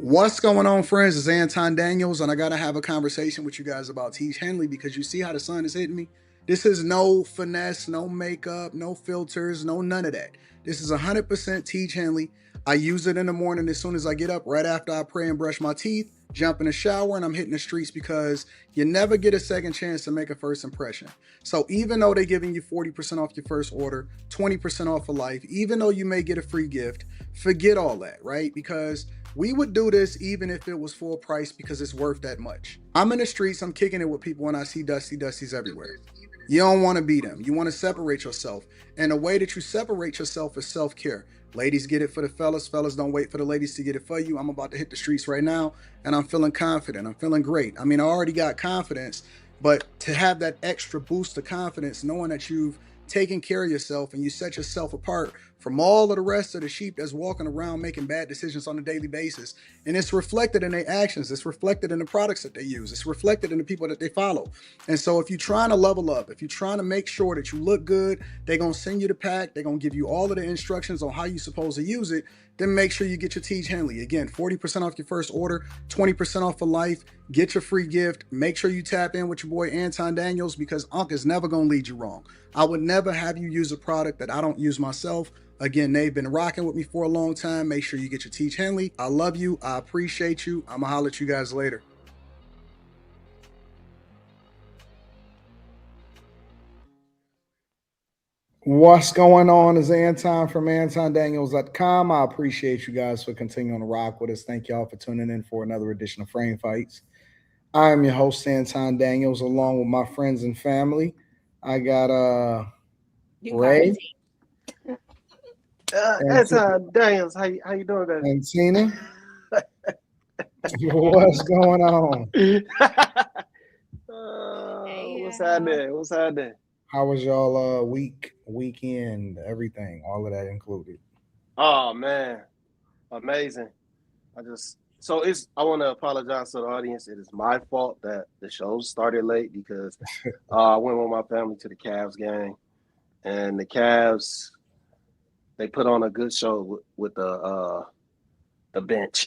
What's going on, friends? It's Anton Daniels, and I gotta have a conversation with you guys about Teach Henley because you see how the sun is hitting me. This is no finesse, no makeup, no filters, no none of that. This is 100% Teach Henley. I use it in the morning as soon as I get up, right after I pray and brush my teeth, jump in the shower, and I'm hitting the streets because you never get a second chance to make a first impression. So even though they're giving you 40% off your first order, 20% off for life, even though you may get a free gift, forget all that, right? Because we would do this even if it was full price because it's worth that much. I'm in the streets, I'm kicking it with people, and I see Dusties everywhere. You don't want to be them. You want to separate yourself. And the way that you separate yourself is self-care. Ladies get it for the fellas. Fellas don't wait for the ladies to get it for you. I'm about to hit the streets right now, and I'm feeling confident. I'm feeling great. I mean, I already got confidence, but to have that extra boost of confidence, knowing that you've taken care of yourself and you set yourself apart from all of the rest of the sheep that's walking around making bad decisions on a daily basis. And it's reflected in their actions. It's reflected in the products that they use. It's reflected in the people that they follow. And so if you're trying to level up, if you're trying to make sure that you look good, they're going to send you the pack. They're going to give you all of the instructions on how you're supposed to use it. Then make sure you get your Teach Henley. Again, 40% off your first order, 20% off for life. Get your free gift. Make sure you tap in with your boy Anton Daniels because Unc is never going to lead you wrong. I would never have you use a product that I don't use myself. Again, they've been rocking with me for a long time. Make sure you get your Teach Henley. I love you. I appreciate you. I'm going to holler at you guys later. What's going on is Anton from AntonDaniels.com. I appreciate you guys for continuing to rock with us. Thank y'all for tuning in for another edition of Frame Fights. I am your host, Anton Daniels, along with my friends and family. I got Ray. Anton Daniels, how you doing, guys? And Tina. What's going on? What's happening? What's happening? How was y'all weekend, everything, all of that included? Oh man, amazing. I want to apologize to the audience. It is my fault that the show started late because I went with my family to the Cavs game, and the Cavs, they put on a good show with the bench.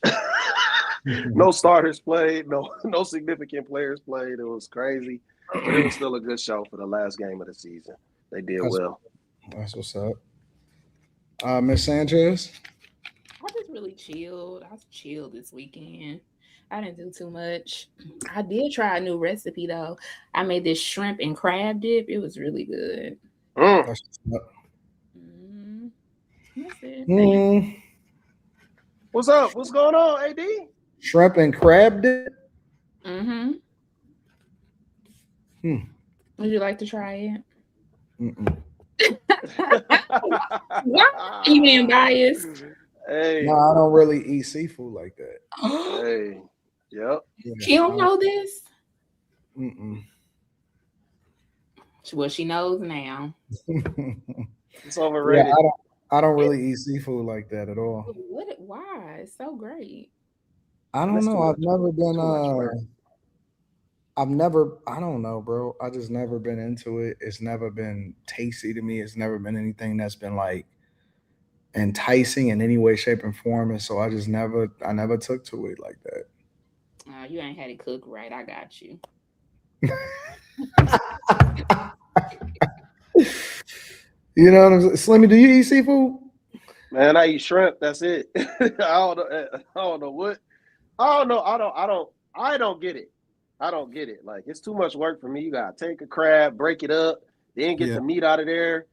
No starters played, no significant players played. It was crazy, but it was still a good show for the last game of the season. They did well. That's what's up. Miss Sanchez? I just really chilled. I was chilled this weekend. I didn't do too much. I did try a new recipe though. I made this shrimp and crab dip. It was really good. That's what's up. That's it. What's up? What's going on, AD? Shrimp and crab dip? Would you like to try it? Why are you being biased? Hey. No, I don't really eat seafood like that. Hey. Yep. Yeah, she don't know this? Well, she knows now. It's overrated. Yeah, I don't really eat seafood like that at all. Why? It's so great. I don't know. I've never been I don't know, bro. I just never been into it. It's never been tasty to me. It's never been anything that's been like enticing in any way, shape, and form. And so I never took to it like that. You ain't had it cooked right. I got you. You know what I'm saying? Slimmy, do you eat seafood? Man, I eat shrimp. That's it. I don't know what. I don't get it. I don't get it. Like, it's too much work for me. You gotta take a crab, break it up, then get the meat out of there.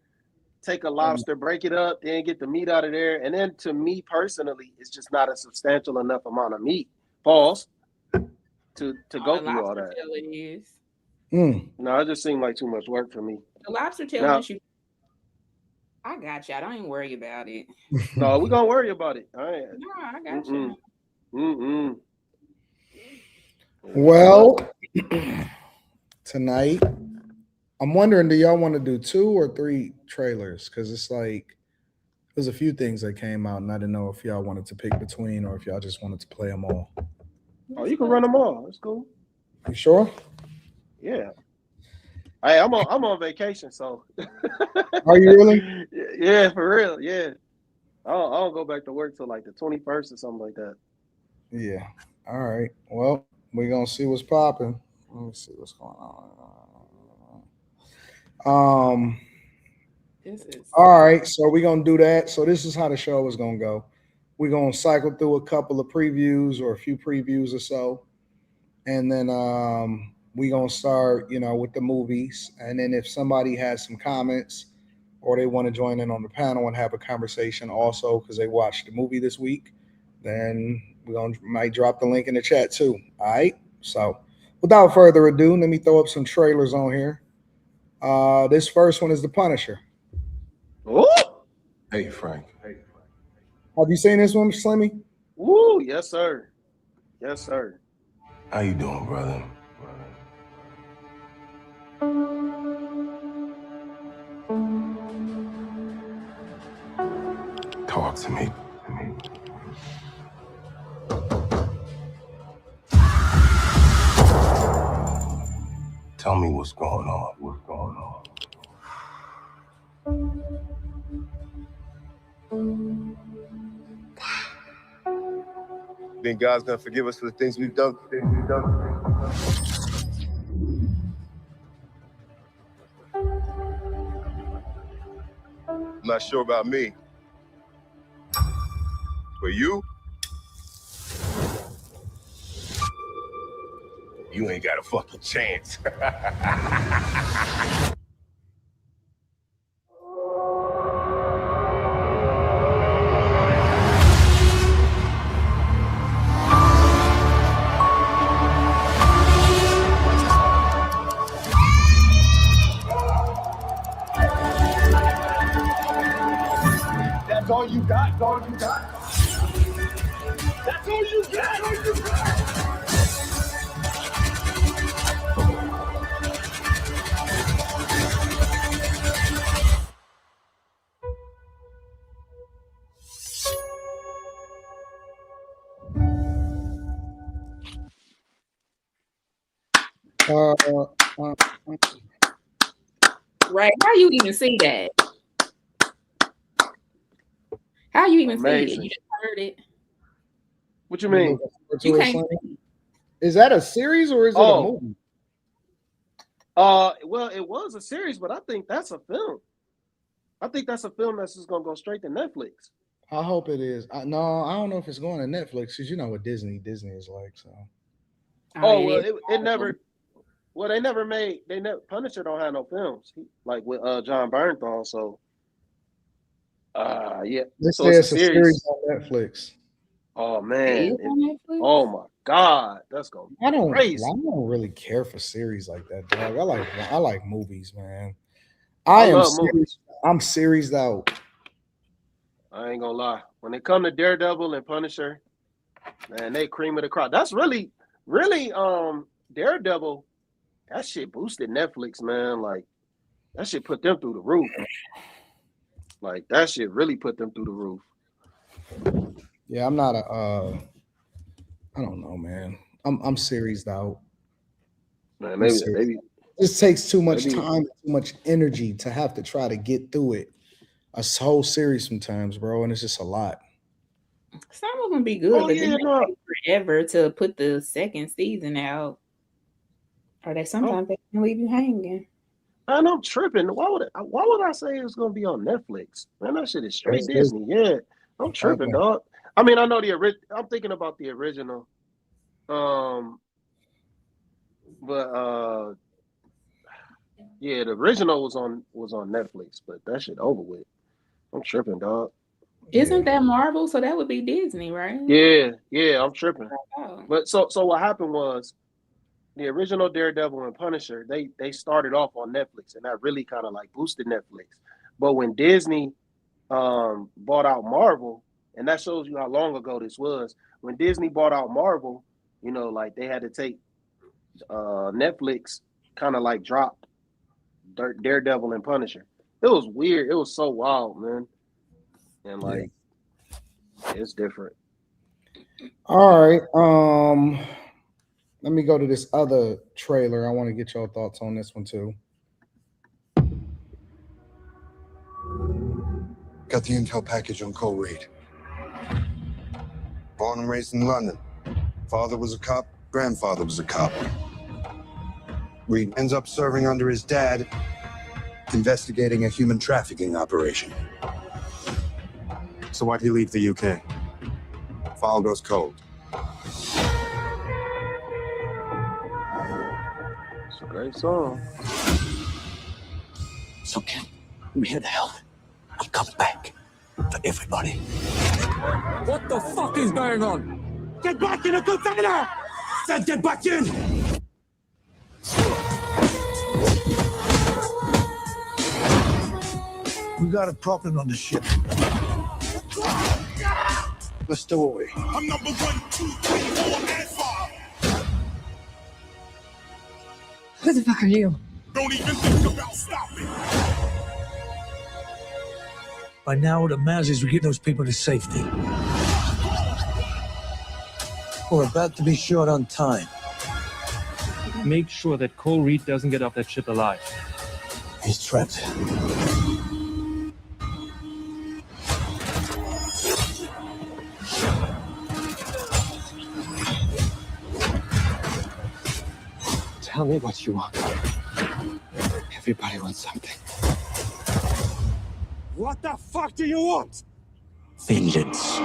Take a lobster, break it up, then get the meat out of there. And then to me personally, it's just not a substantial enough amount of meat. Pause. To go through all that. No, it just seemed like too much work for me. The lobster tail is you. I got you. I don't even worry about it. No, we're gonna worry about it. All right. No, I got you. Well, tonight, I'm wondering, do y'all want to do 2 or 3 trailers? Because it's like, there's a few things that came out, and I didn't know if y'all wanted to pick between or if y'all just wanted to play them all. Oh, you can run them all. That's cool. You sure? Yeah. Hey, I'm on vacation, so. Are you really? Yeah, for real. Yeah. I don't go back to work till like the 21st or something like that. Yeah. All right. Well, we're gonna see what's popping. Let me see what's going on. This is All right. So we're gonna do that. So this is how the show is gonna go. We're gonna cycle through a couple of previews or a few previews or so, and then we gonna start, with the movies. And then if somebody has some comments or they want to join in on the panel and have a conversation also because they watched the movie this week, then we gonna might drop the link in the chat too. All right. So without further ado, let me throw up some trailers on here. This first one is The Punisher. Oh, Hey, Frank. Have you seen this one, Slimmy? woo, yes, sir. Yes, sir. How you doing, brother? Talk to me. Tell me what's going on. What's going on? Think God's gonna forgive us for the things we've done? I'm not sure about me. But you ain't got a fucking chance. That's all you got? That's all you got? That's all you got? All you got? Uh, uh, right. How you even see that? How you even see it? Amazing. You just heard it. What you mean? You can't. Is that a series or is it a movie? Well, it was a series, but I think that's a film. I think that's a film that's just gonna go straight to Netflix. I hope it is. No, I don't know if it's going to Netflix because you know what Disney is like. So. Well, it never. Well, they never made. Punisher don't have no films like with John Bernthal. So, yeah. Let's So say it's a series on Netflix. Oh man! On Netflix? Oh my God, that's gonna be crazy. I don't really care for series like that, dog. I like movies, man. I love movies. I'm series out. I ain't gonna lie. When it come to Daredevil and Punisher, man, they cream of the crop. That's really Daredevil. That shit boosted Netflix, man. Like that shit put them through the roof. Like that shit really put them through the roof. Yeah, I'm not a. I don't know, man. I'm series out. Man, maybe it just takes too much time, too much energy to have to try to get through it. A whole series sometimes, bro, and it's just a lot. Some of them be good, but then they take forever to put the second season out. Or they sometimes they can leave you hanging. And I'm tripping. Why would I say it's gonna be on Netflix? Man, that shit is straight Disney. Yeah, I'm tripping, dog. I mean, I know I'm thinking about the original. But yeah, the original was on Netflix, but that shit over with. I'm tripping, dog. Isn't that Marvel? So that would be Disney, right? Yeah, I'm tripping. But so what happened was the original Daredevil and Punisher, they started off on Netflix, and that really kind of like boosted Netflix. But when Disney bought out Marvel, and that shows you how long ago this was, when Disney bought out Marvel, like they had to take Netflix kind of like dropped Daredevil and Punisher. It was weird. It was so wild, man. And like it's different. All right. Let me go to this other trailer. I want to get your thoughts on this one too. Got the intel package on Cole Reed. Born and raised in London. Father was a cop, grandfather was a cop. Reed ends up serving under his dad, investigating a human trafficking operation. So why'd he leave the UK? File goes cold. It's a great song. So Ken, I'm here to help. I'm coming back for everybody. What the fuck is going on? Get back in the container! Said get back in! We got a problem on the ship. Let's stow away. I'm number 1, 2, 3, 4, and 5. Who the fuck are you? Don't even think about stopping. By now, the matters is we get those people to safety. We're about to be short on time. Make sure that Cole Reed doesn't get off that ship alive. He's trapped. Tell me what you want. Everybody wants something. What the fuck do you want? Vengeance.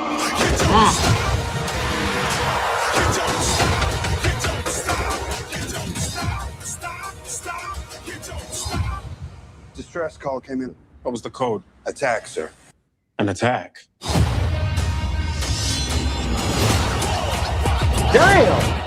Distress call came in. What was the code? Attack, sir. An attack. Damn!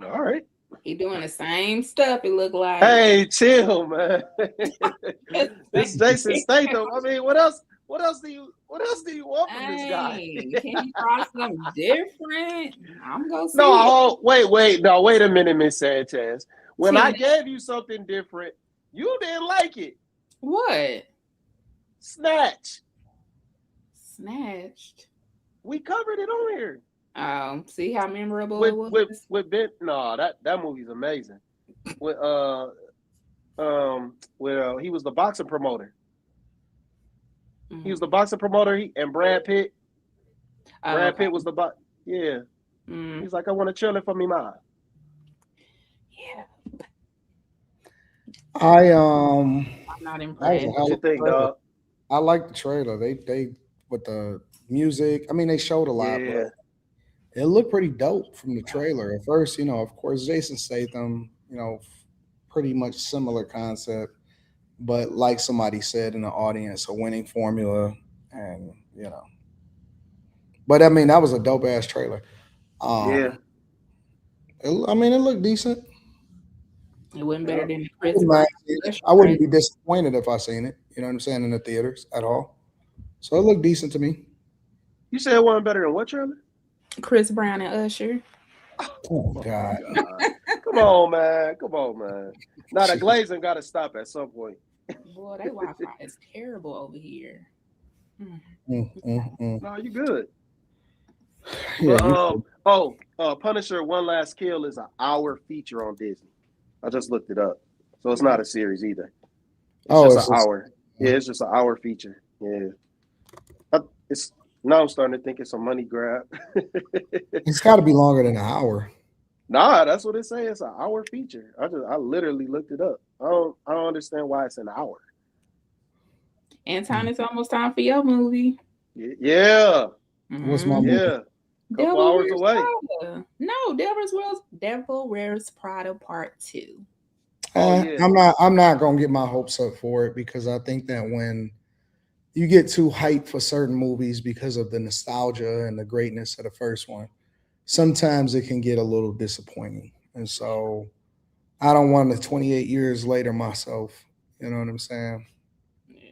All right. He doing the same stuff. It look like. Hey, chill, man. This Jason Statham. I mean, what else? What else do you want from this guy? Can you try something different? I'm gonna see. No, wait a minute, Miss Sanchez. When I gave you something different, you didn't like it. What? Snatched. We covered it on here. See how memorable it was? With Ben. No, that movie's amazing. With he was the boxing promoter. Mm-hmm. He was the boxing promoter, and Brad Pitt. Brad Pitt was the yeah. Mm. He's like, I want to chill it for me, mom. Yeah. I'm not impressed. What you think, dog? I like the trailer. They with the music. I mean, they showed a lot. Yeah. But it looked pretty dope from the trailer. At first, of course, Jason Statham, pretty much similar concept, but like somebody said in the audience, a winning formula, and But I mean, that was a dope ass trailer. Yeah. It looked decent. It wasn't better than Chris. I wouldn't be disappointed if I seen it. You know what I'm saying, in the theaters at all. So it looked decent to me. You said it wasn't better than what trailer? Chris Brown and Usher. Oh God! Come on, man. Now the glazing got to stop at some point. Boy, that Wi-Fi is terrible over here. No, you good. Yeah, Punisher: One Last Kill is an hour feature on Disney. I just looked it up, so it's not a series either. It's just an hour. Yeah, it's just an hour feature. Yeah, now I'm starting to think it's a money grab. It's got to be longer than an hour. Nah, that's what it says. It's an hour feature. I literally looked it up. I don't understand why it's an hour. Anton, it's almost time for your movie. Yeah. What's my movie? Yeah. Couple hours away. Prada. No, Devil Wears Prada Part 2. I'm not gonna get my hopes up for it, because I think that when you get too hyped for certain movies because of the nostalgia and the greatness of the first one, sometimes it can get a little disappointing. And so I don't want to 28 years later myself. You know what I'm saying? Yeah.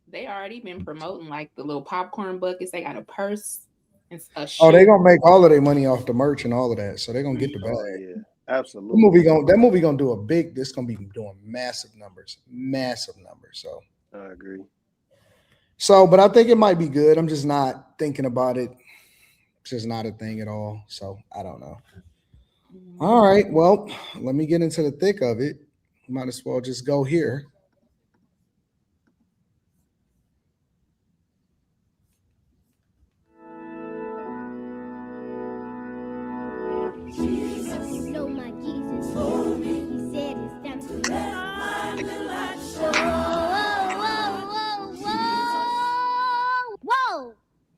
They already been promoting like the little popcorn buckets. They got a purse and a shoe. Oh, they're gonna make all of their money off the merch and all of that. So they're gonna get the bag. Oh, yeah. Absolutely. That movie gonna do a big. This gonna be doing massive numbers. So I agree. but I think it might be good. I'm just not thinking about it. It's just not a thing at all. So I don't know. All right. Well, let me get into the thick of it. Might as well just go here.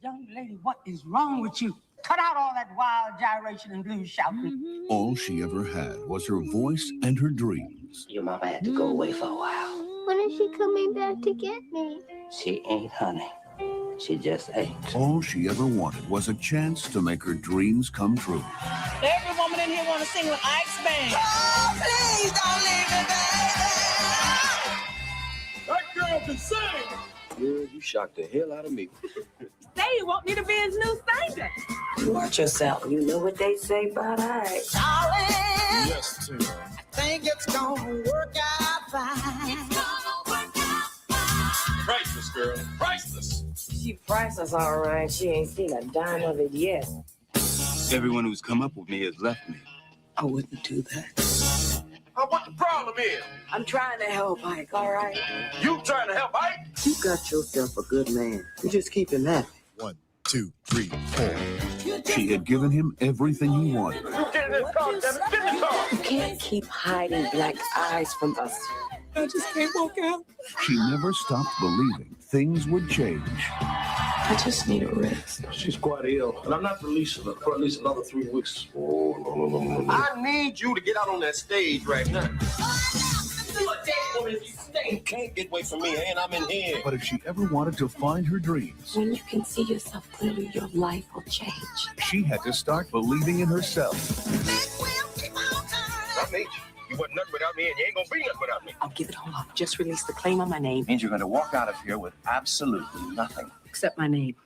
Young lady, what is wrong with you? Cut out all that wild gyration and blues shouting. All she ever had was her voice and her dreams. Your mama had to go away for a while. When is she coming back to get me? She ain't, honey. She just ain't. All she ever wanted was a chance to make her dreams come true. Every woman in here want to sing with Ike's band. Oh, please don't leave me, baby. That girl can sing. Girl, you shocked the hell out of me. Say you want me to be his new singer. Watch yourself. You know what they say about Ike. Darling, Yes, Tim. I think it's gonna work out fine. It's gonna work out fine. Priceless, girl. Priceless. She priceless, all right. She ain't seen a dime of it yet. Everyone who's come up with me has left me. I wouldn't do that. What the problem is? I'm trying to help Ike, all right? You trying to help Ike? You got yourself a good man. You just keep him happy. 1, 2, 3, 4. She had given him everything he wanted. You get in this car, Kevin. Get in the car. You can't keep hiding black eyes from us. I just can't walk out. She never stopped believing things would change. I just need a rest. She's quite ill, and I'm not releasing her for at least another 3 weeks. Oh, no. I need you to get out on that stage right now. You can't get away from me, and I'm in here. But if she ever wanted to find her dreams, When you can see yourself clearly, your life will change. she had to start believing in herself. I made you. You wasn't nothing without me, and you ain't gonna be nothing without me. I'll give it all up. Just release the claim on my name. Means you're going to walk out of here with absolutely nothing. Except my name.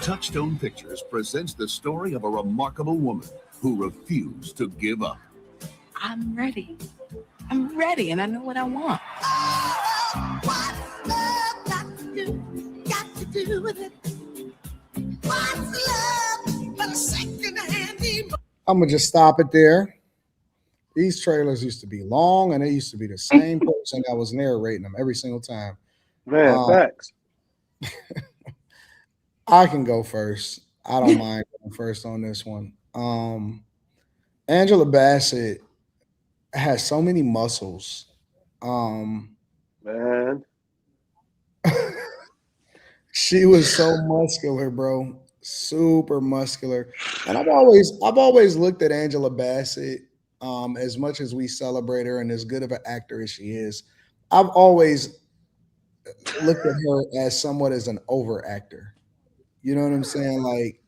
Touchstone Pictures presents the story of a remarkable woman who refused to give up. I'm ready. I'm ready, and I know what I want. What's love got to do with it? What's love but a second-hand emotion? I'm gonna just stop it there. These trailers used to be long, and it used to be the same person that was narrating them every single time. Man, facts. I can go first. I don't mind going first on this one. Angela Bassett has so many muscles. Man. She was so muscular, bro. Super muscular. And I've always looked at Angela Bassett, as much as we celebrate her and as good of an actor as she is, I've always looked at her as somewhat as an over actor. You know what I'm saying? Like,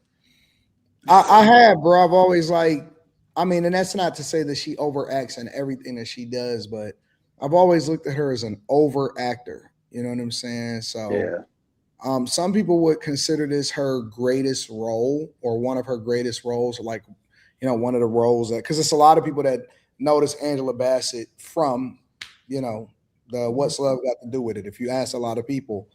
I have, bro. I've always and that's not to say that she overacts in everything that she does, but I've always looked at her as an over actor. You know what I'm saying? So, Yeah. Some people would consider this her greatest role or one of her greatest roles, like, one of the roles that, because it's a lot of people that notice Angela Bassett from, the What's Love Got to Do with It. If you ask a lot of people,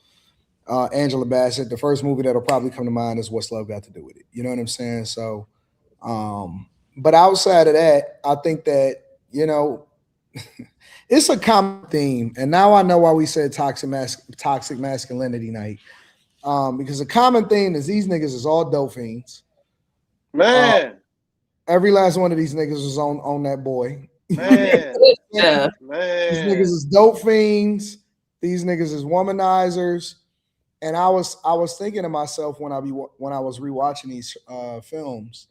Angela Bassett, the first movie that'll probably come to mind is What's Love Got to Do with It. You know what I'm saying? So, but outside of that, I think that, it's a common theme. And now I know why we said toxic masculinity night. Because the common theme is these niggas is all dope fiends. Man. Every last one of these niggas was on that boy. Man. Man. Man. These niggas is dope fiends. These niggas is womanizers. And I was thinking to myself when I was rewatching these films,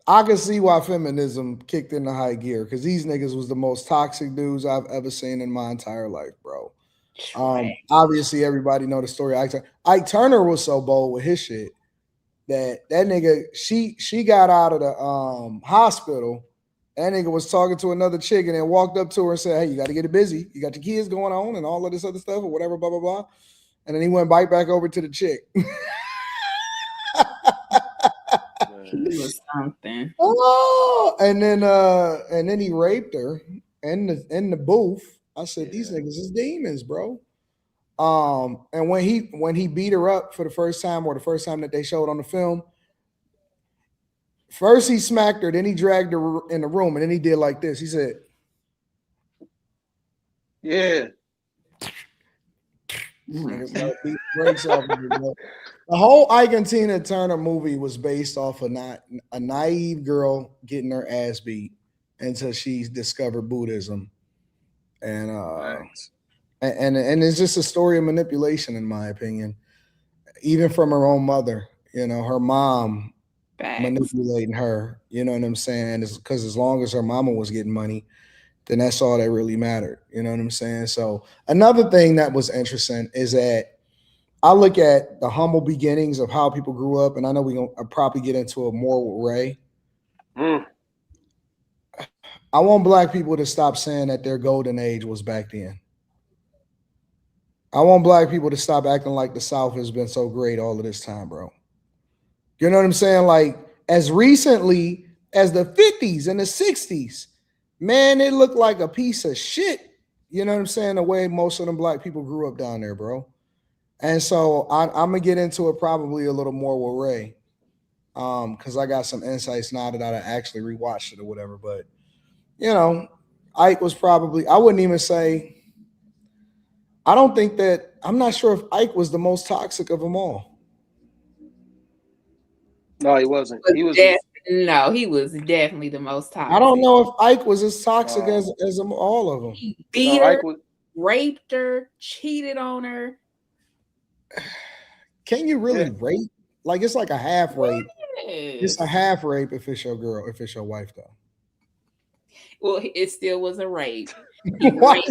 I could see why feminism kicked into high gear, because these niggas was the most toxic dudes I've ever seen in my entire life, bro. Obviously, everybody know the story. Ike Turner was so bold with his shit that nigga, she got out of the hospital. That nigga was talking to another chick and then walked up to her and said, "Hey, you got to get it busy. You got your kids going on and all of this other stuff or whatever, blah, blah, blah." And then he went back over to the chick. He was something. Oh, and then he raped her in the booth. I said, these niggas is demons, bro. And when he beat her up for the first time, or the first time that they showed on the film, first he smacked her, then he dragged her in the room, and then he did like this. He said, Yeah. Beat breaks off of it, bro. The whole Ike and Tina Turner movie was based off of not a naive girl getting her ass beat until she discovered Buddhism, and it's just a story of manipulation, in my opinion, even from her own mother. You know, her mom manipulating her. You know what I'm saying? It's because as long as her mama was getting money, then that's all that really mattered. You know what I'm saying? So another thing that was interesting is that I look at the humble beginnings of how people grew up, and I know we're going to probably get into it more with Ray. I want black people to stop saying that their golden age was back then. I want black people to stop acting like the South has been so great all of this time, bro. You know what I'm saying? Like, as recently as the 50s and the 60s, man, it looked like a piece of shit. You know what I'm saying? The way most of them black people grew up down there, bro. And so I'm going to get into it probably a little more with Ray, because I got some insights now that I actually rewatched it or whatever. But, you know, Ike was probably, I wouldn't even say, I don't think that, I'm not sure if Ike was the most toxic of them all. No, he wasn't. He was Definitely the most toxic. I don't know if Ike was as toxic as all of them. He beat her, raped her, cheated on her. Can you really rape? Like, it's like a half rape. It's a half rape if it's your girl, if it's your wife, though. Well, it still was a rape. Whoa.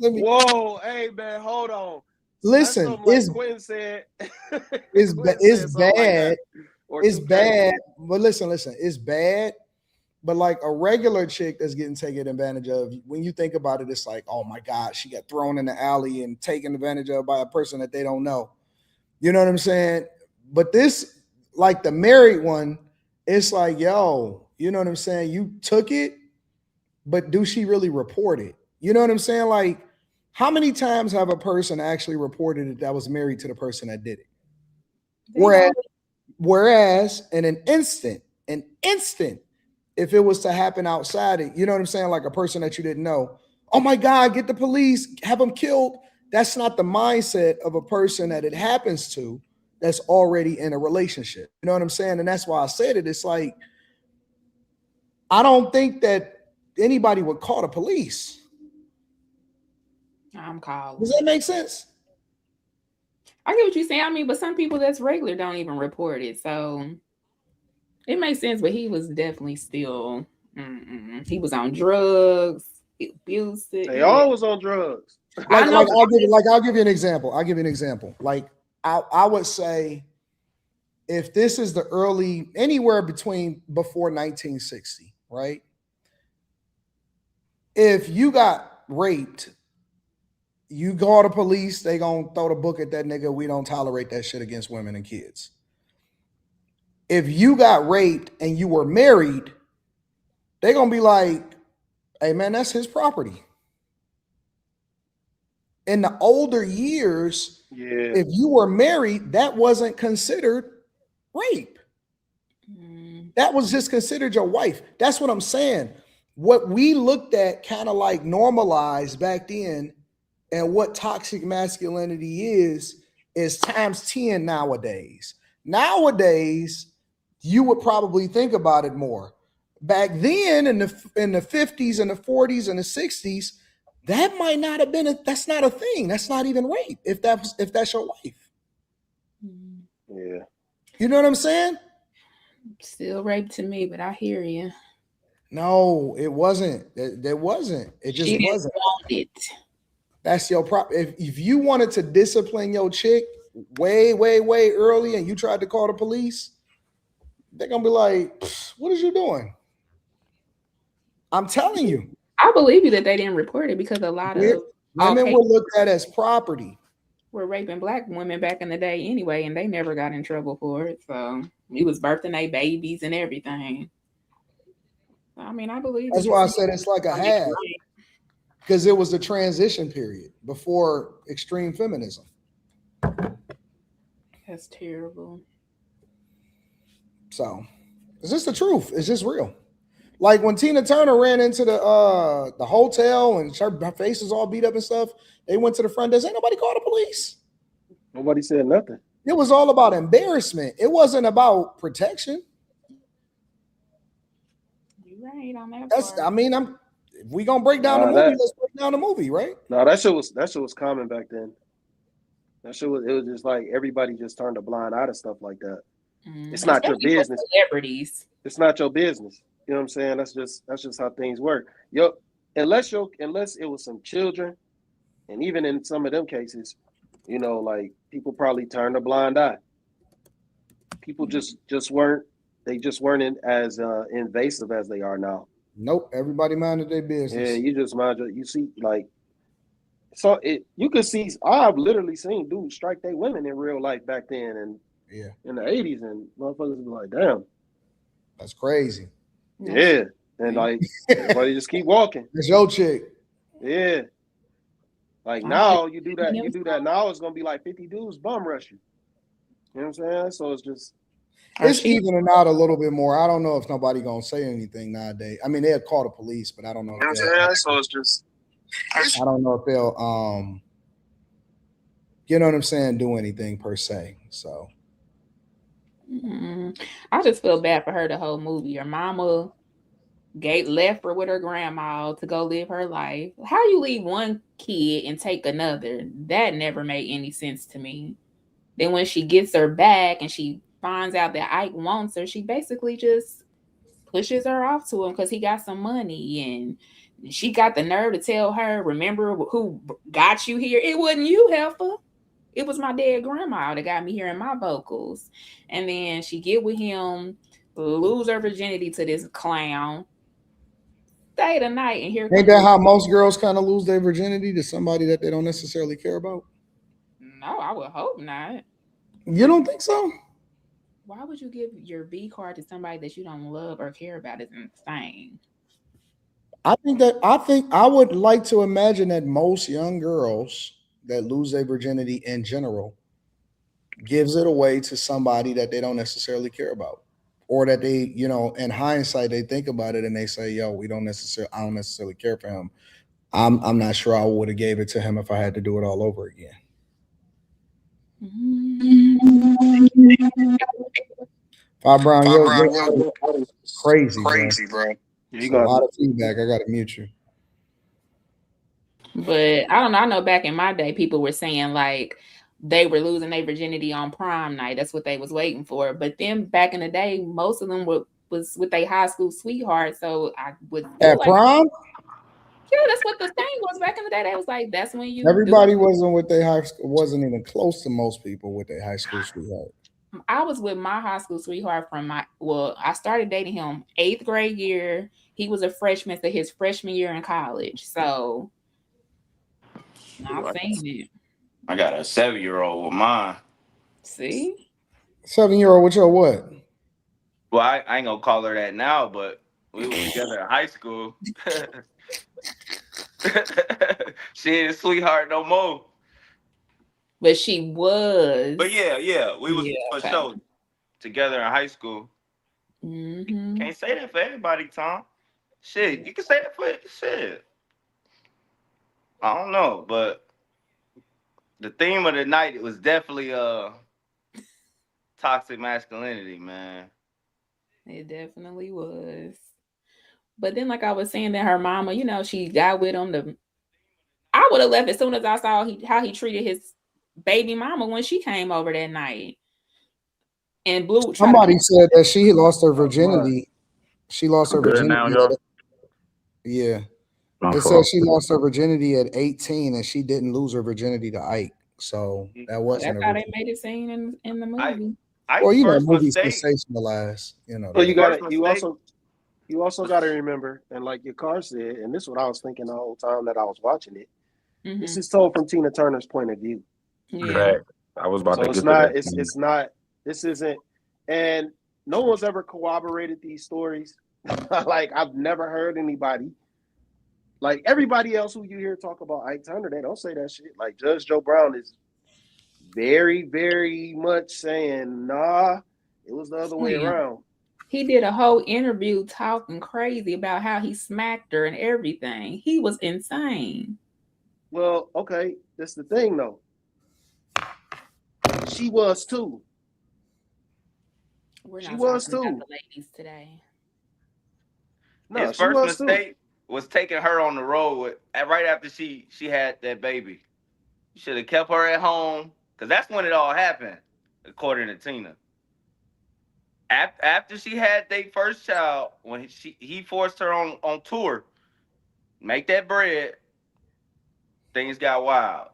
Whoa. Hey, man, hold on. Listen, like Quinn said. It's bad. It's bad. But listen, it's bad. But like a regular chick that's getting taken advantage of, when you think about it, it's like, oh my God, she got thrown in the alley and taken advantage of by a person that they don't know. You know what I'm saying? But this, like the married one, it's like, yo, you know what I'm saying? You took it, but do she really report it? You know what I'm saying? Like, how many times have a person actually reported it that was married to the person that did it? Whereas in an instant, if it was to happen outside it, you know what I'm saying? Like a person that you didn't know, oh my God, get the police, have them killed. That's not the mindset of a person that it happens to that's already in a relationship. You know what I'm saying? And that's why I said it. It's like, I don't think that anybody would call the police. I'm calling. Does that make sense? I get what you're saying. I mean, but some people that's regular don't even report it. So it makes sense, but he was definitely still, he was on drugs, abusive. They all was on drugs. I'll give you an example. Like, I would say, if this is the early, anywhere before 1960, right? If you got raped, you call the police, they gonna throw the book at that nigga. We don't tolerate that shit against women and kids. If you got raped and you were married, they gonna be like, hey man, that's his property. In the older years, if you were married, that wasn't considered rape. That was just considered your wife. That's what I'm saying. What we looked at kind of like normalized back then, and what toxic masculinity is times 10 nowadays. Nowadays, you would probably think about it more. Back then, in the 50s and the 40s and the 60s, that might not have been that's not a thing. That's not even rape if that's your wife. Yeah. You know what I'm saying? Still rape to me, but I hear you. No, it wasn't. There wasn't. It just wasn't. That's your problem. If you wanted to discipline your chick way, way, way early and you tried to call the police, they're gonna be like, what is you doing? I'm telling you. I believe you that they didn't report it because a lot of women were looked at as property. were raping black women back in the day anyway, and they never got in trouble for it. So he was birthing their babies and everything. I mean, I believe That's it. why I said it's like a half, because it was the transition period before extreme feminism. That's terrible. So, is this the truth? Is this real? Like when Tina Turner ran into the hotel and her face is all beat up and stuff, they went to the front desk. Ain't nobody called the police. Nobody said nothing. It was all about embarrassment. It wasn't about protection. You're right on that. That's. I mean, if we gonna break down the movie, let's break down the movie, right? No, that shit was common back then. That shit was. It was just like everybody just turned a blind eye to stuff like that. It's not your business. Celebrities. It's not your business. You know what I'm saying? That's just how things work. Unless it was some children, and even in some of them cases, you know, like people probably turned a blind eye. People just weren't as invasive as they are now. Nope, everybody minded their business. Yeah, you just mind you see like so you could see I've literally seen dudes strike their women in real life back then and in the 80s, and motherfuckers be like, damn. That's crazy. Yeah. And like everybody just keep walking. It's your chick. Yeah. Like now you do that now it's gonna be like 50 dudes bum rush you. You know what I'm saying? So it's evening out a little bit more. I don't know if nobody gonna say anything nowadays. I mean, they'll call the police, but I don't know. I don't know if they'll you know what I'm saying, do anything per se. So I just feel bad for her the whole movie. Her mama left her with her grandma to go live her life. How you leave one kid and take another? That never made any sense to me. Then when she gets her back and she finds out that Ike wants her, she basically just pushes her off to him because he got some money, and she got the nerve to tell her, remember who got you here? It wasn't you, heifer. It was my dead grandma that got me hearing my vocals. And then she get with him, lose her virginity to this clown, stay the night, and here ain't that how most girls kind of lose their virginity to somebody that they don't necessarily care about? No, I would hope not. You don't think so? Why would you give your B card to somebody that you don't love or care about? Is insane. I think I would like to imagine that most young girls that lose their virginity in general gives it away to somebody that they don't necessarily care about, or that they, you know, in hindsight, they think about it and they say, yo, I don't necessarily care for him. I'm not sure I would have gave it to him if I had to do it all over again. Brown, you're crazy, bro. You got a lot of feedback. I gotta mute you. But I don't know. I know back in my day, people were saying like they were losing their virginity on prom night. That's what they was waiting for. But then back in the day, most of them was with their high school sweetheart. So I would at prom. Yeah, that's what the thing was back in the day. They was like, that's when you. Everybody wasn't with their high school. Wasn't even close to most people with their high school sweetheart. I was with my high school sweetheart I started dating him 8th grade year. He was a freshman to his freshman year in college. So I've seen it. I got a 7-year-old with mine. See? 7-year-old with your what? Well, I ain't gonna call her that now, but we were together in high school. She ain't a sweetheart no more. But she was. But yeah, we was for sure together in high school. Mm-hmm. Can't say that for everybody, Tom. Shit, you can say that for shit. I don't know, but the theme of the night, it was definitely toxic masculinity, man. It definitely was. But then, like I was saying, that her mama, you know, she got with him. I would have left as soon as I saw how he treated his baby mama when she came over that night. And Blue. Somebody said that she lost her virginity. She lost her virginity. Yeah. It said she lost her virginity at 18 and she didn't lose her virginity to Ike. So that wasn't. That's how they made it scene in the movie. Well, you know, movies sensationalized. You know. Well, you also got to remember, and like your car said, and this is what I was thinking the whole time that I was watching it. Mm-hmm. This is told from Tina Turner's point of view. Yeah. I was about So to it's get not. to that. It's not. This isn't. And no one's ever corroborated these stories. Like I've never heard anybody. Like everybody else who you hear talk about Ike Turner, they don't say that shit. Like Judge Joe Brown is very, very much saying, nah, it was the other way around. He did a whole interview talking crazy about how he smacked her and everything. He was insane. Well, okay, that's the thing though. She was too. She was too. About the ladies today. No, his first mistake was taking her on the road right after she had that baby. You should have kept her at home because that's when it all happened, according to Tina. After she had their first child, when he forced her on tour, make that bread, things got wild.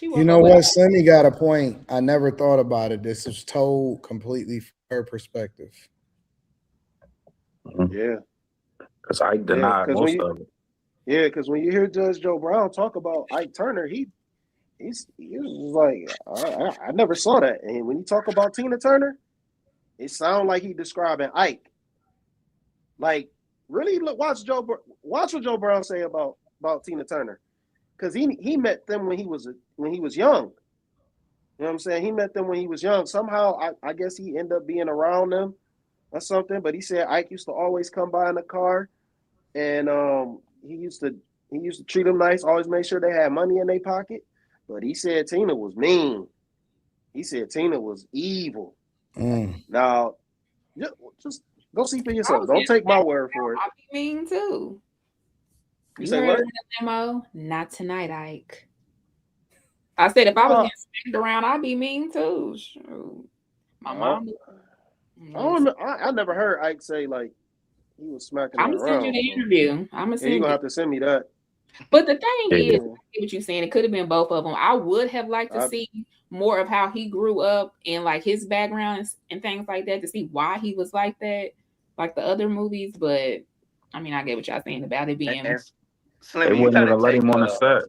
You know what? Slimmy got a point. I never thought about it. This is told completely from her perspective. Yeah. Because I denied most of it. Yeah, because when you hear Judge Joe Brown talk about Ike Turner, he was like, I never saw that. And when you talk about Tina Turner, it sounds like he describing Ike. Like, really watch what Joe Brown say about Tina Turner. Because he met them when he was young. You know what I'm saying? He met them when he was young. Somehow, I guess he ended up being around them or something. But he said Ike used to always come by in the car, and he used to treat them nice, always make sure they had money in their pocket. But he said Tina was mean. He said Tina was evil. Now, just go see for yourself. Don't take my word for it. I'll be mean too. You say what? Limo? Not tonight, Ike. I said if I was getting spanked around, I'd be mean too. Shoot. My mom. I never heard Ike say like he was smacking. I'm gonna send you the interview. I'm gonna send you're gonna have to send me that. But the thing is, I get what you're saying. It could have been both of them. I would have liked to see more of how he grew up and like his background and things like that to see why he was like that, like the other movies. But I mean, I get what y'all saying about it being. They wouldn't even let him on the set,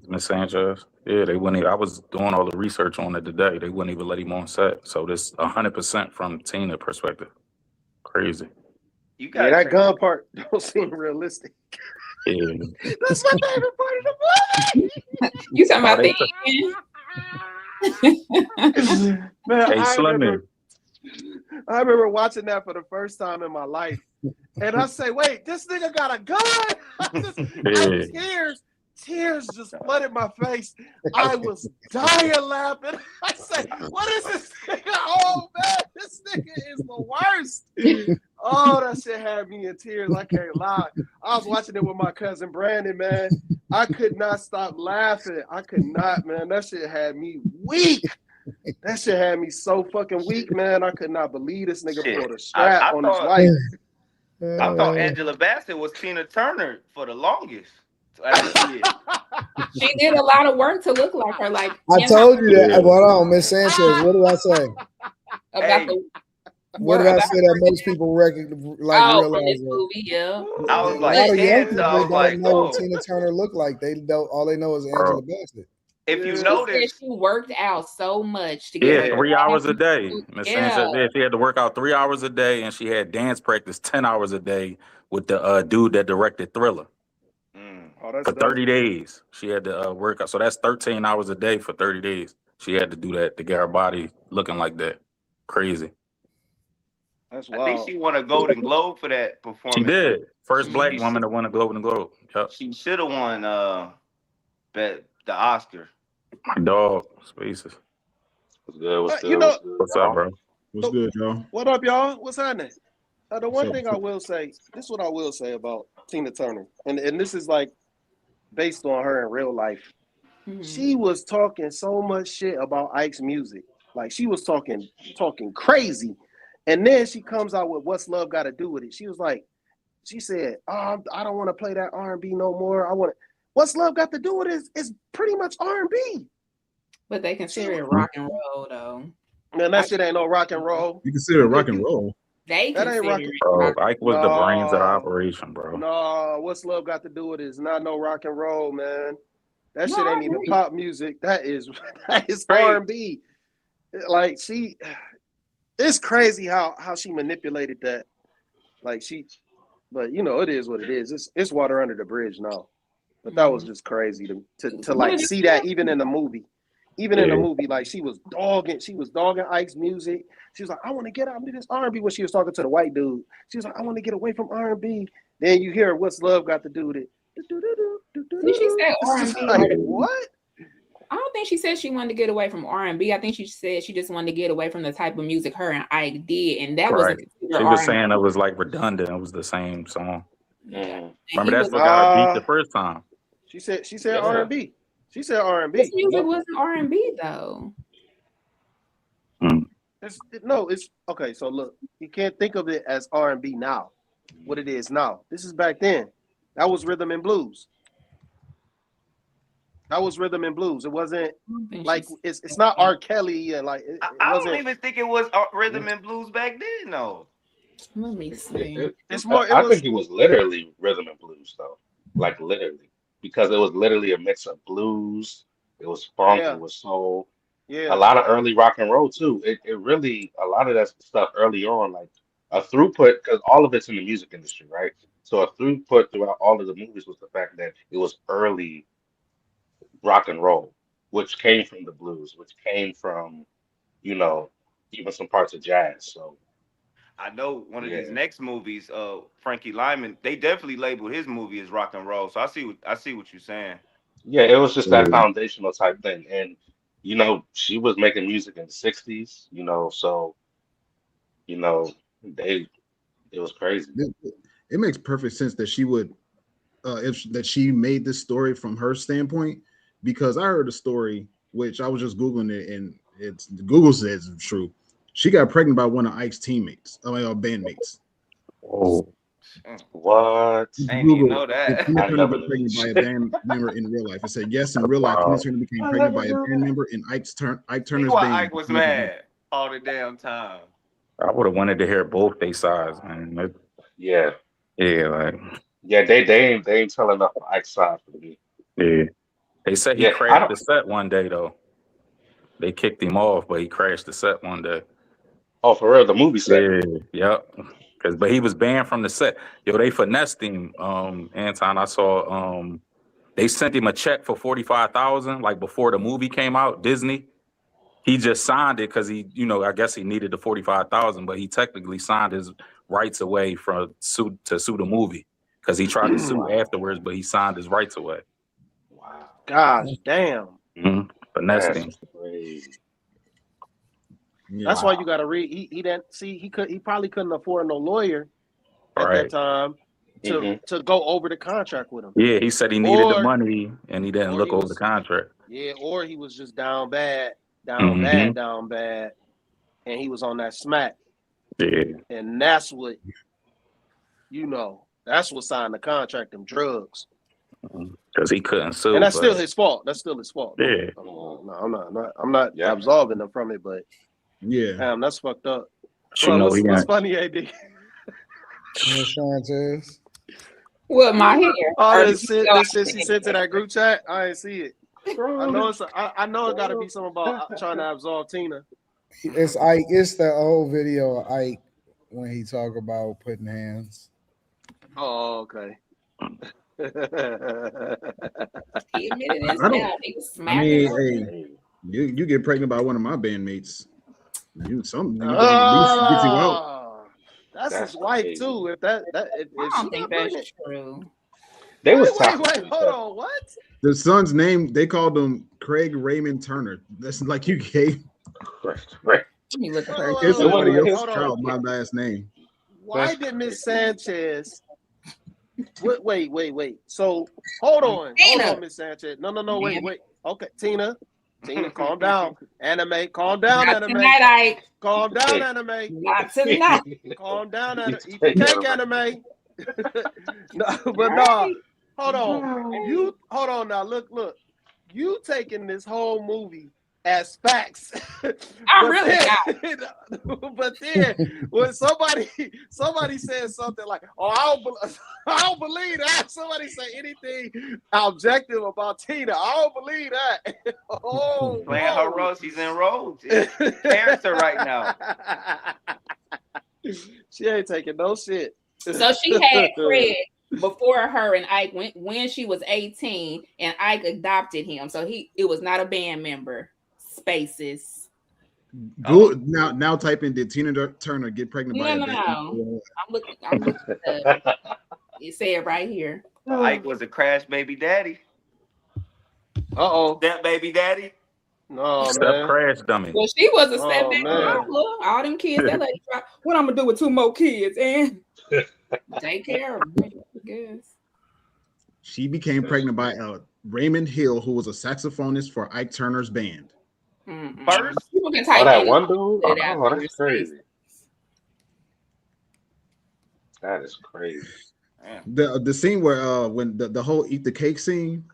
Miss Sanchez. Yeah, they wouldn't even. I was doing all the research on it today. They wouldn't even let him on set. So this 100% from Tina perspective. Crazy. That gun part don't seem realistic. Yeah. That's my favorite part of the movie. You talking about the end? Man, I remember watching that for the first time in my life. And I say, wait, this nigga got a gun? Tears just flooded my face. I was dying laughing. I say, what is this nigga? Oh, man, this nigga is the worst. Oh, that shit had me in tears. I can't lie. I was watching it with my cousin Brandon, man. I could not stop laughing. I could not, man. That shit had me weak. That shit had me so fucking weak, man. I could not believe this nigga pulled a strap on his life. I thought Angela Bassett was Tina Turner for the longest. She did a lot of work to look like her. Like I told you that. Hold on, Miss Sanchez. What did I say? What did I say that most people realize? This movie, yeah. I was like, a lot of young people don't know what Tina Turner looked like. They don't. All they know is Angela Bassett. If you notice, she worked out so much to get 3 hours a day. Miss Sanchez, she had to work out 3 hours a day, and she had dance practice 10 hours a day with the dude that directed Thriller. For 30 days, she had to work out. So that's 13 hours a day for 30 days. She had to do that to get her body looking like that. Crazy. That's wild. I think she won a Golden Globe for that performance. She did. First black woman to win a Golden Globe. Yep. She should have won the Oscar. My dog, Spaces. What's good? What's up, bro? What's good, y'all? What up, y'all? What's happening? The one thing I will say, this is what I will say about Tina Turner, and this is like based on her in real life. She was talking so much shit about Ike's music. Like she was talking crazy. And then she comes out with What's Love Got to Do with It. She was like, she said, I don't want to play that R&B no more. What's Love Got to Do with It is pretty much R&B. But they consider it rock and roll though. Man, that shit ain't no rock and roll. You consider it rock and roll. They that ain't rock and roll. Ike was the brains of the operation, bro. No, What's Love Got to Do with It is not no rock and roll, man. That No, shit I ain't even agree. pop music. That is Crazy. R&B. Like it's crazy how she manipulated that. Like but you know, it is what it is. It's water under the bridge now. But that was just crazy to like see that even in the movie. Even in the movie, like she was dogging Ike's music. She was like, I want to get out of this R&B when she was talking to the white dude. She was like, I want to get away from R&B. Then you hear What's Love Got to Do with it. Did she say R&B? Like, what? I don't think she said she wanted to get away from R&B. I think she said she just wanted to get away from the type of music her and Ike did, and that wasn't considered She was R&B. saying it was like redundant. It was the same song. Mm. Remember that's what got her beat the first time. She said R&B. She said R&B. This music wasn't R&B though. It's okay. So look, you can't think of it as R&B now. What it is now. This is back then. That was rhythm and blues. That was rhythm and blues. It wasn't like it's not R. Kelly and like I don't even think it was rhythm and blues back then, though. Let me see. It's more. I think it was literally rhythm and blues, though. Like literally, because it was literally a mix of blues. It was funk. Yeah. It was soul. Yeah. A lot of early rock and roll too. It really a lot of that stuff early on, like a throughput, because all of it's in the music industry, right? So a throughput throughout all of the movies was the fact that it was early rock and roll, which came from the blues, which came from, you know, even some parts of jazz. So I know one of these next movies, Frankie Lymon, they definitely labeled his movie as rock and roll. So I see what you're saying. yeah, it was just that foundational type thing. And, you know, she was making music in the 60s, you know, so, you know, it was crazy. It makes perfect sense that she would that she made this story from her standpoint, because I heard a story, which I was just Googling it, and it's Google says it's true. She got pregnant by one of Ike's teammates, bandmates. Oh, what? I didn't even know that. Tina Turner was pregnant by a band member in real life. It said yes, in real life, Tina Turner became pregnant by a band member in Ike Turner's band. Ike was mad all the damn time. I would have wanted to hear both their sides, man. Yeah, like they ain't telling enough on Ike's side for me. Yeah, they said he crashed the set one day though. They kicked him off, but he crashed the set one day. Oh, for real? The movie set? Yep. But he was banned from the set. Yo, they finessed him. Anton, I saw. They sent him a check for $45,000, like before the movie came out. Disney. He just signed it because he, you know, I guess he needed the $45,000, but he technically signed his rights away to sue the movie because he tried to sue afterwards, but he signed his rights away. Wow. God damn. Finessed him. That's why you got to read. He didn't see. He probably couldn't afford no lawyer at that time to go over the contract with him. Yeah, he said he needed the money and he didn't look over the contract. Yeah, or he was just down bad, and he was on that smack. Yeah, and that's what that's what signed the contract. Them drugs. Because he couldn't sue. And that's still his fault. Yeah. No, I'm not absolving him from it, but. Yeah, damn, that's fucked up. What's funny, AD? What, my hair? Oh, this shit she sent to that group chat. I ain't see it. I know it got to be something about trying to absolve Tina. It's Ike. It's the old video of Ike when he talk about putting hands. Oh, okay. You get pregnant by one of my bandmates. Something at least get you out. That's his wife too. If I don't think that's true. They was wait, hold on. What? The son's name, they called him Craig Raymond Turner. That's like you gave. Right. It's somebody else's child, my last name. Why did Miss Sanchez? Wait. So hold on, Miss Sanchez. No, wait. Okay, Tina, calm down. Anime, calm down. Not Anime, tonight, Ike. calm down. Anime, not tonight. Calm down. Anime, eat the cake. Anime. No, but nah, hold on. You hold on now. Look. You taking this whole movie as facts. I'm really not. But then when somebody says something like, "Oh, I don't believe that," somebody say anything objective about Tina, I don't believe that. Oh, playing her role. She's in role. Character right now. She ain't taking no shit. So she had Craig before her and Ike when she was 18, and Ike adopted him. So it was not a band member. Spaces. Good. Now type in, did Tina Turner get pregnant by a band? No. I'm looking. It said right here. Ike was a crash baby daddy. Step baby daddy. No, Step crash dummy. Well, she was a step baby mama. All them kids that lady tried. What I'm gonna do with 2 more kids and take care of them, I guess. She became pregnant by Raymond Hill, who was a saxophonist for Ike Turner's band. First, people can type that one dude. Oh, that's crazy. That is crazy. The scene where when the whole eat the cake scene,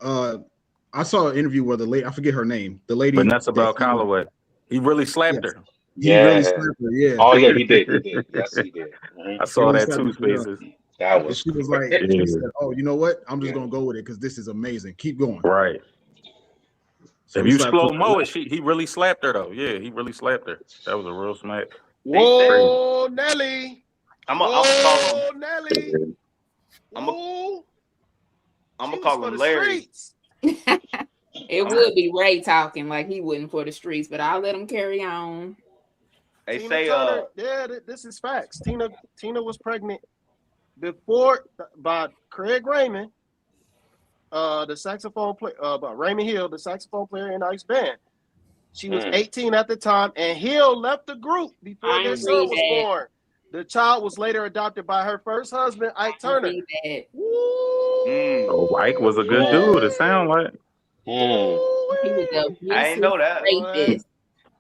I saw an interview where the lady, I forget her name, the lady Vanessa Bell Calloway. He really slapped her. He really slapped her. Yeah. Oh yeah, he did. He did. Yes, he did. I saw that too, Spaces. That was. She was like, she said, "Oh, you know what? I'm just gonna go with it because this is amazing. Keep going." Right. So if you slow mo it, he really slapped her though. Yeah, he really slapped her. That was a real smack. Whoa, Nelly. I'm gonna call him. Nelly. I'm gonna call him Larry. It would be Ray talking like he wouldn't for the streets, but I'll let him carry on. They Tina say, Turner, yeah, this is facts. Tina was pregnant before by Craig Raymond, the saxophone player, by Raymond Hill, the saxophone player in Ike's band. She was 18 at the time, and Hill left the group before their son was born. The child was later adopted by her first husband, Ike Turner. Oh, Ike was a good dude. It sound like. I ain't know that.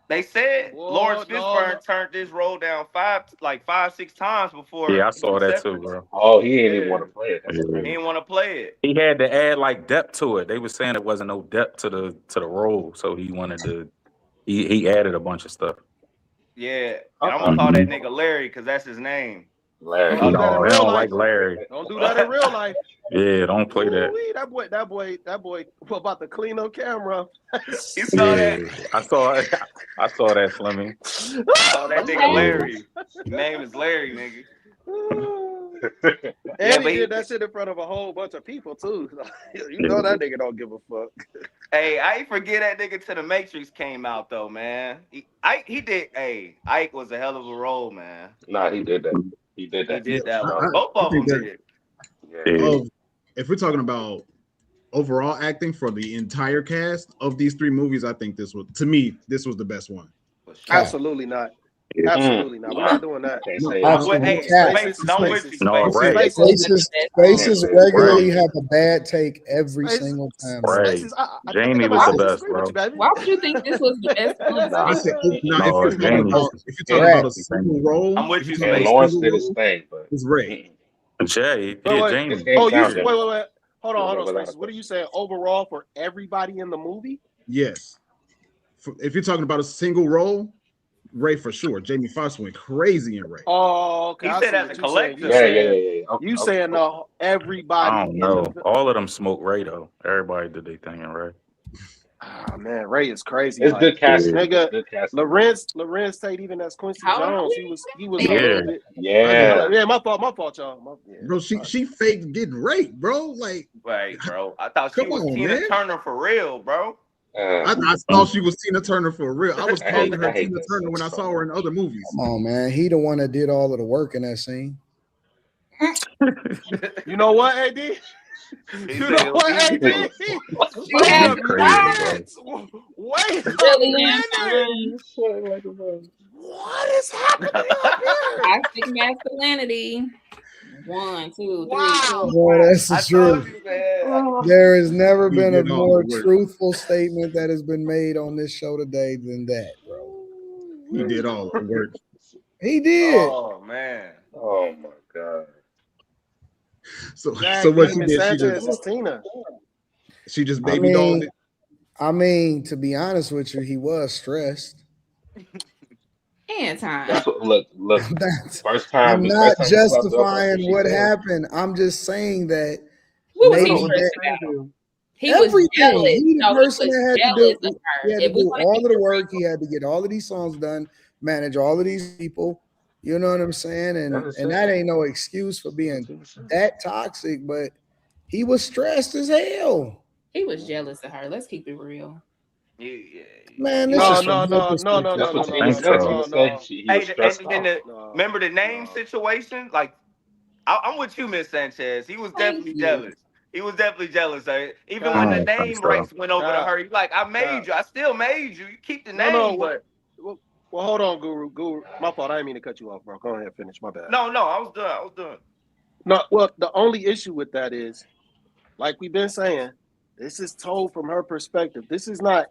They said Lawrence Fishburne turned this role down 5-6 times before. Yeah, I saw that too, bro. Oh, he didn't even want to play it. He didn't want to play it. He had to add like depth to it. They were saying it wasn't no depth to the role, so he wanted to. He added a bunch of stuff. Yeah, and I'm gonna call that nigga Larry because that's his name. Larry. No, I don't like Larry. Don't do that in real life. Yeah, don't play that. That boy about to clean up camera. You saw that? I saw that, Slimmy. Oh, that nigga Larry. His name is Larry, nigga. And he did that shit in front of a whole bunch of people too. You know that nigga don't give a fuck. Hey, I ain't forget that nigga till the Matrix came out though, man. Ike was a hell of a role, man. Nah, he did that. He did that. He did that. Both of them did. Yeah. If we're talking about overall acting for the entire cast of these 3 movies, I think this was the best one. Absolutely not. Absolutely not. We're not doing that. Spaces regularly have a bad take every single time. Right. Jamie was the best, bro. Why would you think this was the best one? If you're talking about a single role, I'm with you. Lawrence did his thing, but it's Ray. Jamie. Oh, wait. Hold on. What are you saying? Overall, for everybody in the movie? Yes. If you're talking about a single role, Ray for sure. Jamie Foxx went crazy in Ray. Oh, okay. He said as a collective. Yeah. You saying everybody? I don't know. All of them smoke Ray though. Everybody did their thing in Ray. Oh man, Ray is crazy. It's good casting. Nigga, Lorenz Tate, even as Quincy Jones, he was yeah. My fault, y'all. Bro, she faked getting raped, bro. Like, right, bro. I thought she was Tina Turner for real, bro. I thought she was Tina Turner for real. I was calling her Tina Turner when I saw her in other movies. Come on, man. He the one that did all of the work in that scene. You know what, AD? You know what, AD? Wait a minute. What is happening up here? Toxic masculinity. 1, 2, 3. Wow. Boy, that's the truth. There has never been a more truthful statement that has been made on this show today than that, bro. He did all the work. He did. Oh man. Oh my god. So what she did? Tina. She just baby dolled it. I mean, to be honest with you, he was stressed. Anton. That's what. Look. First I'm time not he slept up. That's what justifying she what said. happened. I'm just saying that What was he maybe stressed that about? He was everything. jealous. He the No, he person was that had to jealous do. of her. He had to If we do want to all keep of the it work. He had to get all of these songs done, manage all of these people. You know what I'm saying? And that ain't no excuse for being that toxic. But he was stressed as hell. he was jealous of her. Let's keep it real. Yeah. Man, this is No. That's what Tina said. Tina said he was stressed out. Remember the name situation? Like, I'm with you, Miss Sanchez. He was definitely jealous. He was definitely jealous. Even when the name rights went over to her, he's like, I made you. I still made you. You keep the name, but. Well, hold on, Guru. My fault. I didn't mean to cut you off, bro. Go ahead, finish. My bad. No, I was done. No, well, the only issue with that is, like we've been saying, this is told from her perspective. This is not.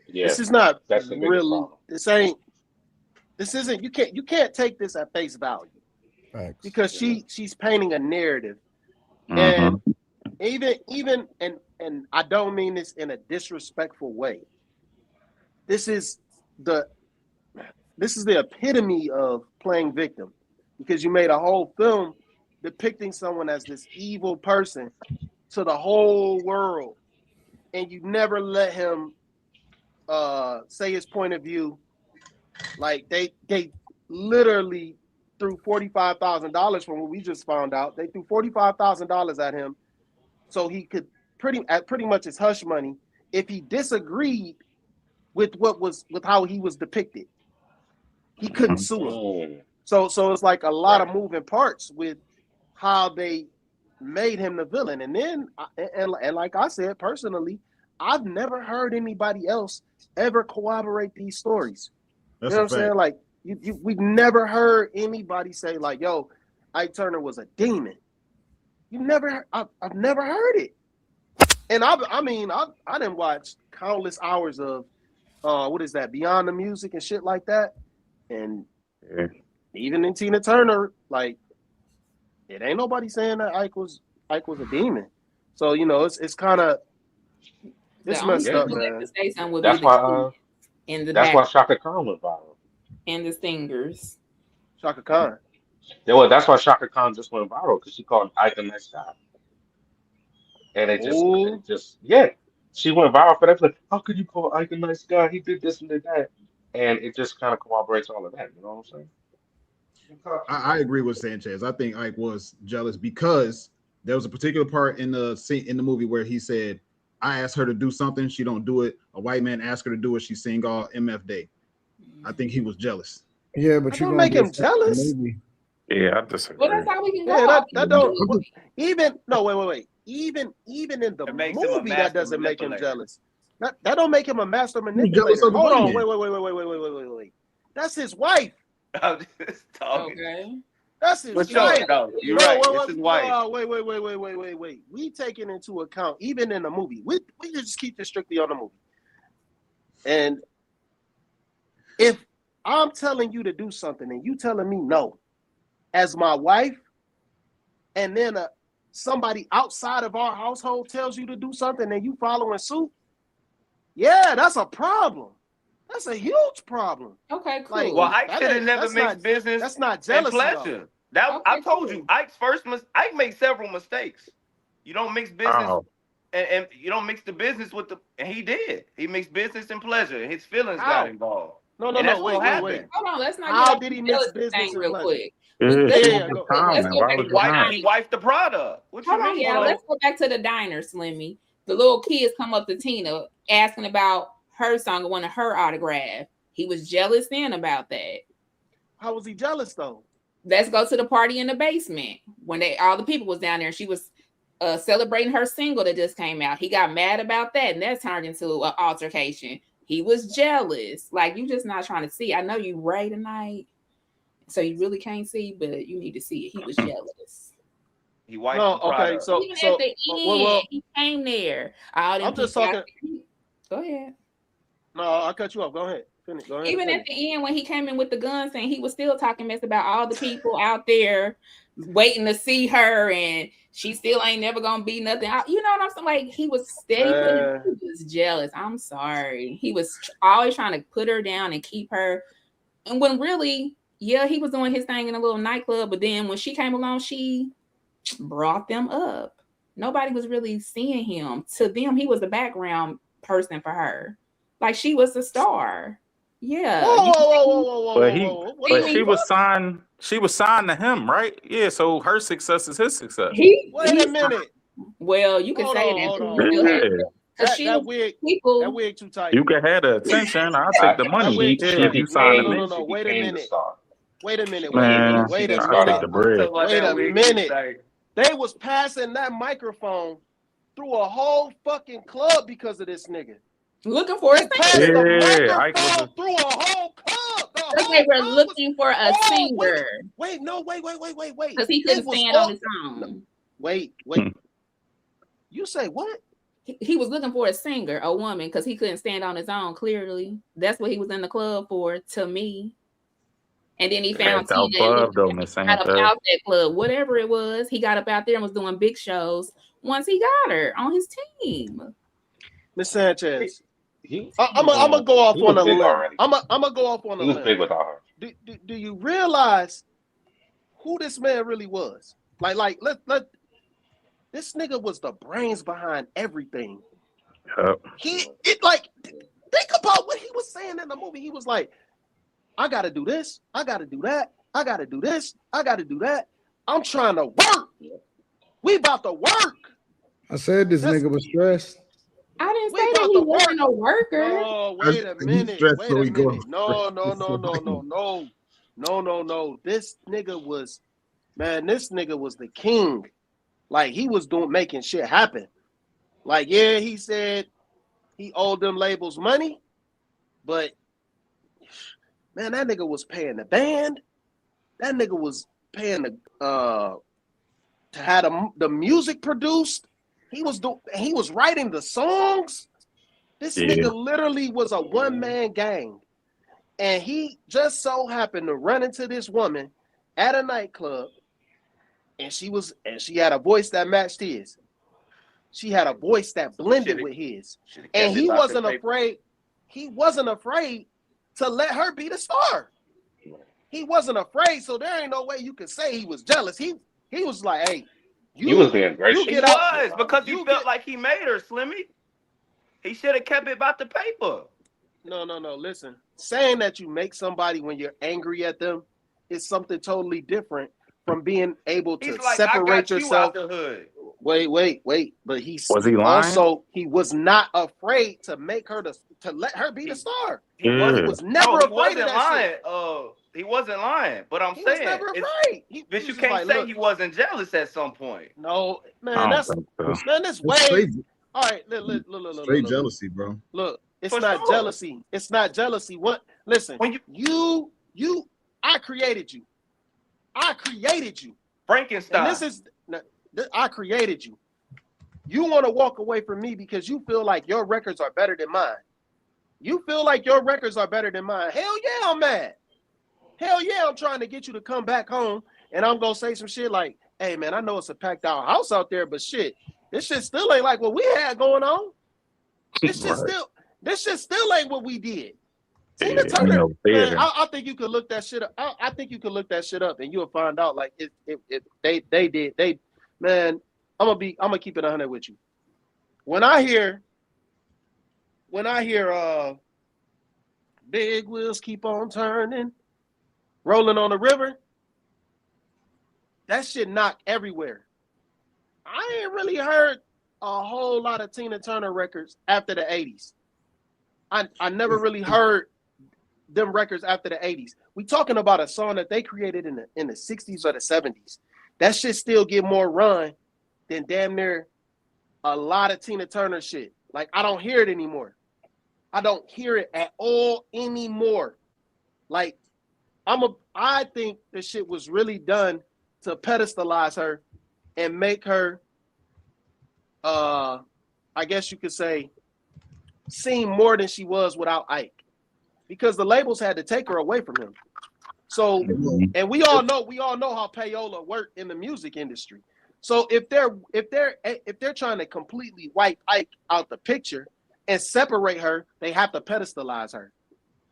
Yeah, this is not that's the biggest really. problem. This isn't. You can't take this at face value. Thanks. Because she's painting a narrative, Mhm. and even I don't mean this in a disrespectful way. This is the epitome of playing victim, because you made a whole film depicting someone as this evil person to the whole world, and you never let him say his point of view. Like they literally threw $45,000 from what we just found out. They threw $45,000 at him so he could pretty much his hush money if he disagreed with how he was depicted. He couldn't sue him. So it's like a lot of moving parts with how they made him the villain. And then and like I said, personally, I've never heard anybody else ever corroborate these stories. That's you know what I'm saying? Like we've never heard anybody say like, "Yo, Ike Turner was a demon." I've never heard it. And I didn't watch countless hours of what is that, Beyond the Music and shit like that. And even in Tina Turner, like, it ain't nobody saying that Ike was a demon. So it's kind of messed up, man. That's why. That's why Shaka Khan was viral. And the Stingers. Shaka Khan. Yeah, well, that's why Shaka Khan just went viral, because she called Ike a nice guy. And it just she went viral for that. Like, how could you call Ike a nice guy? He did this and did that, and it just kind of corroborates all of that. You know what I'm saying? I agree with Sanchez. I think Ike was jealous because there was a particular part in the scene in the movie where he said, "I asked her to do something, she don't do it. A white man asked her to do it, she sing all MF Day." I think he was jealous. Yeah, but you make him jealous. Yeah, I disagree. Well, that's how we can go. Yeah, that don't even wait. Even in the movie, that doesn't make him jealous. That don't make him a master manipulator. Hold on, wait. That's his wife. I'm just talking. Okay. That's his wife. You're right. It's his wife. Wait. We take it into account, even in the movie. We just keep this strictly on the movie. And if I'm telling you to do something and you telling me no, as my wife, and then somebody outside of our household tells you to do something and you following suit, yeah, that's a problem. That's a huge problem. Okay, cool. Like, well, Ike should have never mixed business. That's not jealousy. And pleasure. I told you, Ike's Ike made several mistakes. You don't mix business and you don't mix the business with the. And he did. He mixed business and pleasure. His feelings got involved. No. Wait. Hold on, let's not. How did he mix business real quick? He wifed the product. What you mean? Yeah, let's go back to the diner, Slimmy. The little kids come up to Tina asking about her song and wanted her autograph. He was jealous then about that. How was he jealous though? Let's go to the party in the basement when all the people was down there. She was celebrating her single that just came out. He got mad about that, and that turned into an altercation. He was jealous. Like, you just not trying to see. I know you Ray tonight, so you really can't see, but you need to see it. He was jealous. He wiped the product. So even at the end, he came there. I'm just talking. Go ahead. No, I'll cut you off. Go ahead. Even at the end when he came in with the gun saying he was still talking mess about all the people out there waiting to see her and she still ain't never gonna be nothing. You know what I'm saying? Like he was steady putting, he was jealous. I'm sorry. He was always trying to put her down and keep her. And when really, yeah, he was doing his thing in a little nightclub, but then when she came along, she brought them up. Nobody was really seeing him. To them, he was the background person for her. Like she was the star. Yeah. But she was signed. She was signed to him, right? Yeah. So her success is his success. Wait a minute. Well, you can say that. That wig too tight. You can have the attention. I'll take the money if you sign to me. No. Wait a minute. Wait a minute. Man, Wait a I'll take the minute. bread. Wait a minute. They was passing that microphone through a whole fucking club because of this nigga. Looking for a singer. Microphone through a whole club. They were looking for a singer. Wait. Because he couldn't stand on his own. Wait. You say what? He was looking for a singer, a woman, because he couldn't stand on his own. Clearly, that's what he was in the club for. To me, and then he found Tina and got up out that club, whatever it was. He got up out there and was doing big shows. Once he got her on his team, Miss Sanchez, I'm gonna go off on a limb. I'm gonna go off on a limb. Big without her. Do you realize who this man really was? Like let. This nigga was the brains behind everything. Yep. Think about what he was saying in the movie. He was like, I gotta do this, I gotta do that, I gotta do this, I gotta do that. I'm trying to work. We about to work. I said this nigga was stressed. I didn't say that he wasn't a worker. Oh, wait a minute. No. This nigga was the king. Like he was making shit happen. Like, yeah, he said he owed them labels money, but man, that nigga was paying the band. That nigga was paying to have the music produced. He was writing the songs. This nigga literally was a one-man gang. And he just so happened to run into this woman at a nightclub. And she had a voice that matched his. She had a voice that blended with his. And he wasn't afraid. He wasn't afraid to let her be the star. He wasn't afraid. So there ain't no way you can say he was jealous. He was like, hey, he was being gracious. He was because he felt like he made her, Slimmy. He should have kept it about the paper. No. Listen, saying that you make somebody when you're angry at them is something totally different from being able to separate yourself. You out the hood. Wait. But he was not afraid to make her to let her be the star. He was never afraid of that shit. He wasn't lying, but I'm saying never afraid. But you can't say he wasn't jealous at some point. No, man, that's way. All right, look. Straight jealousy, bro. Look, it's not jealousy. It's not jealousy. What? Listen, when I created you. Frankenstein. And I created you. You want to walk away from me because you feel like your records are better than mine. You feel like your records are better than mine. Hell yeah, I'm mad. Hell yeah, I'm trying to get you to come back home, and I'm gonna say some shit like, "Hey man, I know it's a packed out house out there, but shit, this shit still ain't like what we had going on. This shit still ain't what we did." Tina Turner, man, I think you could look that shit up. I think you could look that shit up, and you'll find out like they did. Man, I'm gonna keep it 100 with you. When I hear big wheels keep on turning, rolling on the river, that shit knocked everywhere. I ain't really heard a whole lot of Tina Turner records after the 80s. I never really heard them records after the 80s. We talking about a song that they created in the 60s or the 70s. That shit still get more run than damn near a lot of Tina Turner shit. Like, I don't hear it anymore. I don't hear it at all anymore. Like, I think the shit was really done to pedestalize her and make her, I guess you could say, seem more than she was without Ike. because the labels had to take her away from him. So, and we all know how payola worked in the music industry. So if they're trying to completely wipe Ike out the picture and separate her, they have to pedestalize her.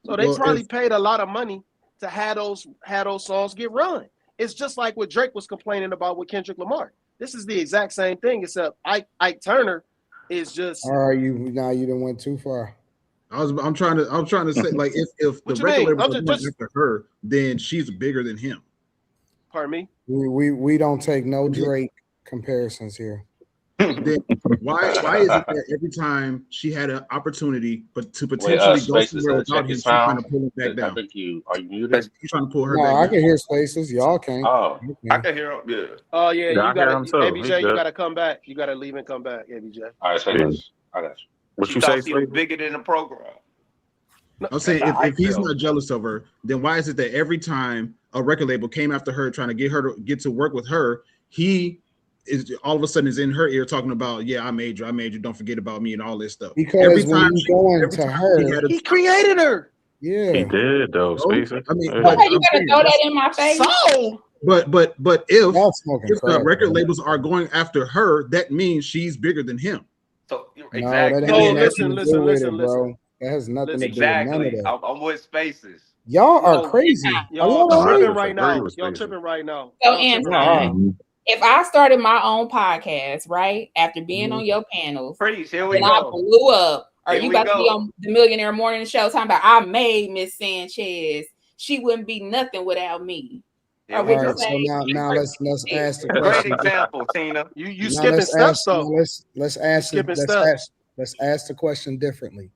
So they probably paid a lot of money to have those songs get run. It's just like what Drake was complaining about with Kendrick Lamar. This is the exact same thing, except Ike Turner is just. All right, you done went too far. I'm trying to say, like, if the record label was going after her, then she's bigger than him. Pardon me? We don't take no Drake comparisons here. Then why is it that every time she had an opportunity but to potentially go somewhere without him, she's trying to pull him back down? I think are you muted? He's trying to pull her back down. I can hear Spaces. Y'all can't. Oh, I can hear him. Yeah. Oh yeah, you got to ABJ. You good. got to come back. You got to leave and come back, ABJ. All right, say this. I got you. What you say? She was bigger than the program. I'm saying if he's not jealous of her, then why is it that every time a record label came after her trying to get her to get to work with her, he is all of a sudden is in her ear talking about, yeah, I made you, don't forget about me and all this stuff. Because every when time you go into her, he created her. Yeah, he did though. Spacer. I mean, you gotta throw that in my face. So, but if the record labels are going after her, that means she's bigger than him. So No, exactly. listen, bro. That has nothing to do with none of that. I'm with Spaces. Y'all are crazy. Y'all tripping right now. Y'all tripping right now. So, Anton, if I started my own podcast, right, after being on your panels, here we and go. I blew up, are Here you we about to be go. on the Millionaire Morning Show talking about I made Miss Sanchez? She wouldn't be nothing without me. Yeah, Or would All you right, so say, now let's ask the Great question. example, Tina. You skipping steps though. Let's ask the question differently.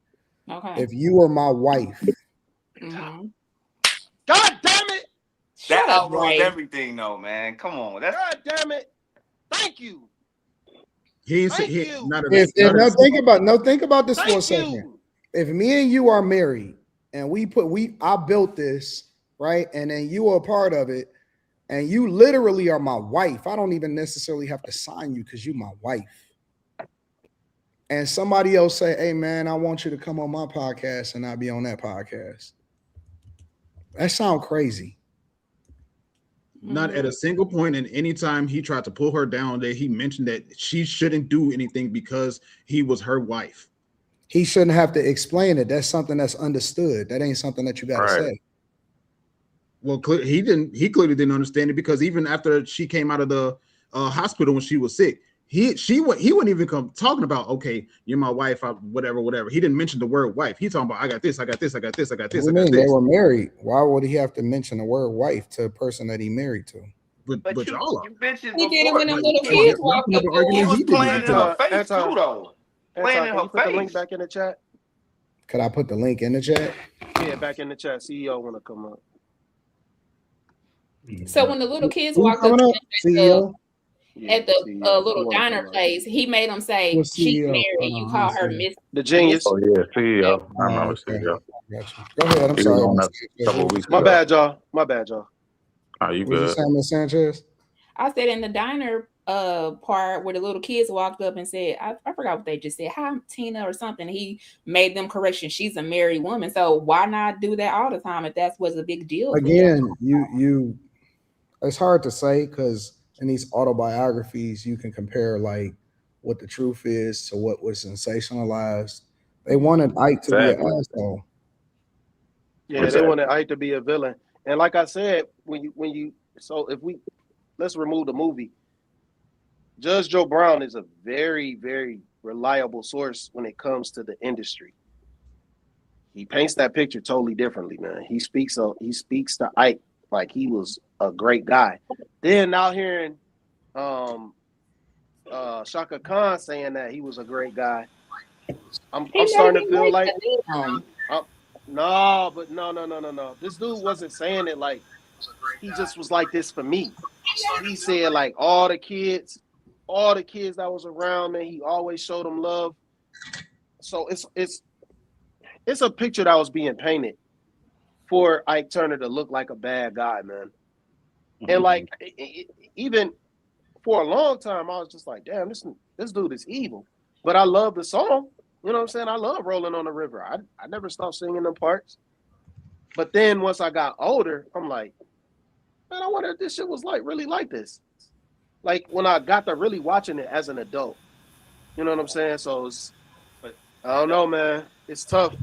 Okay. If you were my wife, Mhm. God damn it! That up, outruns Ray. everything, though, man. Come on. That's God damn it! Thank you. Think about this for a second. If me and you are married and I built this, right, and then you are a part of it, and you literally are my wife, I don't even necessarily have to sign you because you're my wife. And somebody else say, hey man, I want you to come on my podcast and not be on that podcast. That sounds crazy. Not at a single point in any time he tried to pull her down that he mentioned that she shouldn't do anything because he was her wife. He shouldn't have to explain it. That's something that's understood. That ain't something that you got to say. Well, he clearly didn't understand it because even after she came out of the hospital when she was sick, he wouldn't even come talking about, okay, you're my wife, whatever. He didn't mention the word wife. He's talking about I got this. They were married. Why would he have to mention the word wife to a person that he married to? But y'all are. You mentioned He did it before. when them little kids walked up. He was playing in her face too, though. Playing in her put the link face. back in the chat. Could I put the link in the chat? Yeah, back in the chat. CEO want to come up. So when the little kids walked up CEO? at the little diner place, he made them say she's married. You call her Miss the genius. Oh yeah, CEO. I remember CEO. Go ahead. I'm sorry. My bad, y'all. Oh, you What good? you saying, Miss Sanchez? I said in the diner part where the little kids walked up and said, I forgot what they just said. Hi, Tina or something. He made them correction. She's a married woman. So why not do that all the time if that was a big deal? Again, you it's hard to say because in these autobiographies, you can compare like what the truth is to what was sensationalized. They wanted Ike to be an asshole. Yeah, they wanted Ike to be a villain. And like I said, let's remove the movie. Judge Joe Brown is a very, very reliable source when it comes to the industry. He paints that picture totally differently, man. He speaks to Ike like he was a great guy. Then now hearing Shaka Khan saying that he was a great guy, I'm starting to feel like no. This dude wasn't saying it like he just was like this for me. He said like all the kids that was around, man, he always showed them love. So it's a picture that was being painted for Ike Turner to look like a bad guy, man. And like even for a long time, I was just like, damn, this dude is evil. But I love the song. You know what I'm saying? I love Rolling on the River. I never stopped singing them parts. But then once I got older, I'm like, man, I wonder if this shit was like really like this. Like when I got to really watching it as an adult. You know what I'm saying? So it's, but I don't know, man. It's tough.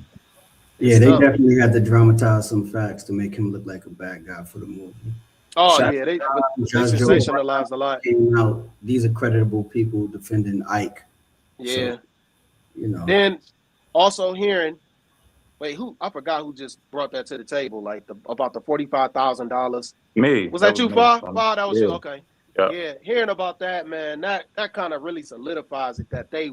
Yeah, they definitely had to dramatize some facts to make him look like a bad guy for the movie. Oh yeah, they sensationalized a lot. Came out, these are creditable people defending Ike. Yeah. So, you know. Then also hearing, I forgot who just brought that to the table, like about the $45,000. Me. Was that you, Fa? Fa, that was you. Okay. Yeah. Hearing about that, man, that kind of really solidifies it that they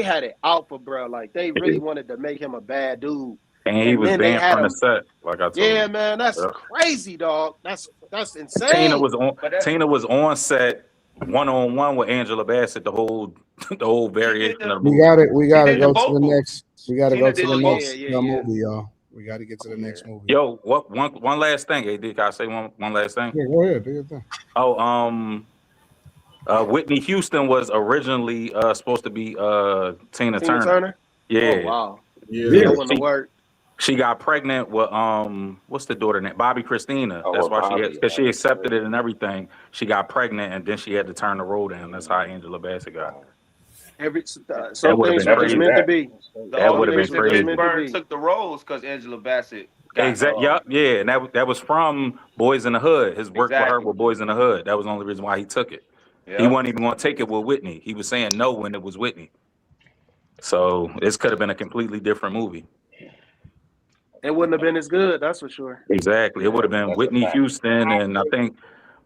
had it out for bro. Like they really wanted to make him a bad dude. And he was banned from the set, like I told you. Yeah, man, that's crazy, dog. That's insane. Tina was on set one-on-one with Angela Bassett the whole variation of the movie. We gotta go to the next. We gotta go to the next movie, y'all. We gotta get to the next movie. Yo, one last thing, AD? Can I say one last thing? Yeah, go ahead. Do your thing. Whitney Houston was originally supposed to be Tina Turner. Yeah. Oh, wow. Yeah. She got pregnant with what's the daughter name? Bobby Christina. That's why because she accepted it and everything. She got pregnant and then she had to turn the role down. That's how Angela Bassett got it. Some things were just meant to be. That would have been crazy. Bird took the roles because Angela Bassett. Exactly. Yep. Yeah, and that was from Boys in the Hood. His work with her with Boys in the Hood. That was the only reason why he took it. Yep. He wasn't even going to take it with Whitney. He was saying no when it was Whitney. So this could have been a completely different movie. It wouldn't have been as good, that's for sure. Exactly. It would have been Whitney Houston, and I think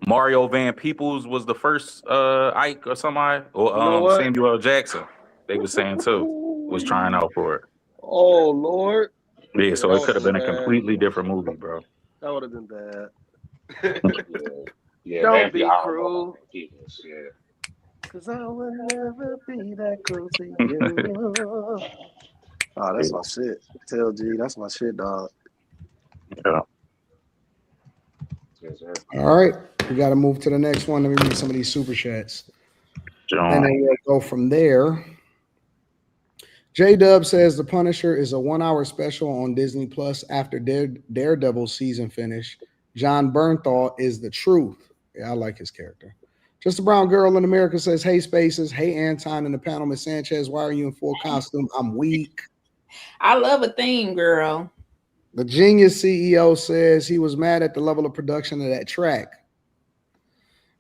Mario Van Peebles was the first Ike or somebody, or Samuel L. Jackson. They were saying too was trying out for it. Oh Lord. Yeah, so it could have been a completely different movie, bro. That would have been bad. Don't be cruel. Cause I would never be that cruel to you. Oh, that's my shit. Tell G, that's my shit, dog. Yeah. All right, we got to move to the next one. Let me read some of these super chats. And then we'll go from there. J-Dub says The Punisher is a 1-hour special on Disney Plus after Daredevil season finish. John Bernthal is the truth. Yeah, I like his character. Just a Brown Girl in America says, hey, Spaces. Hey, Anton in the panel. Miss Sanchez, why are you in full costume? I'm weak. I love a theme, girl. The Genius CEO says he was mad at the level of production of that track.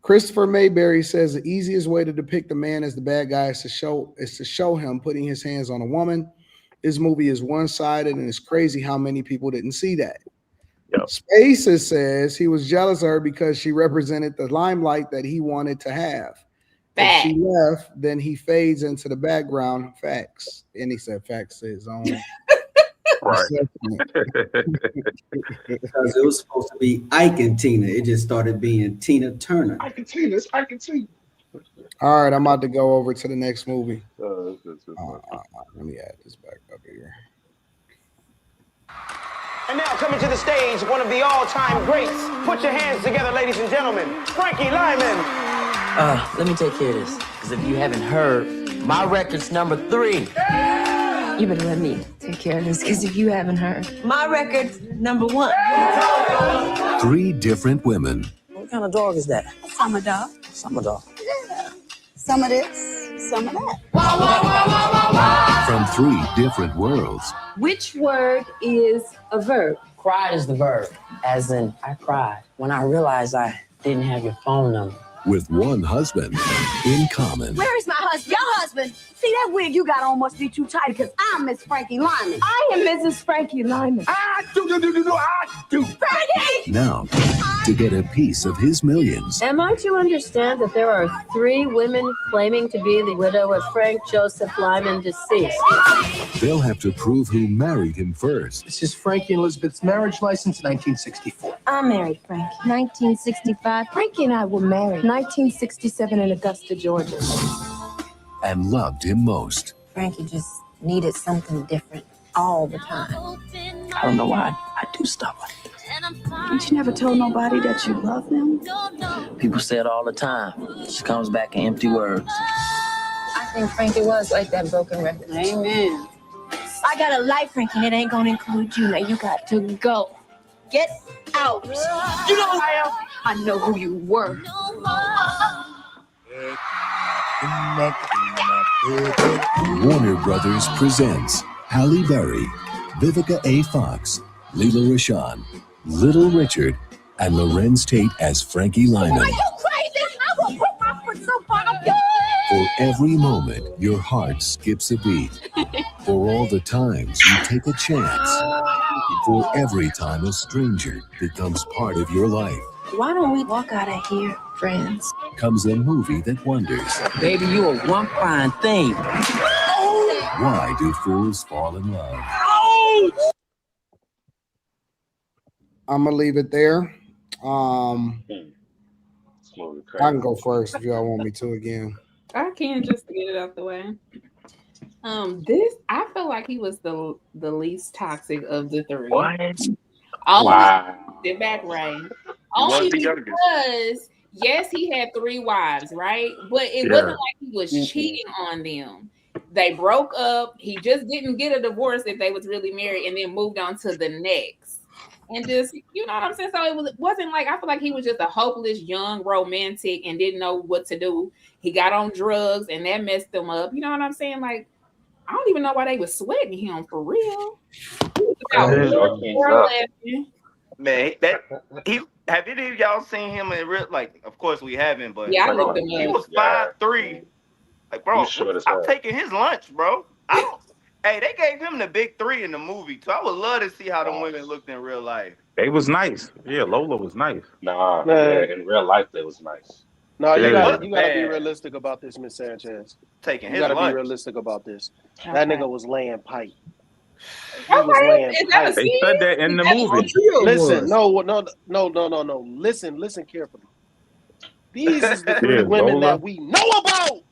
Christopher Mayberry says the easiest way to depict a man as the bad guy is to show him putting his hands on a woman. This movie is one-sided, and it's crazy how many people didn't see that. Yep. Spaces says he was jealous of her because she represented the limelight that he wanted to have. If she left, then he fades into the background. Facts. And he said facts to his own. Right. Because it was supposed to be Ike and Tina. It just started being Tina Turner. Ike and Tina. It's Ike and Tina. All right, I'm about to go over to the next movie. Let me add this back up here. And now coming to the stage, one of the all-time greats. Put your hands together, ladies and gentlemen. Frankie Lymon. Let me take care of this. Because if you haven't heard, my record's number 3. You better let me take care of this, because if you haven't heard, my record's number 1. 3 different women. What kind of dog is that? Summer dog. Summer dog. Yeah. Some of this, some of that. From 3 different worlds. Which word is a verb? Cried is the verb. As in, I cried when I realized I didn't have your phone number. With one husband in common. Where is my husband? Your husband. See, that wig you got on must be too tight because I'm Miss Frankie Lymon. I am Mrs. Frankie Lymon. I do. Frankie! Now, to get a piece of his millions. Am I to understand that there are 3 women claiming to be the widow of Frank Joseph Lymon, deceased? They'll have to prove who married him first. This is Frankie and Elizabeth's marriage license, 1964. I married Frankie. 1965. Frankie and I were married. 1967 in Augusta, Georgia. And loved him most. Frankie just needed something different all the time. I don't know why I do stuff like this. But you never told nobody that you love them? People say it all the time. It just comes back in empty words. I think Frankie was like that broken record. Amen. I got a life, Frankie, and it ain't gonna include you. Now you got to go. Get out. You know who I am? I know who you were. Warner Brothers presents Halle Berry, Vivica A. Fox, Leela Rashan, Little Richard, and Lorenz Tate as Frankie Lymon. Are you crazy? I will put my foot so far up your... For every moment, your heart skips a beat. For all the times you take a chance. For every time a stranger becomes part of your life. Why don't we walk out of here, friends? Comes a movie that wonders. Baby, you are one fine thing. Why do fools fall in love? I'm gonna leave it there. I can go first if y'all want me to again. I can just get it out the way. This I feel like he was the least toxic of the three. What? Sit back, Ray. Only because yes, he had 3 wives, right? But it wasn't like he was cheating on them. They broke up. He just didn't get a divorce if they was really married, and then moved on to the next. And just, you know what I'm saying? So it wasn't like, I feel like he was just a hopeless young romantic and didn't know what to do. He got on drugs and that messed him up. You know what I'm saying? Like, I don't even know why they was sweating him for real. Man, have any of y'all seen him in real? Like, of course we haven't, but yeah, like, he was 5'3". Like, bro, I'm taking his lunch, bro. Hey, they gave him the big 3 in the movie too. I would love to see how the women looked in real life. They was nice. Yeah, Lola was nice. Nah, yeah, in real life they was nice. No, you gotta be realistic about this, Miss Sanchez. Taking you his gotta lunch. be realistic about this. That nigga was laying pipe. He was laying pipe. They said that in the movie. Listen, no. Listen carefully. These is the 3 women Lola. that we know about.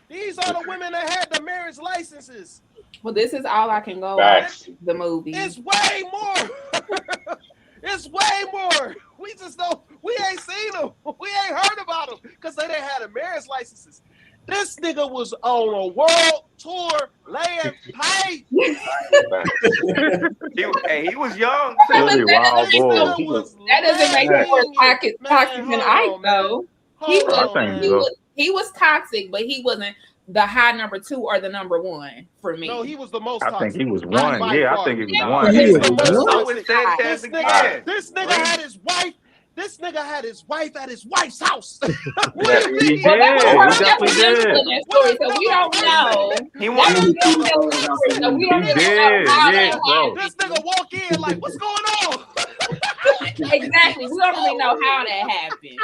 These are the women that had the marriage licenses. Well, this is all I can go with the movie. It's way more. It's way more. We just don't. We ain't seen them. We ain't heard about them because they didn't have the marriage licenses. This nigga was on a world tour laying pipe. he was young. That doesn't make him more toxic than Ike, though. He was toxic, but he wasn't the high number 2 or the number 1 for me. No, he was the most toxic. I think he was 1. Yeah, I think he was 1. This nigga had his wife. This nigga had his wife at his wife's house. He definitely did. So we don't know. He wanted. So we don't really know how that happened. This nigga walk in like, what's going on? Exactly. We don't really know how that happened.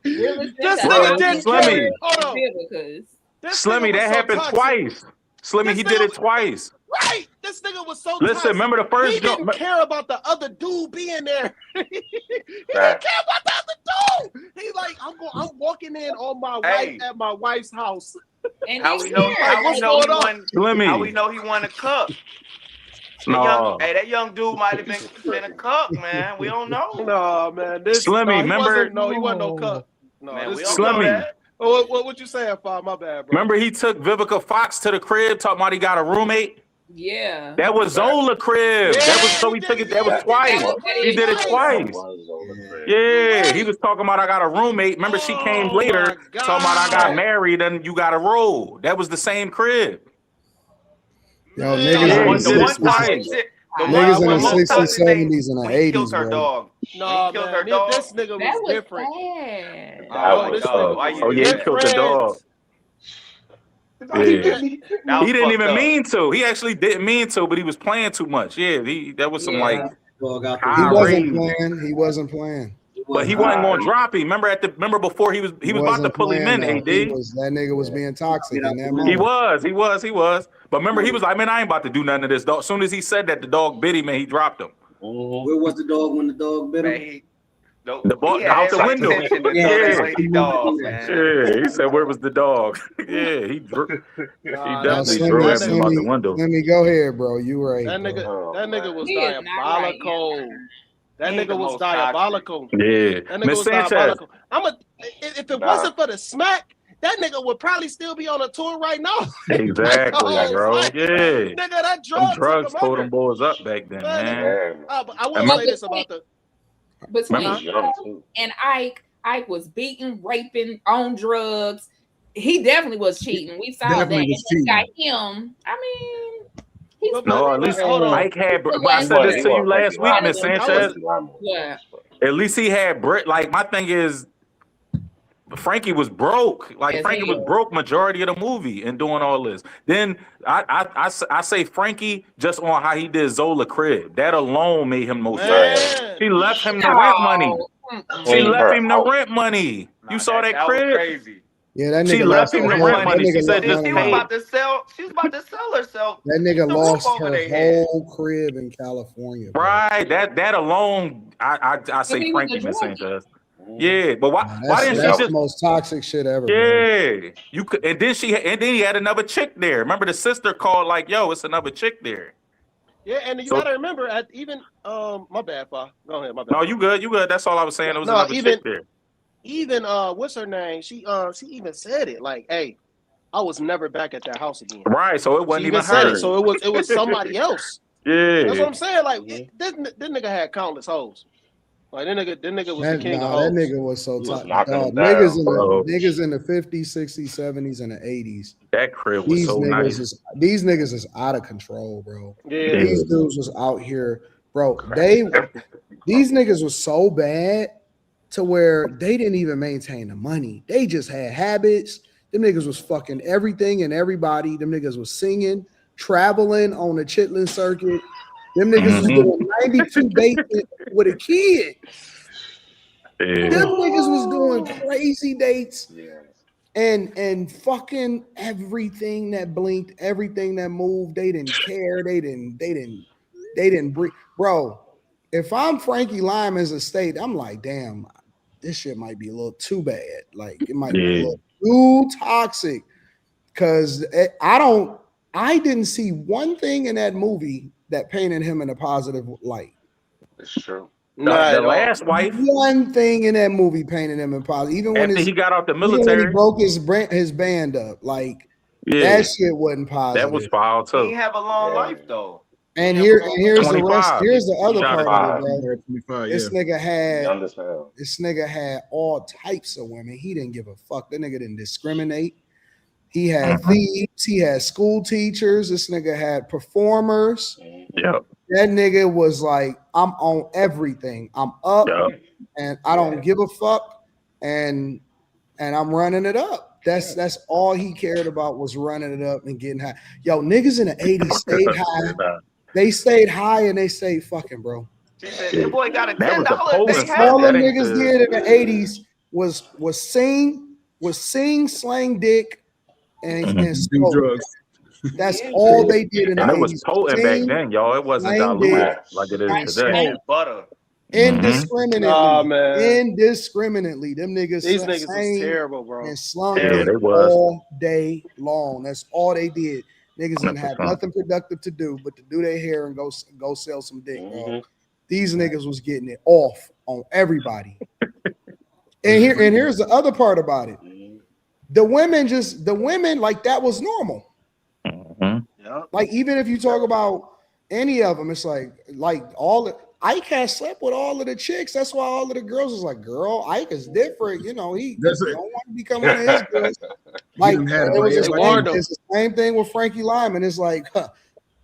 This nigga did Slimmy. Hold on. Slimmy, that happened twice. Slimmy, he did it twice. Right. This nigga was so Listen, toxic. remember the first He didn't care about the other dude being there. He didn't care about the other dude. He like, I'm walking in on my wife at my wife's house. And How we know he won a cup? That young dude might have been a cup, man. We don't know. No, man. Slimmy, remember? He wasn't no cup. No, man, we don't know that. What you saying, Bob? My bad, bro. Remember he took Vivica Fox to the crib, talking about he got a roommate? Yeah. That was Zola crib. That was so he took it. That was twice. He did it twice. Yeah, he was talking about I got a roommate. Remember she came later talking about I got married and you got a roll. That was the same crib. Yo, niggas in the 60s, 70s, and the 80s, bro. No, man, this nigga was different. Oh, yeah, he killed the dog. Yeah. He didn't even mean to. He actually didn't mean to, but he was playing too much. Yeah, that was some like. He wasn't playing. But he wasn't going to drop him. Remember before he was about to pull him in. AD. That nigga was being toxic in that moment. He was. But remember, he was like, man, I ain't about to do nothing to this dog. As soon as he said that, the dog bit him and he dropped him. Where was the dog when the dog bit him? The ball out the window. He said, "Where was the dog?" Yeah, he definitely threw at him out the window. Let me go here, bro. You right. That nigga was diabolical. That nigga was diabolical. Yeah, That nigga was diabolical. If it wasn't for the smack, that nigga would probably still be on a tour right now. Exactly, bro. Life, Yeah. nigga, that Them drug drugs took him pulled under. them boys up back then, man. I will say this about the between him and Ike was beating, raping, on drugs. He definitely was cheating. We saw that. And then we got him. I mean, he's No, at least Ike had. I said this to you last week, Miss Sanchez. Yeah. At least he had Brit. Like my thing is, Frankie was broke. Like Frankie was broke majority of the movie and doing all this. Then I say Frankie just on how he did Zola Crib. That alone made him most valuable. She left him the rent money. She left him the rent money. You saw that crib? Crazy. Yeah, that nigga She left him the rent money. She said just She was pay. about to sell. She was about to sell herself. That nigga The lost roof over her their head. whole crib in California. Bro. Right. That alone, I say Frankie, Miss Sanchez. Yeah, but why didn't she That's just the most toxic shit ever. Yeah, bro. you could, and then he had another chick there. Remember the sister called like, "Yo, it's another chick there." Yeah, and you gotta remember at even my bad, Pa. Go ahead, my bad. No, you good. That's all I was saying. There was another chick there. Even what's her name? She even said it like, "Hey, I was never back at that house again." Right, so it wasn't She even said her. it, so it was somebody else. Yeah, that's what I'm saying. Like this nigga had countless hoes. Like that nigga was the king of hoes. That nigga was so toxic. Niggas in the 50s, 60s, 70s, and the 80s. That crib was so nice. These niggas is out of control, bro. Yeah. These dudes was out here, bro. These niggas was so bad to where they didn't even maintain the money. They just had habits. Them niggas was fucking everything and everybody. Them niggas was singing, traveling on the Chitlin circuit. Them niggas was doing 92 dates with a kid. Yeah. Them niggas was doing crazy dates and fucking everything that blinked, everything that moved. They didn't care. They didn't breathe. Bro, if I'm Frankie Lyman's estate, I'm like, damn, this shit might be a little too bad. Like it might be a little too toxic. Cause I didn't see one thing in that movie that painted him in a positive light. It's true. The last wife. One thing in that movie painted him in positive. Even when he got out the even when military, he broke his band up, like that shit wasn't positive. That was foul too. He didn't have a long life though. And here's the rest. Here's the other Shot part of it, bro. 25, This nigga had all types of women. He didn't give a fuck. That nigga didn't discriminate. He had thieves. He had school teachers. This nigga had performers. Yep. That nigga was like, I'm on everything. I'm up, and I don't give a fuck, and I'm running it up. That's all he cared about was running it up and getting high. Yo, niggas in the 80s stayed high. They stayed high and they stayed fucking, bro. She said, "Your boy got a $10." All them niggas did in the 80s was sing, slang dick, and smoke. drugs. That's all they did in the 80s. And it was potent back then, y'all. It wasn't diluted like it is today. Butter. Indiscriminately. Oh, man. Indiscriminately. Them niggas These niggas was terrible, bro. and slung Yeah, dick they was. all day long. That's all they did. Niggas didn't have 100%. nothing productive to do but to do their hair and go sell some dick, bro. These niggas was getting it off on everybody. and here's the other part about it. The women like that was normal. Like even if you talk about any of them, it's like all the Ike has slept with all of the chicks. That's why all of the girls is like, girl, Ike is different. You know, he don't want to become one of his girls. Like it's the same thing with Frankie Lymon. It's like,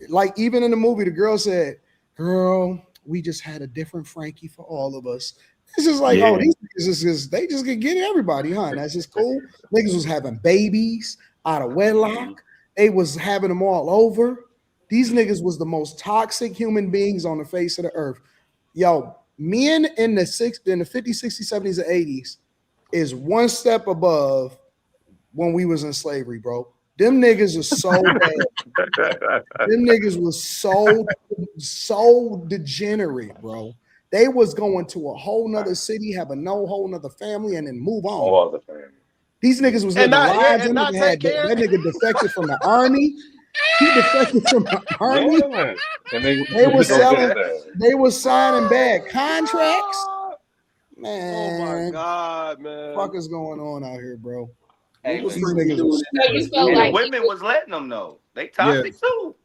like even in the movie, the girl said, girl, we just had a different Frankie for all of us. It's just like, oh, these niggas they just can get everybody, huh? That's just cool. Niggas was having babies out of wedlock. They was having them all over. These niggas was the most toxic human beings on the face of the earth. Yo, men in the 50s, 60s, 70s, and 80s is one step above when we was in slavery, bro. Them niggas was so bad. Them niggas was so degenerate, bro. They was going to a whole nother city, have a whole nother family, and then move on. All the family. These niggas was living lives. That nigga defected from the army. He defected from the army. They was signing bad contracts. Man. Oh my God, man. What the fuck is going on out here, bro? Hey, These listen. niggas was So you feel And like the women was letting them know. They toxic too.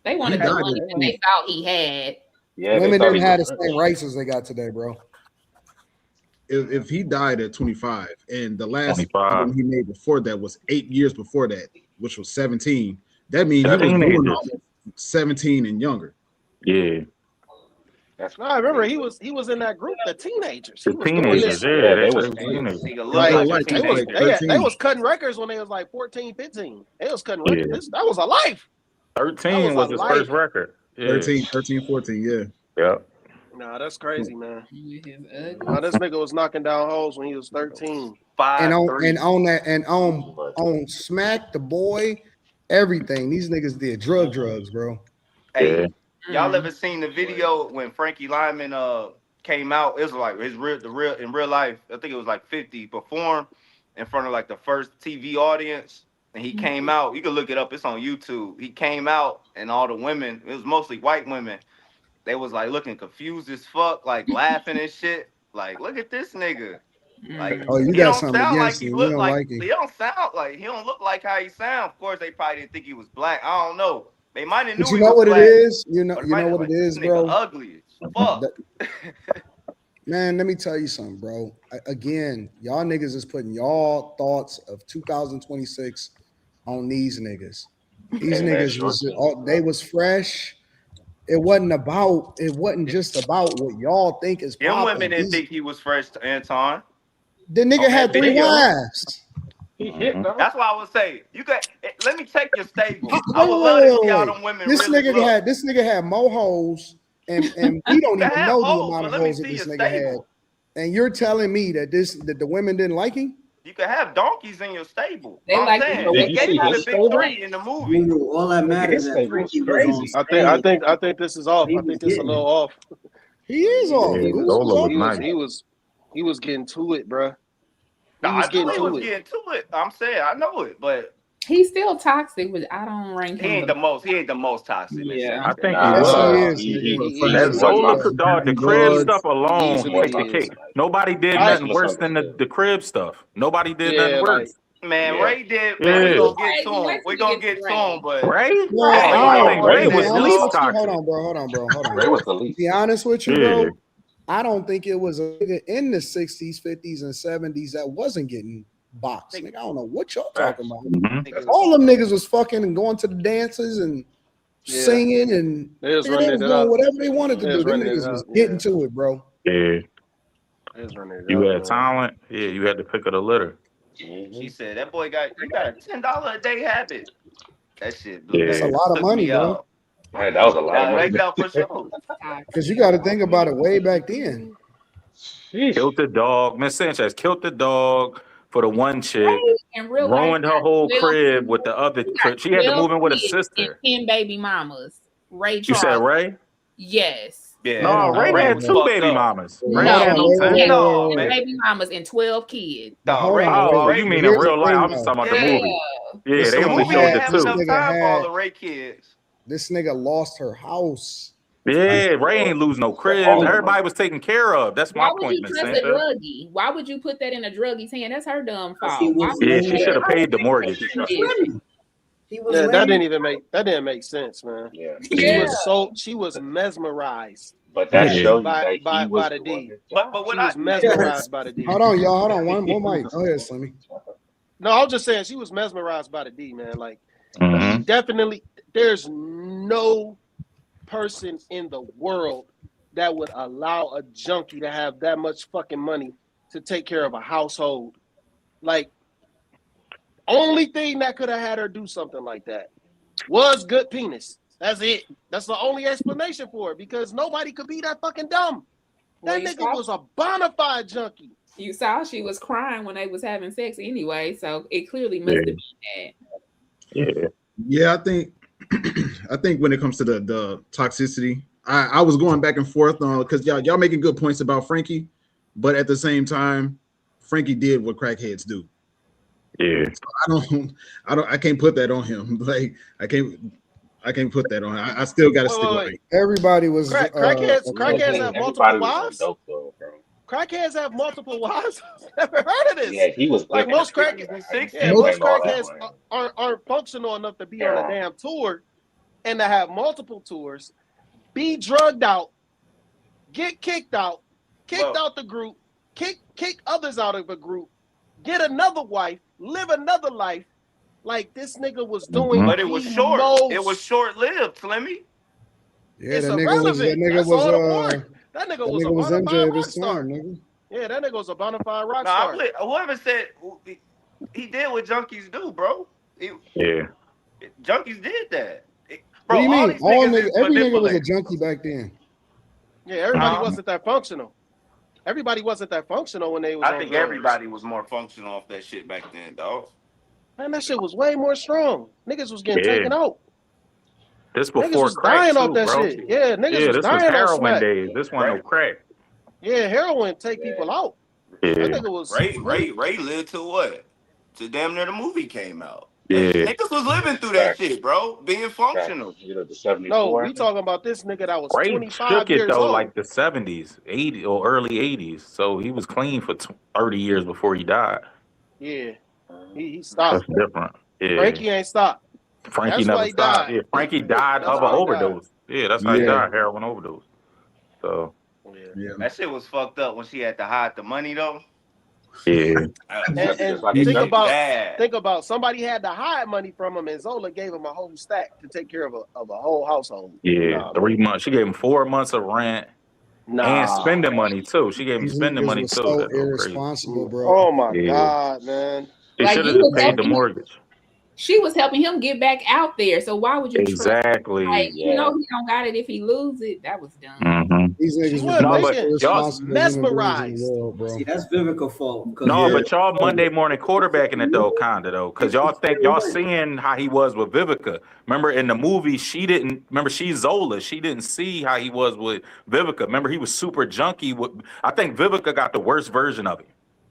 they wanted the money that they thought he had. Yeah, women didn't have the same rights as they got today, bro. If he died at 25 and the last 25. album he made before that was 8 years before that, which was 17, that means he was born Teenagers. almost 17 and younger. Yeah. No, I remember he was in that group, the teenagers. He The was doing teenagers, this. yeah, they was teenagers. Like, they was, like they 13. was cutting records when they was like 14, 15. They was cutting Yeah. records. That was a life. 13 was his first record. Yeah. 13, 14, yeah. Yeah. Nah, that's crazy, man. Nah, this nigga was knocking down holes when he was 13. And on Smack the Boy, everything. These niggas did drugs, bro. Hey, y'all ever seen the video when Frankie Lymon came out? It was like in real life. I think it was like 50 performed in front of like the first TV audience, and he came out. You can look it up. It's on YouTube. He came out, and all the women. It was mostly white women. They was like looking confused as fuck, like laughing and shit. Like, look at this nigga. Like, Oh, you he got don't something sound against like he him. You look don't like him. he don't sound like he don't look like how he sound. Of course, they probably didn't think he was black. I don't know. They might have knew But he you know was what black. it is? You know but what like, it is, this nigga bro. ugly as fuck. Man, let me tell you something, bro. Again, y'all niggas is putting y'all thoughts of 2026 on these niggas. These niggas they was fresh. It wasn't just about what y'all think is Them popping. women didn't think he was fresh to Anton. The nigga On had that 3 video. wives. He hit though. That's why I would say you got. Let me check your stable. I would love to see how them women This really look. nigga had more hoes, and we don't They even have know the hoes, amount but of let me hoes that see this your nigga had. stable. And you're telling me that the women didn't like him? You could have donkeys in your stable. They I'm like saying him. they Did you gave see you the his big stable? three in the movie. All that matters is that Frankie was on stage. I think this is off. I think this is a little off. He is off. Yeah, Lola was nice. He was getting to it, bro. No, I know he was getting to it. I'm saying I know it, but He's still toxic, but I don't rank he him. ain't the most. He ain't the most toxic. Yeah. I think he he was. was. That Zola, dog, the crib stuff alone Easily take the is. cake. Nobody did I- nothing worse than the crib stuff. Nobody did Yeah, nothing worse. Man, Yeah. Ray did. Man, we Yeah. gonna get to him. We gonna get to him, but Ray? Bro, I think Ray was the least Hold toxic. on, bro. Ray was the least. To be honest with you, Yeah. bro, I don't think it was a nigga in the 60s, 50s, and 70s that wasn't getting boxed. Nigga, I don't know what y'all talking about. Mhm. All them niggas was fucking and going to the dances and singing, and They was nigga, running they was it doing up. whatever they wanted to They do. was Them running it niggas was up, getting to it, bro. Yeah. They was running it You up, had man. talent. Yeah, you had to pick of the litter. she said that boy got a $10 a day habit. That shit. Yeah. That's a lot of took money, me bro. up. Man, that was a lot of money. That for sure. Because you got to think about it way back then. Killed the dog. Miss Sanchez killed the dog for the one chick. In real life, Ruined her whole 12 crib with the other crib. She had to move in with a sister. 10 baby mamas. Ray You said Charles. Ray? Yes. Yeah. No, Ray had was 2 fucked baby up. mamas. No, Ray had no wait, 10. wait, No, wait, man. Baby mamas and 12 kids. No, Hold Ray. on, Oh, wait. you mean in Here's real the life? thing, I was talking about Yeah. the movie. Yeah, This they nigga only Movie showed didn't the have 2. enough nigga time for all had- the Ray kids. This nigga lost her house. Yeah, Ray ain't lose no cribs. Everybody was taken care of. That's my Why would point, you Miss trust a Sanchez. druggie? Why would you put that in a druggie's hand? That's her dumb fault. He was Yeah, Lenny. she should have paid the mortgage. He was Yeah, that Lenny. didn't make sense, man. Yeah. She was mesmerized But that Yeah. showed you by that he was the D. But She what was mesmerized by the D. Hold on, y'all. Hold on. One mic. Go ahead, Slimmy. No, I was just saying she was mesmerized by the D, man. Like Mhm. definitely, there's no person in the world that would allow a junkie to have that much fucking money to take care of a household. Like, only thing that could have had her do something like that was good penis. That's it. That's the only explanation for it, because nobody could be that fucking dumb. That nigga was a bona fide junkie. You saw she was crying when they was having sex anyway, so it clearly must have been that. Yeah. Yeah, I think when it comes to the toxicity, I was going back and forth on, because y'all making good points about Frankie, but at the same time, Frankie did what crackheads do. Yeah. So I can't put that on him. Like I can't put that on. I still got to stick with it. Everybody was crackheads have multiple wives. Crackheads have multiple wives. I've never heard of this. Yeah, he was like most crackheads. most crackheads aren't functional enough to be on a damn tour and to have multiple tours, be drugged out, get kicked out the group, kick others out of a group, get another wife, live another life. Like this nigga was doing, but it was short. It was short-lived, Slimmy. Yeah, that nigga was That nigga was a bona fide rock star. Nigga. Yeah, that nigga was a bona fide rock star. Whoever said he did what junkies do, bro. Junkies did that. Bro, What do you mean? Every nigga was a manipulators. junkie back then. Yeah, everybody wasn't that functional. Everybody wasn't that functional when they was. I think everybody was more functional off that shit back then, dog. Man, that shit was way more strong. Niggas was getting taken out. This Niggas before was crack dying too, off that bro. shit. Yeah, niggas was this dying was on heroin smack. days. This wasn't no crack. Yeah, heroin take people out. Yeah. That nigga was Ray lived to what? To damn near the movie came out. Yeah. Niggas was living through that shit, bro. Being functional. The 74. No, we talking about this nigga that was Ray 25 shook it years though, old. like the 70s, 80s, or early 80s. So he was clean for 30 years before he died. Yeah, he stopped. That's different. Yeah. Frankie ain't stopped. Frankie That's never why he stopped. died. Yeah, Frankie died That's of an why he overdose. Yeah, that's how he died, heroin overdose. So That shit was fucked up when she had to hide the money though. yeah. And think about somebody had to hide money from him, and Zola gave him a whole stack to take care of a whole household. Yeah, 3 months. She gave him 4 months of rent and spending money too. She gave him These spending niggas money was too. so That's so crazy. irresponsible, bro. Oh my god, man! She Like, should have you just was paid the helping- mortgage. She was helping him get back out there. So why would you Exactly. trust? Like, you know, he don't got it if he lose it. That was dumb. Mm-hmm. These niggas was No, but thinking, y'all, mesmerized. See, that's Vivica's fault. no, but y'all Monday morning quarterbacking it though, kinda though, because y'all think y'all seeing how he was with Vivica. Remember in the movie, she didn't. Remember she's Zola. She didn't see how he was with Vivica. Remember he was super junky. I think Vivica got the worst version of him.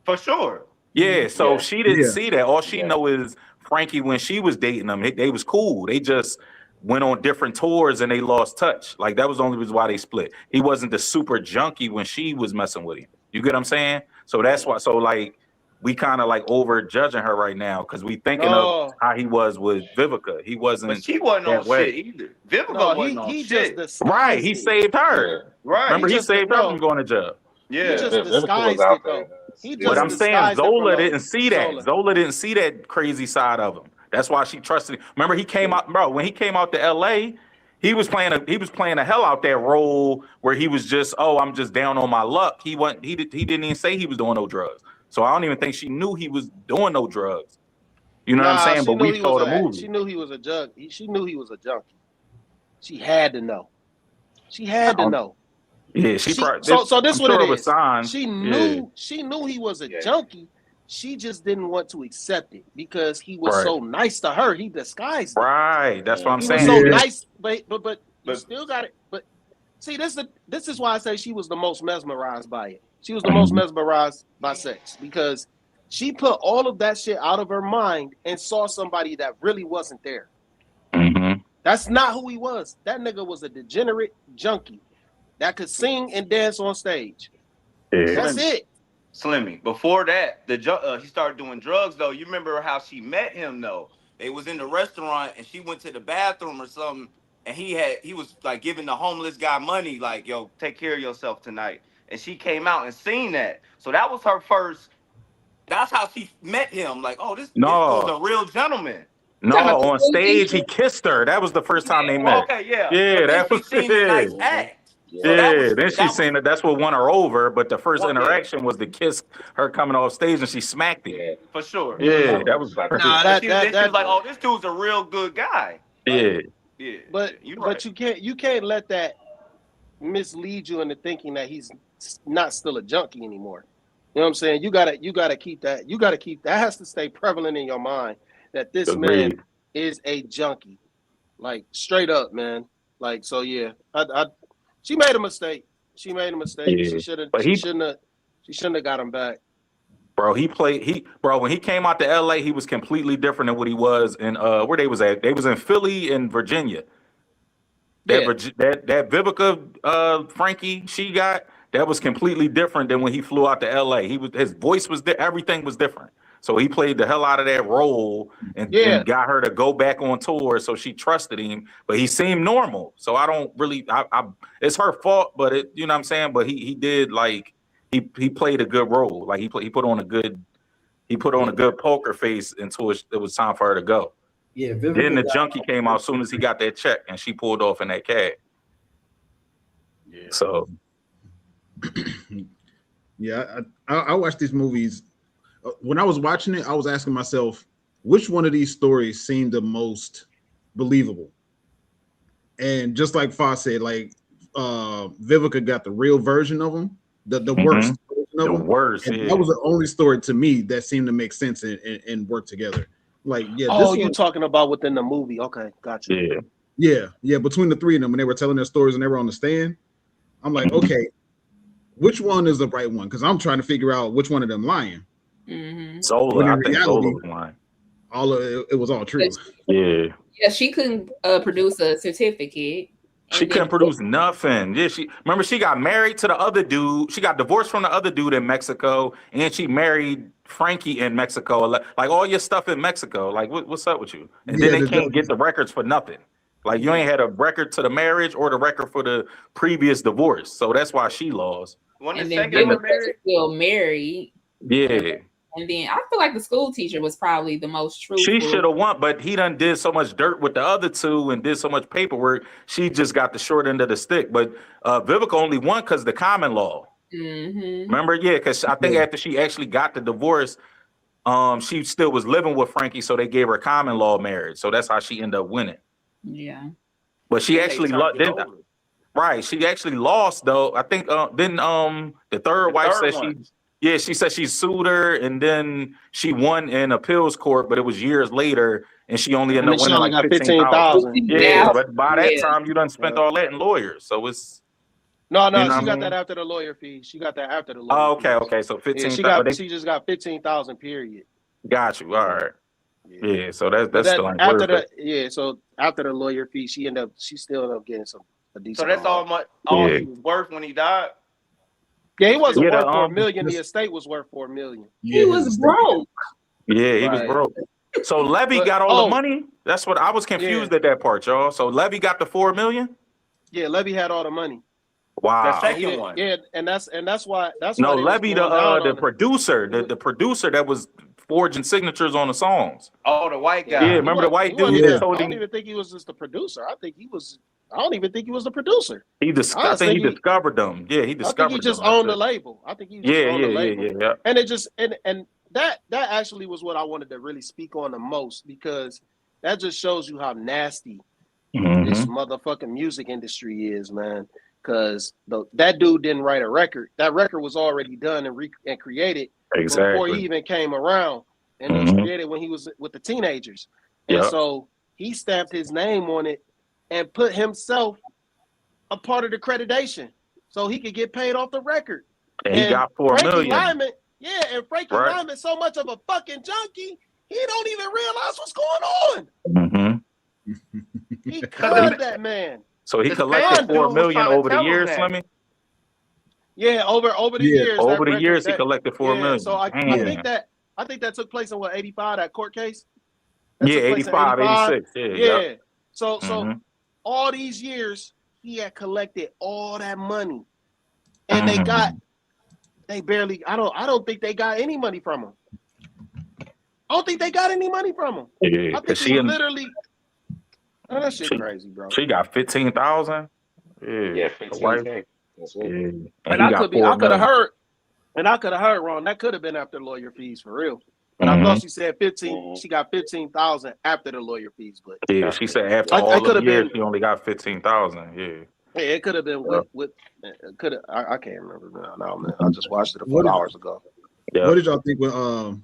For sure. Yeah, so she didn't Yeah. see that. All she know is Frankie when she was dating him, they was cool. They just went on different tours and they lost touch. Like that was the only reason why they split. He wasn't the super junkie when she was messing with him. You get what I'm saying? So that's why. So like we kind of like over judging her right now because we thinking of how he was with Vivica. He wasn't. But she wasn't that on way. shit either. Vivica wasn't on shit. Right, he saved her. Right. Remember, he saved her from going to jail. Yeah. He just disguised it though. But I'm saying Zola didn't see that. Zola. Zola didn't see that crazy side of him. That's why she trusted him. Remember, he came out, bro. When he came out to L.A., he was playing a hell out that role where he was just, I'm just down on my luck. He didn't even say he was doing no drugs. So I don't even think she knew he was doing no drugs. You know what I'm saying? But we saw the movie. She knew he was a junkie. She knew he was a junkie. She had to know. She had to know. Yeah, So this I'm what sure it of a is. sign. She knew he was a junkie. She just didn't want to accept it because he was so nice to her. He disguised it. Right. That's what I'm He saying. was so nice, but you still got it. But see, this is why I say she was the most mesmerized by it. She was the most mesmerized by sex because she put all of that shit out of her mind and saw somebody that really wasn't there. Mm-hmm. That's not who he was. That nigga was a degenerate junkie that could sing and dance on stage. Yeah. That's it. Slimmy. Before that, he started doing drugs though. You remember how she met him though? They was in the restaurant and she went to the bathroom or something, and he was like giving the homeless guy money, like, yo, take care of yourself tonight. And she came out and seen that. So that was her first. That's how she met him. Like, oh, this dude's a real gentleman. No, on stage he kissed her. That was the first time they met. Okay, yeah. Yeah, that was seen a nice act. Yeah, then she seen that's what won her over. But the first interaction was the kiss, her coming off stage, and she smacked him. For sure. Yeah, that was. She was like, oh, this dude's a real good guy. Yeah. Yeah. But you can't let that mislead you into thinking that he's not still a junkie anymore. You know what I'm saying? You gotta keep that. That has to stay prevalent in your mind that this man is a junkie, like straight up, man. Like so, yeah. She made a mistake. Yeah. She shouldn't have got him back. Bro, when he came out to LA, he was completely different than what he was in where they was at. They was in Philly and Virginia. That Vivica Frankie she got, that was completely different than when he flew out to LA. His voice was everything was different. So he played the hell out of that role and got her to go back on tour. So she trusted him, but he seemed normal. So I don't really, it's her fault, but you know what I'm saying? But he did like, he played a good role. Like he put on a good poker face until it was time for her to go. Yeah. Then the junkie came out as soon as he got that check and she pulled off in that cab. Yeah. So. Yeah. I watch these movies. When I was watching it, I was asking myself, which one of these stories seemed the most believable? And just like Foss said, like Vivica got the real version of them, the worst version of them. Worst. And that was the only story to me that seemed to make sense and work together. Like, yeah. Oh, you're talking about within the movie. Okay, gotcha. Yeah. Between the three of them, when they were telling their stories and they were on the stand, I'm like, okay, which one is the right one? Because I'm trying to figure out which one of them lying. Zola, I think Zola was lying. All of it was all true. Yeah. Yeah, she couldn't produce a certificate. She couldn't produce nothing. Yeah, she got married to the other dude. She got divorced from the other dude in Mexico, and she married Frankie in Mexico. Like all your stuff in Mexico. Like what's up with you? And then they can't get the records for nothing. Like you ain't had a record to the marriage or the record for the previous divorce. So that's why she lost. And then Vivica was still married. Yeah. And then I feel like the school teacher was probably the most truthful. She should have won, but he done did so much dirt with the other two and did so much paperwork. She just got the short end of the stick. But Vivica only won because of the common law. Remember? Yeah, because I think after she actually got the divorce, she still was living with Frankie, so they gave her common law marriage. So that's how she ended up winning. Yeah. But she actually lost. Right. She actually lost, though. I think then the third wife said she said she sued her, and then she won in appeals court, but it was years later, and she only ended up winning like 15,000. Yeah, but by that time, you done spent all that in lawyers, so it's no. She got that after the lawyer fee. She got that after the lawyer. Oh, okay. So 15,000. She just got 15,000. Period. Got you. All right. Yeah. So that's still like after the So after the lawyer fee, she still ended up getting a decent. So that's all he was worth when he died. Yeah, he wasn't worth $4 million. The estate was worth $4 million. He was broke. Yeah, he was broke. So Levy got all the money. That's what I was confused at that part, y'all. So Levy got the $4 million. Yeah, Levy had all the money. Wow. The second one. Yeah, and that's why Levy, the producer, the producer that was forging signatures on the songs. Oh, the white guy. Yeah, remember the white dude? I don't even think he was just the producer. I don't even think he was the producer. I think he discovered them. Yeah, he discovered them. I think he just owned the label. I think he just owned the label. Yeah. And it just and that actually was what I wanted to really speak on the most, because that just shows you how nasty this motherfucking music industry is, man. Because that dude didn't write a record. That record was already done and created before he even came around. And it was created when he was with the teenagers. And so he stamped his name on it and put himself a part of the accreditation so he could get paid off the record. And he got $4 million. Lymon, and Frankie Lymon, so much of a fucking junkie, he don't even realize what's going on. He cut that man. So he collected $4 million over the years, Slimmy? Yeah, over the years. Over the years, he collected $4 million. So I think that took place in 85, that court case? Yeah, 85, 86. Yeah. So all these years, he had collected all that money. And I don't think they got any money from him. I don't think they got any money from him. Yeah, I think he literally. Oh, that shit crazy, bro. She got 15,000. Yeah, 15K. That's it. And I could have heard wrong. That could have been after lawyer fees for real. But I thought she said 15. She got 15,000 after the lawyer fees. But yeah, she said after all the years, she only got 15,000. Yeah, it could have been with. I can't remember now, man. I just watched it a few hours ago. Yeah. What did y'all think when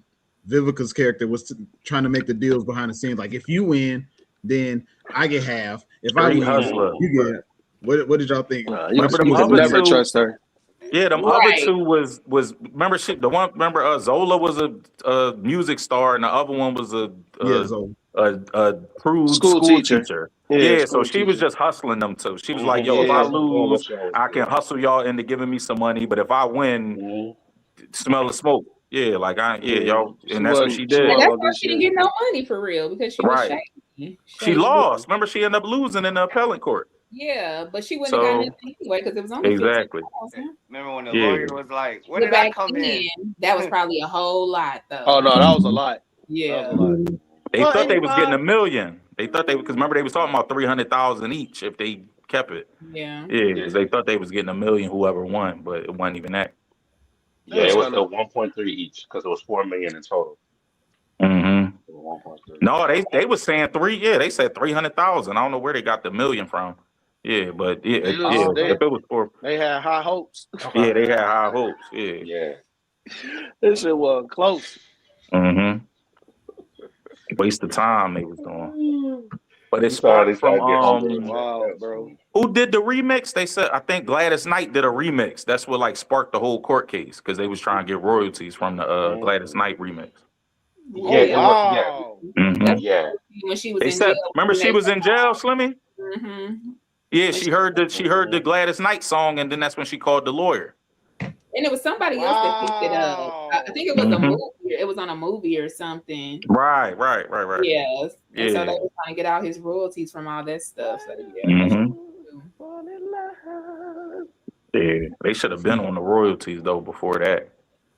Vivica's character was trying to make the deals behind the scenes? Like, if you win, then I get half. If I win, you get. What did y'all think? You never trust her. Yeah, them other two was remember Zola was a music star and the other one was a prude school teacher. Yeah, so she was just hustling them too. She was like, "Yo, if I lose, I can hustle y'all into giving me some money, but if I win, smell the smoke." Yeah, like y'all, and that's what she did. And that's why she didn't get no money for real, because she was shady. She lost. Remember, she ended up losing in the appellate court. Yeah, but she wouldn't have gotten nothing anyway because it was only exactly. Remember when the lawyer was like, "Where did I come in?" That was probably a whole lot, though. Oh no, that was a lot. Yeah. They thought they was getting $1 million. They thought they, because remember they was talking about 300,000 each if they kept it. Yeah. Yeah, because they thought they was getting $1 million whoever won, but it wasn't even that. Yeah, it was still 1.3 each because it was 4 million in total. Mm-hmm. No, they was saying three. Yeah, they said 300,000. I don't know where they got the $1 million from. Yeah, but if it was for, they had high hopes. Yeah, they had high hopes. Yeah, yeah. This shit was close. Mm-hmm. Waste of time they was doing. But it's from bro. Who did the remix? They said, I think Gladys Knight did a remix. That's what like sparked the whole court case because they was trying to get royalties from the Gladys Knight remix. Yeah. When she was in jail. Remember she was in jail, Slimmy? Mm-hmm. Yeah, she heard the Gladys Knight song, and then that's when she called the lawyer. And it was somebody else that picked it up. I think it was a movie. It was on a movie or something. Right. Yes. And so they were trying to get out his royalties from all that stuff. So yeah. Yeah, they should have been on the royalties though before that.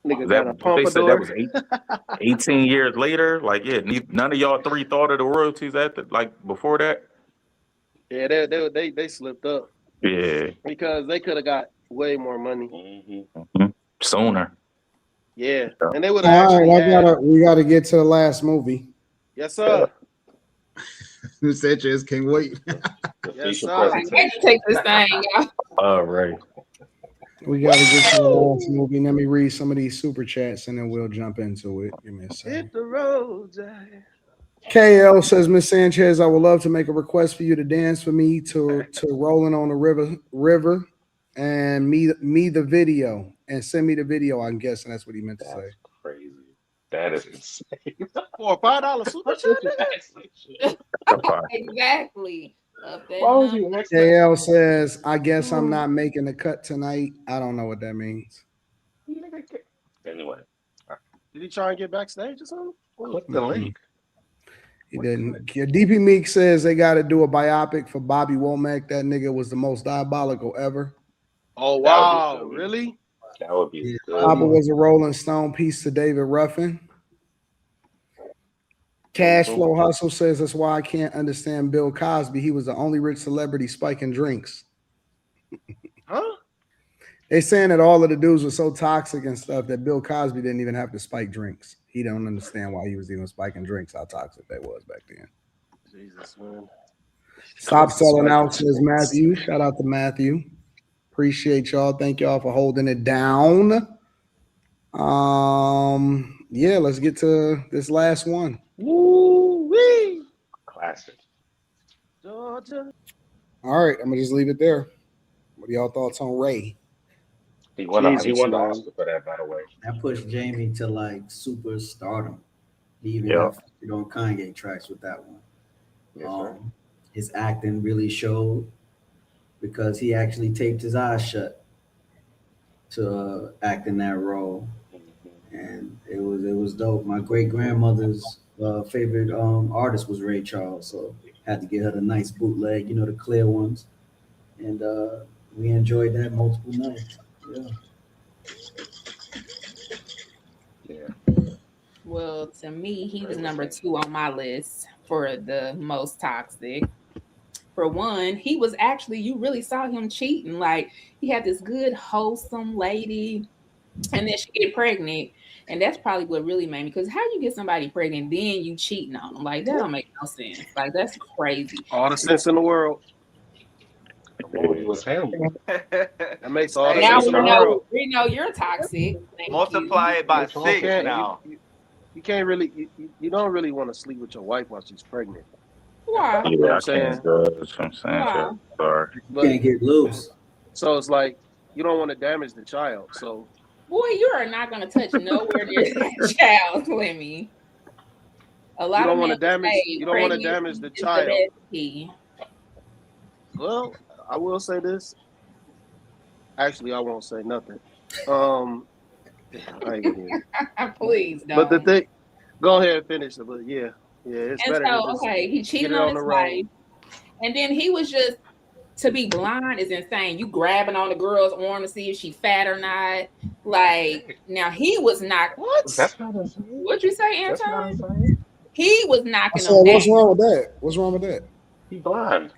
Nigga got a pompadour. They said that was 18 years later. Like, yeah, none of y'all three thought of the royalties before that. Yeah, they slipped up. Yeah, because they could have got way more money sooner. Yeah, and they would have. All right, we gotta get to the last movie. Yes, sir. Sanchez can't wait. Yes, sir. I can't take this thing out. All right. We got to get to the last movie. Let me read some of these super chats and then we'll jump into it. Give me a second. Hit the road, Jack. KL says, Miss Sanchez, I would love to make a request for you to dance for me to Rolling on the River and me the video and send me the video. I'm guessing that's what he meant to say. Crazy. That is insane. For a $5 super chat. Exactly. KL says, I guess I'm not making the cut tonight. I don't know what that means. Anyway. Did he try and get backstage or something? Click the link. He didn't. DP Meek says they got to do a biopic for Bobby Womack. That nigga was the most diabolical ever. Oh, wow. Really? That would be good. Papa was a Rolling Stone piece to David Ruffin. Cash Flow Hustle says that's why I can't understand Bill Cosby. He was the only rich celebrity spiking drinks. Huh? They saying that all of the dudes were so toxic and stuff that Bill Cosby didn't even have to spike drinks. He don't understand why he was even spiking drinks, how toxic that was back then. Jesus, man. Stop selling out, says Matthew. Shout out to Matthew. Appreciate y'all. Thank y'all for holding it down. Yeah, let's get to this last one. Woo-wee. Classic. Georgia. All right, I'm gonna just leave it there. What are y'all thoughts on Ray? He won the Oscar for that, by the way. That pushed Jamie to like superstardom. He even got featured on Kanye tracks with that one. Yes, his acting really showed because he actually taped his eyes shut to act in that role, and it was dope. My great grandmother's favorite artist was Ray Charles, so had to get her the nice bootleg, the clear ones, and we enjoyed that multiple nights. Yeah. Well, to me, he was number 2 on my list for the most toxic. For one, he was actually, you really saw him cheating. Like, he had this good, wholesome lady, and then she get pregnant. And that's probably what really made me, because how you get somebody pregnant, then you cheating on them? Like, that don't make no sense. Like, that's crazy. All the sense in the world. It was him. That makes all the now sense in the world. We know you're toxic. Multiply it by 6 now. You can't really, you don't really want to sleep with your wife while she's pregnant. Why? You know what I'm saying? Sorry. You can't get loose. So it's like, you don't want to damage the child. So, boy, you are not going to touch nowhere near that child, Clemmy. A lot don't of want to men damage. say You don't want to damage the child. best key. Well, I will say this. Actually, I won't say nothing. I ain't gonna Please But the don't. thing, go ahead and finish it. But yeah, it's And better to so, just okay, he get cheated it on on the his road. wife, and then he was just, to be blind is insane. You grabbing on the girl's arm to see if she fat or not. Like, now he was not. What? That's not insane. What'd you say, That's not Anton? insane. He was I knocking said, them what's down. wrong with that? What's wrong with that? He blind.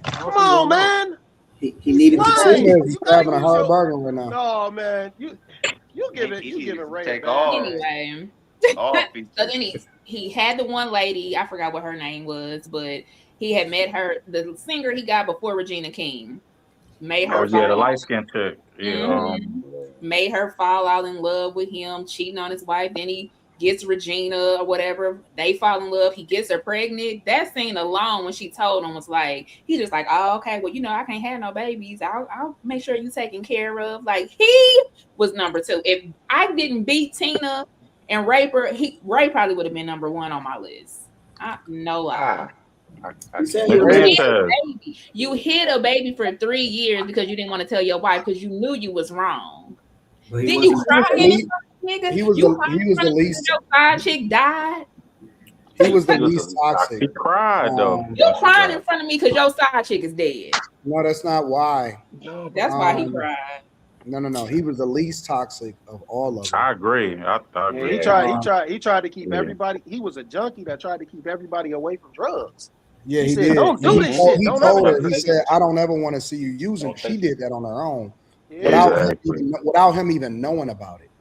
Come on, man. He needed to Blind. see. He's You gotta having a use hard your. bargain right now. No, man. You giving Ray a Take bad all. name. Anyway, All so then he had the one lady, I forgot what her name was, but he had met her, the singer he got before Regina King, made her Oh yeah, the fall. light skin chick. Yeah. Made her fall out in love with him, cheating on his wife. Then he gets Regina or whatever. They fall in love. He gets her pregnant. That scene alone, when she told him, was like, he just like, oh, okay, well, I can't have no babies. I'll make sure you taken care of. Like, he was number 2. If I didn't beat Tina and rape her, Ray probably would have been number 1 on my list. No lie. You hid a baby for 3 years because you didn't want to tell your wife because you knew you was wrong. But Then you crying in front of nigga. He was You the least. your side chick died. He was the least toxic. He cried though. You crying in front of me because your side chick is dead. No, that's not why. That's why he cried. No. He was the least toxic of all of them. I agree. I Yeah, agree. he tried to keep everybody. He was a junkie that tried to keep everybody away from drugs. Yeah, he said, did. Don't do this shit. He Don't told ever her. He said, "I don't ever want to see you using." She did that on her own, Yeah. without him even knowing about it.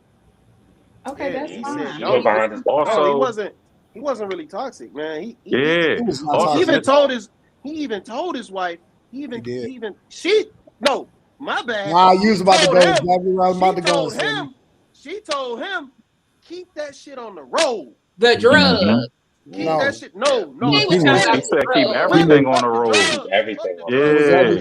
Okay, Yeah, that's he fine. said, no, he wasn't really toxic, man. He even told his wife. My bad. Nah, you was about to go. Exactly where I was about to go. She told him, keep that shit on the road. The drug. Keep that shit. No. He said keep everything on the road. Everything. Yeah.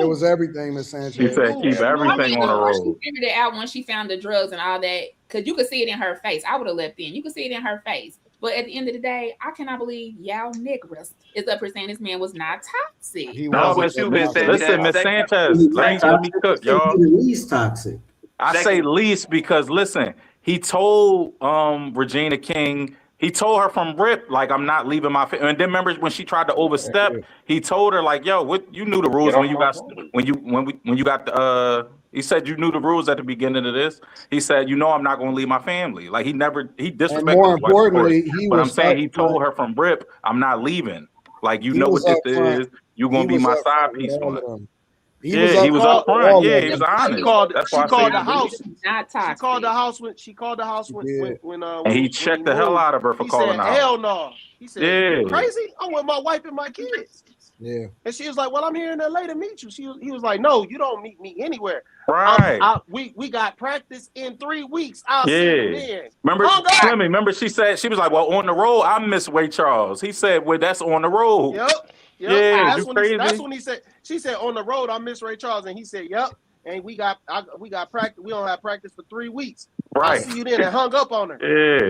It was everything, Miss Sanchez. He said keep everything on the road. She figured it out when she found the drugs and all that, because you could see it in her face. I would have left in. You could see it in her face. But at the end of the day, I cannot believe y'all niggas is up here saying this man was not toxic. Listen, Miss Sanchez, let me cook, y'all. Least toxic. I say least because listen, he told Regina King, he told her from rip, like, I'm not leaving my family. And then remember when she tried to overstep, he told her like, yo, what, you knew the rules when you got the he said you knew the rules at the beginning of this. He said, I'm not going to leave my family. Like he disrespected. And more his wife, importantly, but I'm saying he told her from rip, I'm not leaving. Like, you know what this is. You're going to be my side piece on it. He was up front. Yeah, he was honest. She called the house. Not toxic. She called the house when and he checked the hell out of her for calling the house. Hell no. He said, you crazy? I'm with my wife and my kids. Yeah. And she was like, well, I'm here in LA to meet you. He was like, no, you don't meet me anywhere. Right. We got practice in 3 weeks. I'll see you then. Remember she said, she was like, well, on the road, I miss Ray Charles. He said, well, that's on the road. Yep. Yeah, that's when he said, she said, on the road, I miss Ray Charles. And he said, yep. And we got practice. We don't have practice for 3 weeks. Right. I'll see you then, and hung up on her.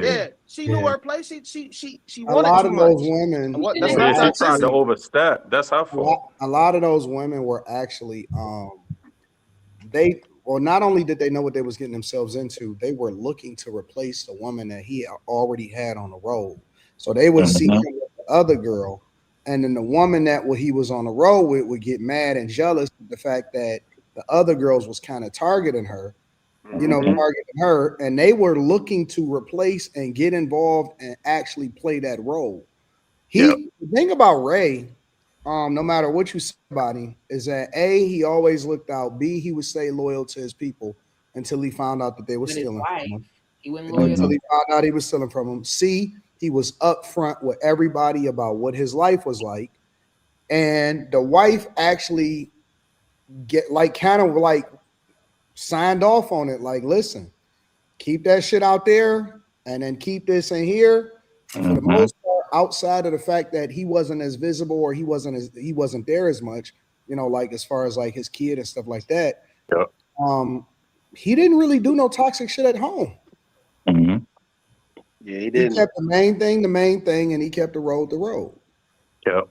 Yeah. She knew her place. She a wanted lot too of much. those women. That's she tried to overstep. That's her fault. A lot of those women were actually not only did they know what they was getting themselves into, they were looking to replace the woman that he already had on the road. So they would see him with the other girl, and then the woman that he was on the road with would get mad and jealous of the fact that the other girls was kind of targeting her, and they were looking to replace and get involved and actually play that role. The thing about Ray, no matter what you say about him, is that A, he always looked out. B, he would stay loyal to his people until he found out that they were stealing from him. Until he found out he was stealing from him. C, he was upfront with everybody about what his life was like. And the wife actually signed off on it. Like, listen, keep that shit out there and then keep this in here. For the most part, outside of the fact that he wasn't as visible or he wasn't there as much, like as far as like his kid and stuff like that. He didn't really do no toxic shit at home. Yeah, he He didn't. kept the main thing, and he kept the road. Yep.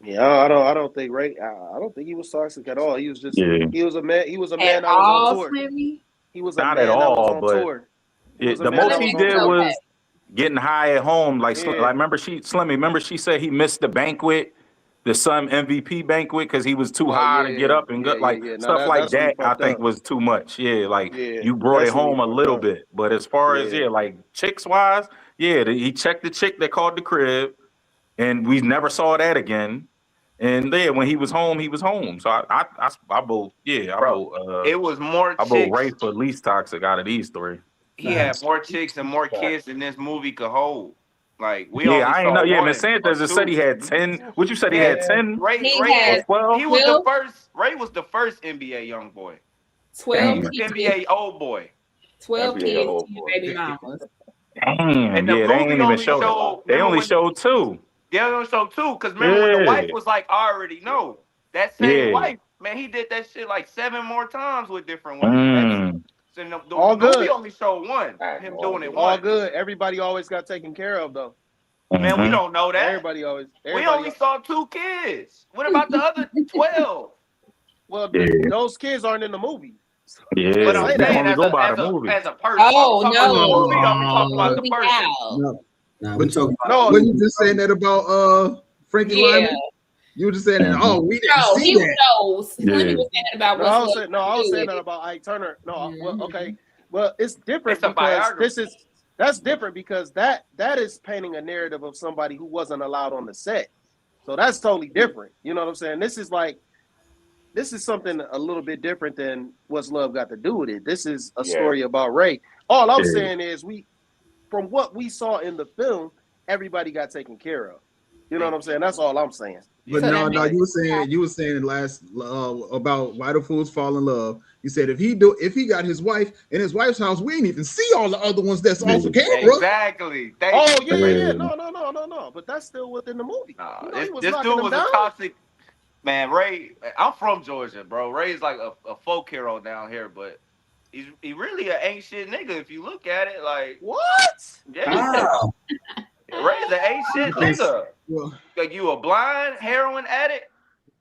Yeah, I don't think Ray. I don't think he was toxic at all. He was just he was a man. He was a man At that was on all, tour. Slimmy? He was a Not at man that was all, on but tour. He was a the man most that he was on did tour. was getting high at home. Like, Yeah. like remember she said he missed the banquet, the Sun MVP banquet, because he was too Oh high to yeah, get up and go. Like yeah. Now stuff like that's when he that, I fucked think up. was too much. Yeah, like Yeah, you brought it that's when he home a fucked little up. bit, but as far as like chicks wise, he checked the chick that called the crib, and we never saw that again. And then when he was home, he was home. So I vote, It was more I vote Ray chicks. for least toxic out of these three. He had more chicks and more kids than this movie could hold. Like we Yeah, only I ain't saw know. Yeah, one Miss or Sanchez just said he two. had 10. What you said he had 10? Ray He had has 12? he was the 12? first. Ray was the first NBA young boy. 12 He was kids. NBA old boy. 12 NBA kids, old 10 boy. baby mamas. Damn, And the yeah, they ain't movie even only showed showed. it. They Remember only when? showed 2. They only showed 2. Because remember when the wife Yeah. was like, I already know. That same Yeah. wife, man, he did that shit like 7 more times with different women. So the All movie good. only showed one. Him doing it All once. good. Everybody always got taken care of though. Man, we don't know that. Everybody always. We only saw 2 kids. What about the other 12? Well, Yeah. those kids aren't in the movie. Yeah, But I'm Say that. saying only go by the movie. as a person. Oh, I'm talking about the no. movie. I'm talking about the Movie person. out. Nah, But we talking about No, when you just saying that about Frankie Yeah. Lymon, you were just saying that. Oh, we didn't No, see he that. knows. Slimmy was saying about No, what's I was up saying, I was to saying it. that about Ike Turner. No, well, okay. Well, it's different It's a because biography. that's different because that is painting a narrative of somebody who wasn't allowed on the set. So that's totally different. You know what I'm saying? This is something a little bit different than What's Love Got to Do with It. This is a story about Ray. All I'm saying is from what we saw in the film, everybody got taken care of. You know what I'm saying? That's all I'm saying. But So no, that you were saying last about Why Do Fools Fall in Love. You said if he got his wife in his wife's house, we ain't even see all the other ones that's off the camera. Exactly. Yeah. No. But that's still within the movie. Nah, You know, he was this knocking dude them was down. a toxic man. Ray, I'm from Georgia, bro. Ray's like a folk hero down here, but he really an ain't shit nigga if you look at it. Like what? Yeah. Ray's an ain't shit nigga. Like you a blind heroin addict.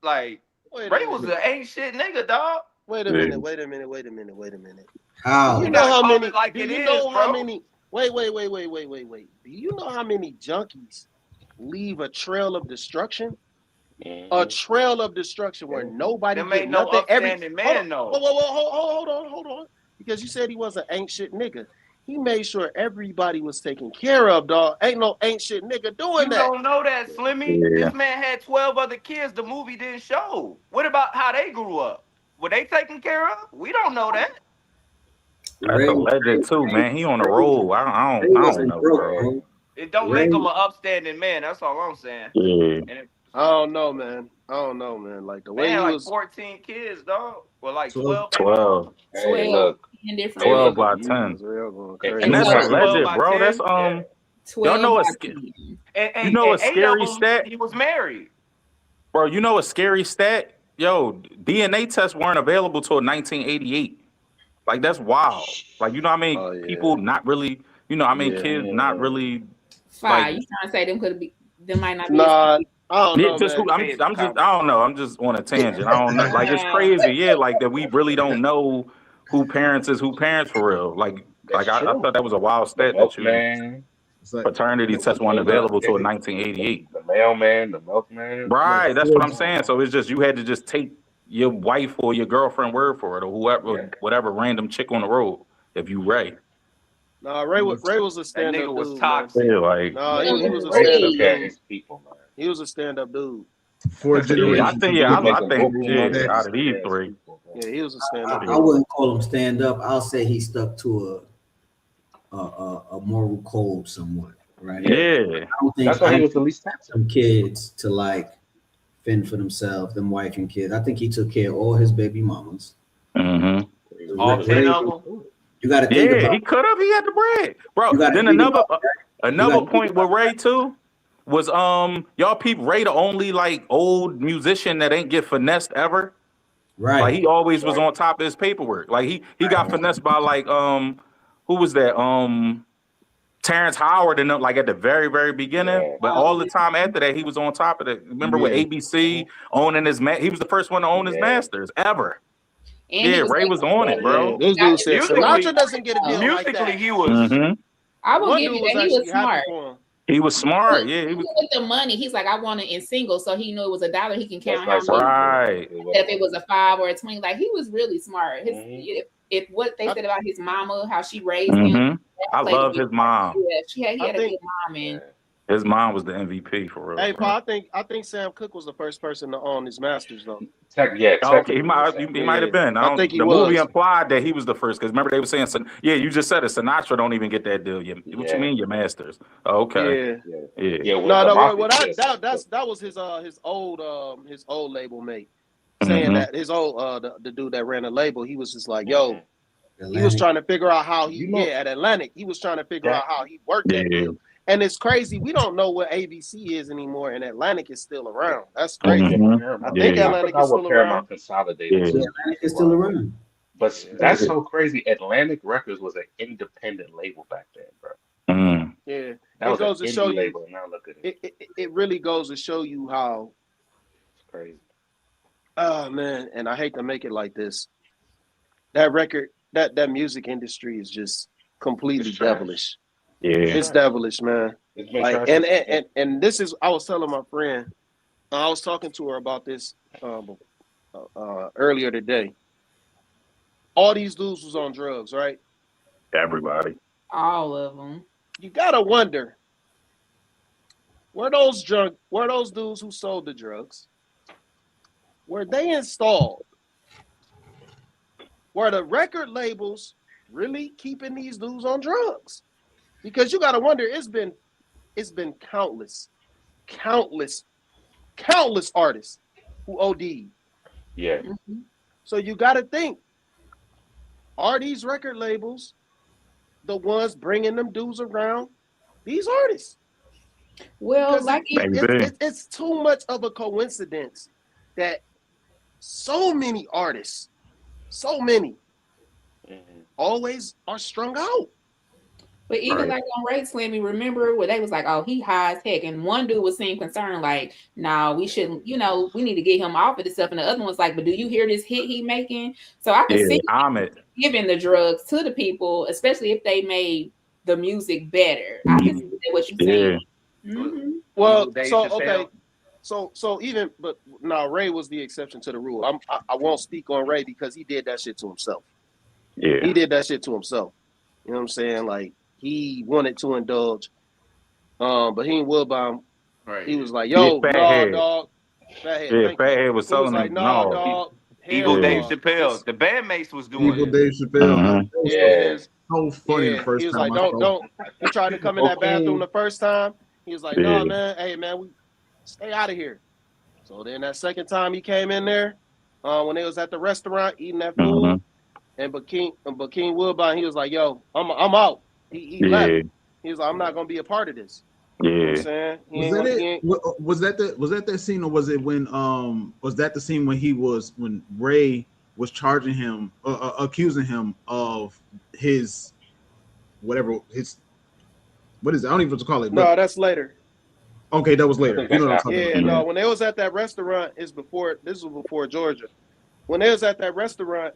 Like Ray was an ain't shit nigga, dog. Wait a minute. How? Do you know how many? Like Do it you is, know how bro. many? Wait. Do you know how many junkies leave a trail of destruction? A trail of destruction where nobody Them did ain't no nothing. upstanding man, though. Hold on. Because you said he was an ain't shit nigga. He made sure everybody was taken care of, dog. Ain't no ain't shit nigga doing You that. don't know that, Slimmy. This man had 12 other kids the movie didn't show. What about how they grew up? Were they taken care of? We don't know that. That's a legend too, man. He on the roll. I don't know, bro. It don't make him an upstanding man. That's all I'm saying. Yeah. And I don't know, man. Like the way man, he like was 14 kids, dog. Well, like 12. 12. Hey, look. 12 by 10. And that's a legend, bro. That's y'all know you know a scary stat? He was married. Bro, you know a scary stat? Yo, DNA tests weren't available till 1988. Like that's wild. Like you know what I mean? People not really, kids not really Fire. You trying to say them might not be Nah, I don't know, just, man. I'm just I don't know. I'm just on a tangent. I don't know. Like it's crazy, like that we really don't know who parents for real. Like I thought that was a wild stat that you paternity tests weren't available till 1988. The mailman, the milkman. Right, that's what I'm saying. So it's just you had to just take your wife or your girlfriend word for it, or whoever, whatever random chick on the road. If you Ray, Nah, Ray was a stand-up dude. Was toxic. Yeah, like he was a stand-up dude. His people, man. He was a stand-up dude. For generations. I think out of these three. Yeah, he was a stand-up dude. I wouldn't call him stand-up. I'll say he stuck to a moral code somewhat, right? Yeah. I don't think that's why he was the least toxic. Some kids to like fend for themselves, them wife and kids. I think he took care of all his baby mamas. Mm-hmm. All 10 of them. You got to think about. He could have. He had the bread, bro. Then another point with Ray too was y'all peep Ray the only like old musician that ain't get finessed ever. Right. Like he always was on top of his paperwork. Like he got finessed by like who was that Terrence Howard and them, like at the very, very beginning, but all the time after that, he was on top of it. Remember with ABC owning his he was the first one to own his masters ever. And Ray was on it, bro. This dude said Sinatra doesn't get a deal like Musically, that. he was. I will One give dude you that was he was actually happy smart. for him. He was smart, yeah. He was with the money. He's like, I want it in singles, so he knew it was $1. He can count how many. Right. If it was a 5 or a 20, like he was really smart. His if what they said about his mama, how she raised him. I love his mom. Yeah, he had a good mom, and His mom was the MVP for real. Hey, Paul, I think Sam Cooke was the first person to own his masters, though. Okay, he might have been. I think he the was. movie implied that he was the first because remember they were saying, you just said it. Sinatra don't even get that deal. What you mean, your masters? Oh, okay. Yeah. That was his old label mate saying that his old the dude that ran the label. He was just like, yo, he was trying to figure out how he at Atlantic. He was trying to figure out how he worked that deal. And it's crazy. We don't know what ABC is anymore, and Atlantic is still around. That's crazy. I think Atlantic is still around. Consolidated. Atlantic is still around. But that's so crazy. Atlantic Records was an independent label back then, bro. Yeah, That was it goes an to indie show you. label. Now look at it. It really goes to show you how it's crazy. Oh man, and I hate to make it like this. That record, that music industry is just completely devilish. Yeah, it's devilish, man. Like, and this is, I was telling my friend, I was talking to her about this earlier today. All these dudes was on drugs, right? Everybody. All of them. You gotta wonder, were those dudes who sold the drugs, were they installed? Were the record labels really keeping these dudes on drugs? Because you gotta wonder, it's been countless artists who OD'd. Yeah. So you gotta think, are these record labels the ones bringing them dudes around these artists? Well, like it's too much of a coincidence that so many artists, always are strung out. But even like on Ray Slammy, remember where they was like, oh, he high as heck. And one dude was seemed concerned, like, no, we shouldn't, we need to get him off of this stuff. And the other one was like, but do you hear this hit he making? So I can see giving the drugs to the people, especially if they made the music better. I can see what you're saying. Well, so even, but no, Ray was the exception to the rule. I won't speak on Ray because he did that shit to himself. Yeah. He did that shit to himself. You know what I'm saying? Like, he wanted to indulge, but he ain't Wilbon. Right. He was like, "Yo, dog, Fathead." Yeah, Fathead was telling him, "No, dog." Evil Dave Chappelle. The bandmates was doing Evil Dave Chappelle. Yeah, so funny the first he was time. like, "Don't." He tried to come in that bathroom the first time. He was like, "No, man. Hey, man, we stay out of here." So then that second time he came in there, when they was at the restaurant eating that food, and King Wilbon, he was like, "Yo, I'm out." He left. He was like, "I'm not gonna be a part of this." Yeah. You know what I'm saying? Was that that scene, or was it when was that the scene when Ray was charging him, accusing him of his what is it? I don't even know what to call it. No, that's later. Okay, that was later. You know what I'm talking about. No, when they was at that restaurant, this was before Georgia. When they was at that restaurant,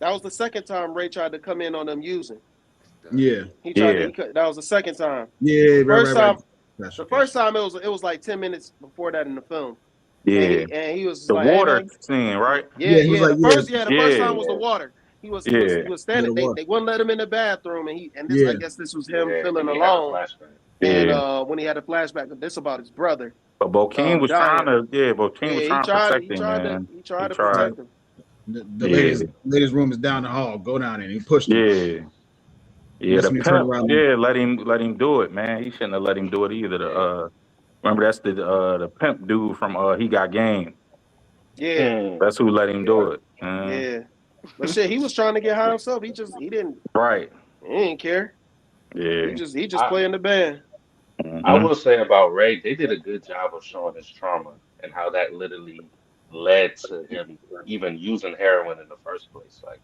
that was the second time Ray tried to come in on them using. Yeah. He tried that was the second time. Yeah, the first time it was like 10 minutes before that in the film. Yeah. And he was the like, water scene, right? The first time was the water. He was standing. They wouldn't let him in the bathroom, and I guess this was him feeling alone. And when he had a flashback, this about his brother. But Bokeem was trying to, protect him, man. He tried to protect him. The ladies' room is down the hall. Go down there. He pushed him. Yeah, the pimp, let him do it, man. He shouldn't have let him do it either. Remember that's the pimp dude from He Got Game. Yeah, that's who let him do it. Yeah, but shit, he was trying to get high himself. He didn't. Right. He didn't care. Yeah. He just playing the band. I will say about Ray, they did a good job of showing his trauma and how that literally led to him even using heroin in the first place. Like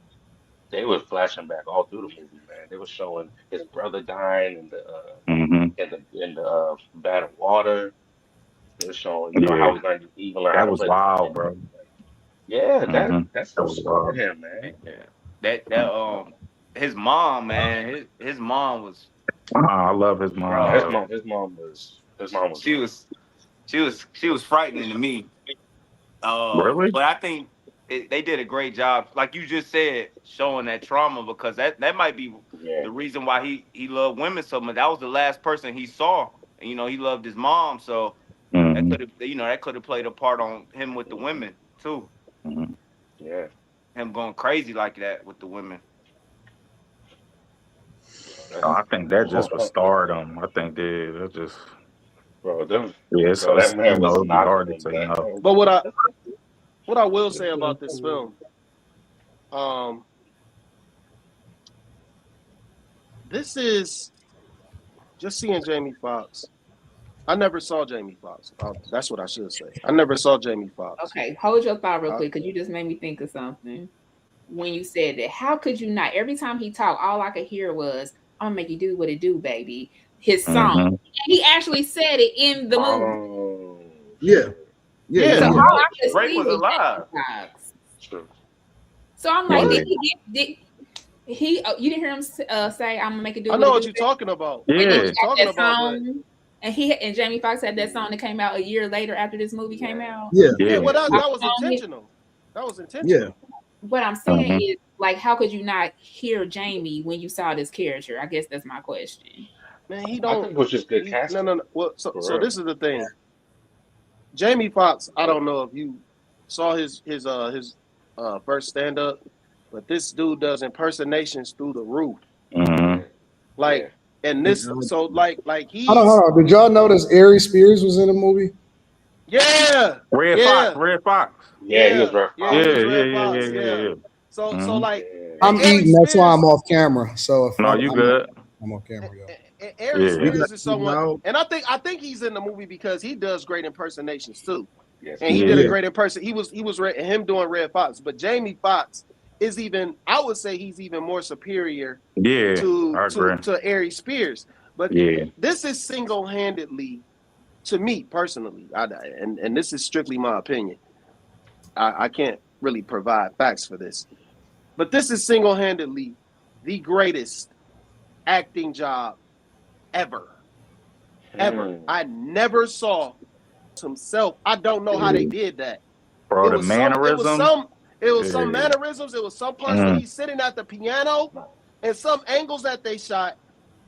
They were flashing back all through the movie, man. They were showing his brother dying in the vat of water. They were showing, Yeah, how he's learning, even learn how that to was play the wild, piano. bro. Yeah, Mm-hmm. that That stuff was scarred wild. him, man. Yeah. That his mom, man, his mom was I love his No, mom, bro. his mom was she rough. was she was frightening to me. Really? But I think they did a great job, like you just said, showing that trauma, because that might be Yeah. the reason why he loved women so much. That was the last person he saw, and he loved his mom, so that Mm-hmm. could have played a part on him with the women too. Mm-hmm. Yeah. Him going crazy like that with the women. I think that just was stardom. I think that just Bro, so that it's, man was it'd be hard knocking to him say no. down. But what I will say about this film, this is just seeing Jamie Foxx. I never saw Jamie Foxx. That's what I should say. I never saw Jamie Foxx. Okay, hold your thought real quick, because you just made me think of something. When you said that, how could you not? Every time he talked, all I could hear was, "I'm gonna make you do what it do, baby." His song. Mm-hmm. And he actually said it in the movie. Oh, Yeah. So all I could Drake see was was alive. Jamie Foxx. True. So I'm like, Yeah. did he? You didn't hear him say, "I'm gonna make it do"? I know what you're talking about. Yeah. I know what you're talking That about, but song, and Jamie Foxx had that song that came out a year later after this movie came out. Yeah. yeah, well, that was Yeah. intentional. That was Yeah. intentional. What I'm saying Mhm. is, like, how could you not hear Jamie when you saw this character? I guess that's my question. Man, he I don't. think it was just good No, casting. no, no. Well, For so real. this is the thing. Jamie Foxx. I don't know if you saw his first stand up, but this dude does impersonations through the roof. Mm-hmm. Like, and this, so like he's. Hold on. Did y'all notice Ari Spears was in the movie? Yeah. Red Fox. Yeah, he was rough. Yeah, Yeah, he was yeah, Red yeah, Fox. yeah, Yeah. yeah. So Mhm. like, I'm and Ari eating. That's why Spears- I'm off camera. So if No, you good. I'm off camera, yo. And Ari Yeah. Spears is someone, and I think he's in the movie because he does great impersonations too. Yes, And he Yeah. did a great impression. He was him doing Red Fox, but Jamie Foxx is even. I would say he's even more superior Yeah, to I agree. Ari Spears. But Yeah. this is single-handedly, to me personally, and this is strictly my opinion. I can't really provide facts for this, but this is single-handedly the greatest acting job ever. I never saw himself. I don't know how they did that. Bro, It the was mannerisms. some mannerisms. It was some parts where he's sitting at the piano, and some angles that they shot.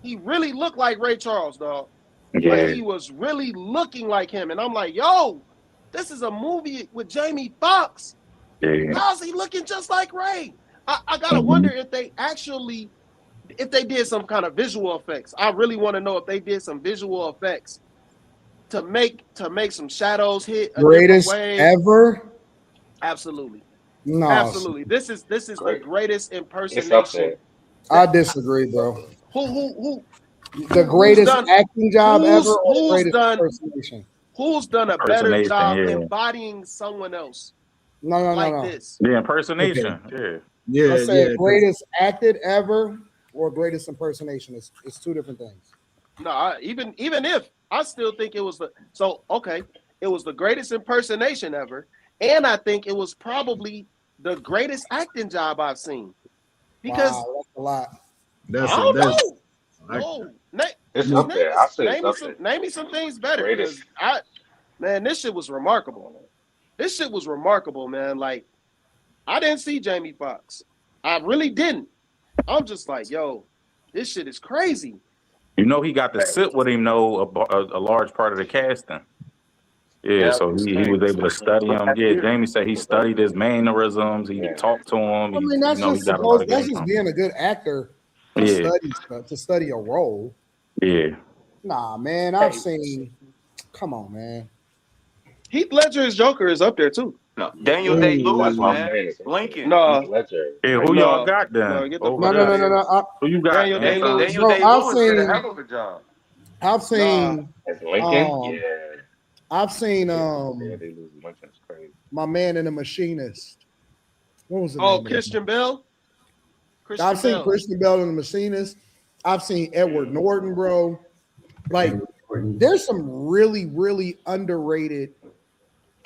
He really looked like Ray Charles, dog. Yeah. Like he was really looking like him, and I'm like, yo, this is a movie with Jamie Foxx. Yeah. How's he looking just like Ray? I gotta wonder if they did some kind of visual effects. I really want to know if they did some visual effects to make some shadows hit a Greatest different way. ever? Absolutely. No, Absolutely. This is the greatest It's up impersonation. there. I disagree, bro. Who The greatest acting job ever, or the who's greatest done impersonation? who's done a better Impersonation, job yeah. embodying someone else No, like no. this? The impersonation. Okay. Yeah. I say greatest acted ever or greatest impersonation. It's two different things. No, even if I still think it was it was the greatest impersonation ever, and I think it was probably the greatest acting job I've seen. Because wow, that's a lot. I don't know. It's up there. I say it's up there. Name me some things better. Greatest. Man, this shit was remarkable. This shit was remarkable, man. Like, I didn't see Jamie Foxx. I really didn't. I'm just like, yo, this shit is crazy. You know, he got to sit with him, a large part of the casting. Yeah, so he was able to study him. Yeah, Jamie said he studied his mannerisms. He talked to him. I mean, that's just supposed. That's just being a good actor to Yeah. study a role. Yeah. Nah, man, I've seen. Come on, man. Heath Ledger's Joker is up there too. No, Daniel Day-Lewis, That's what I'm man. saying. Lincoln. No. Heath Ledger. Yeah, who y'all got then? No, get the Over fuck there? out of here. Who you got? Daniel Anton? Day-Lewis. Daniel Bro, Day-Lewis I've did a seen- hell of a job. I've seen. As Lincoln? Yeah. I've seen. Yeah, they lose Lincoln's crazy. My Man and the Machinist. What was the Oh, name of Christian Bale. I've seen Christian Bale in The Machinist. I've seen Edward Norton, bro. Like, there's some really, really underrated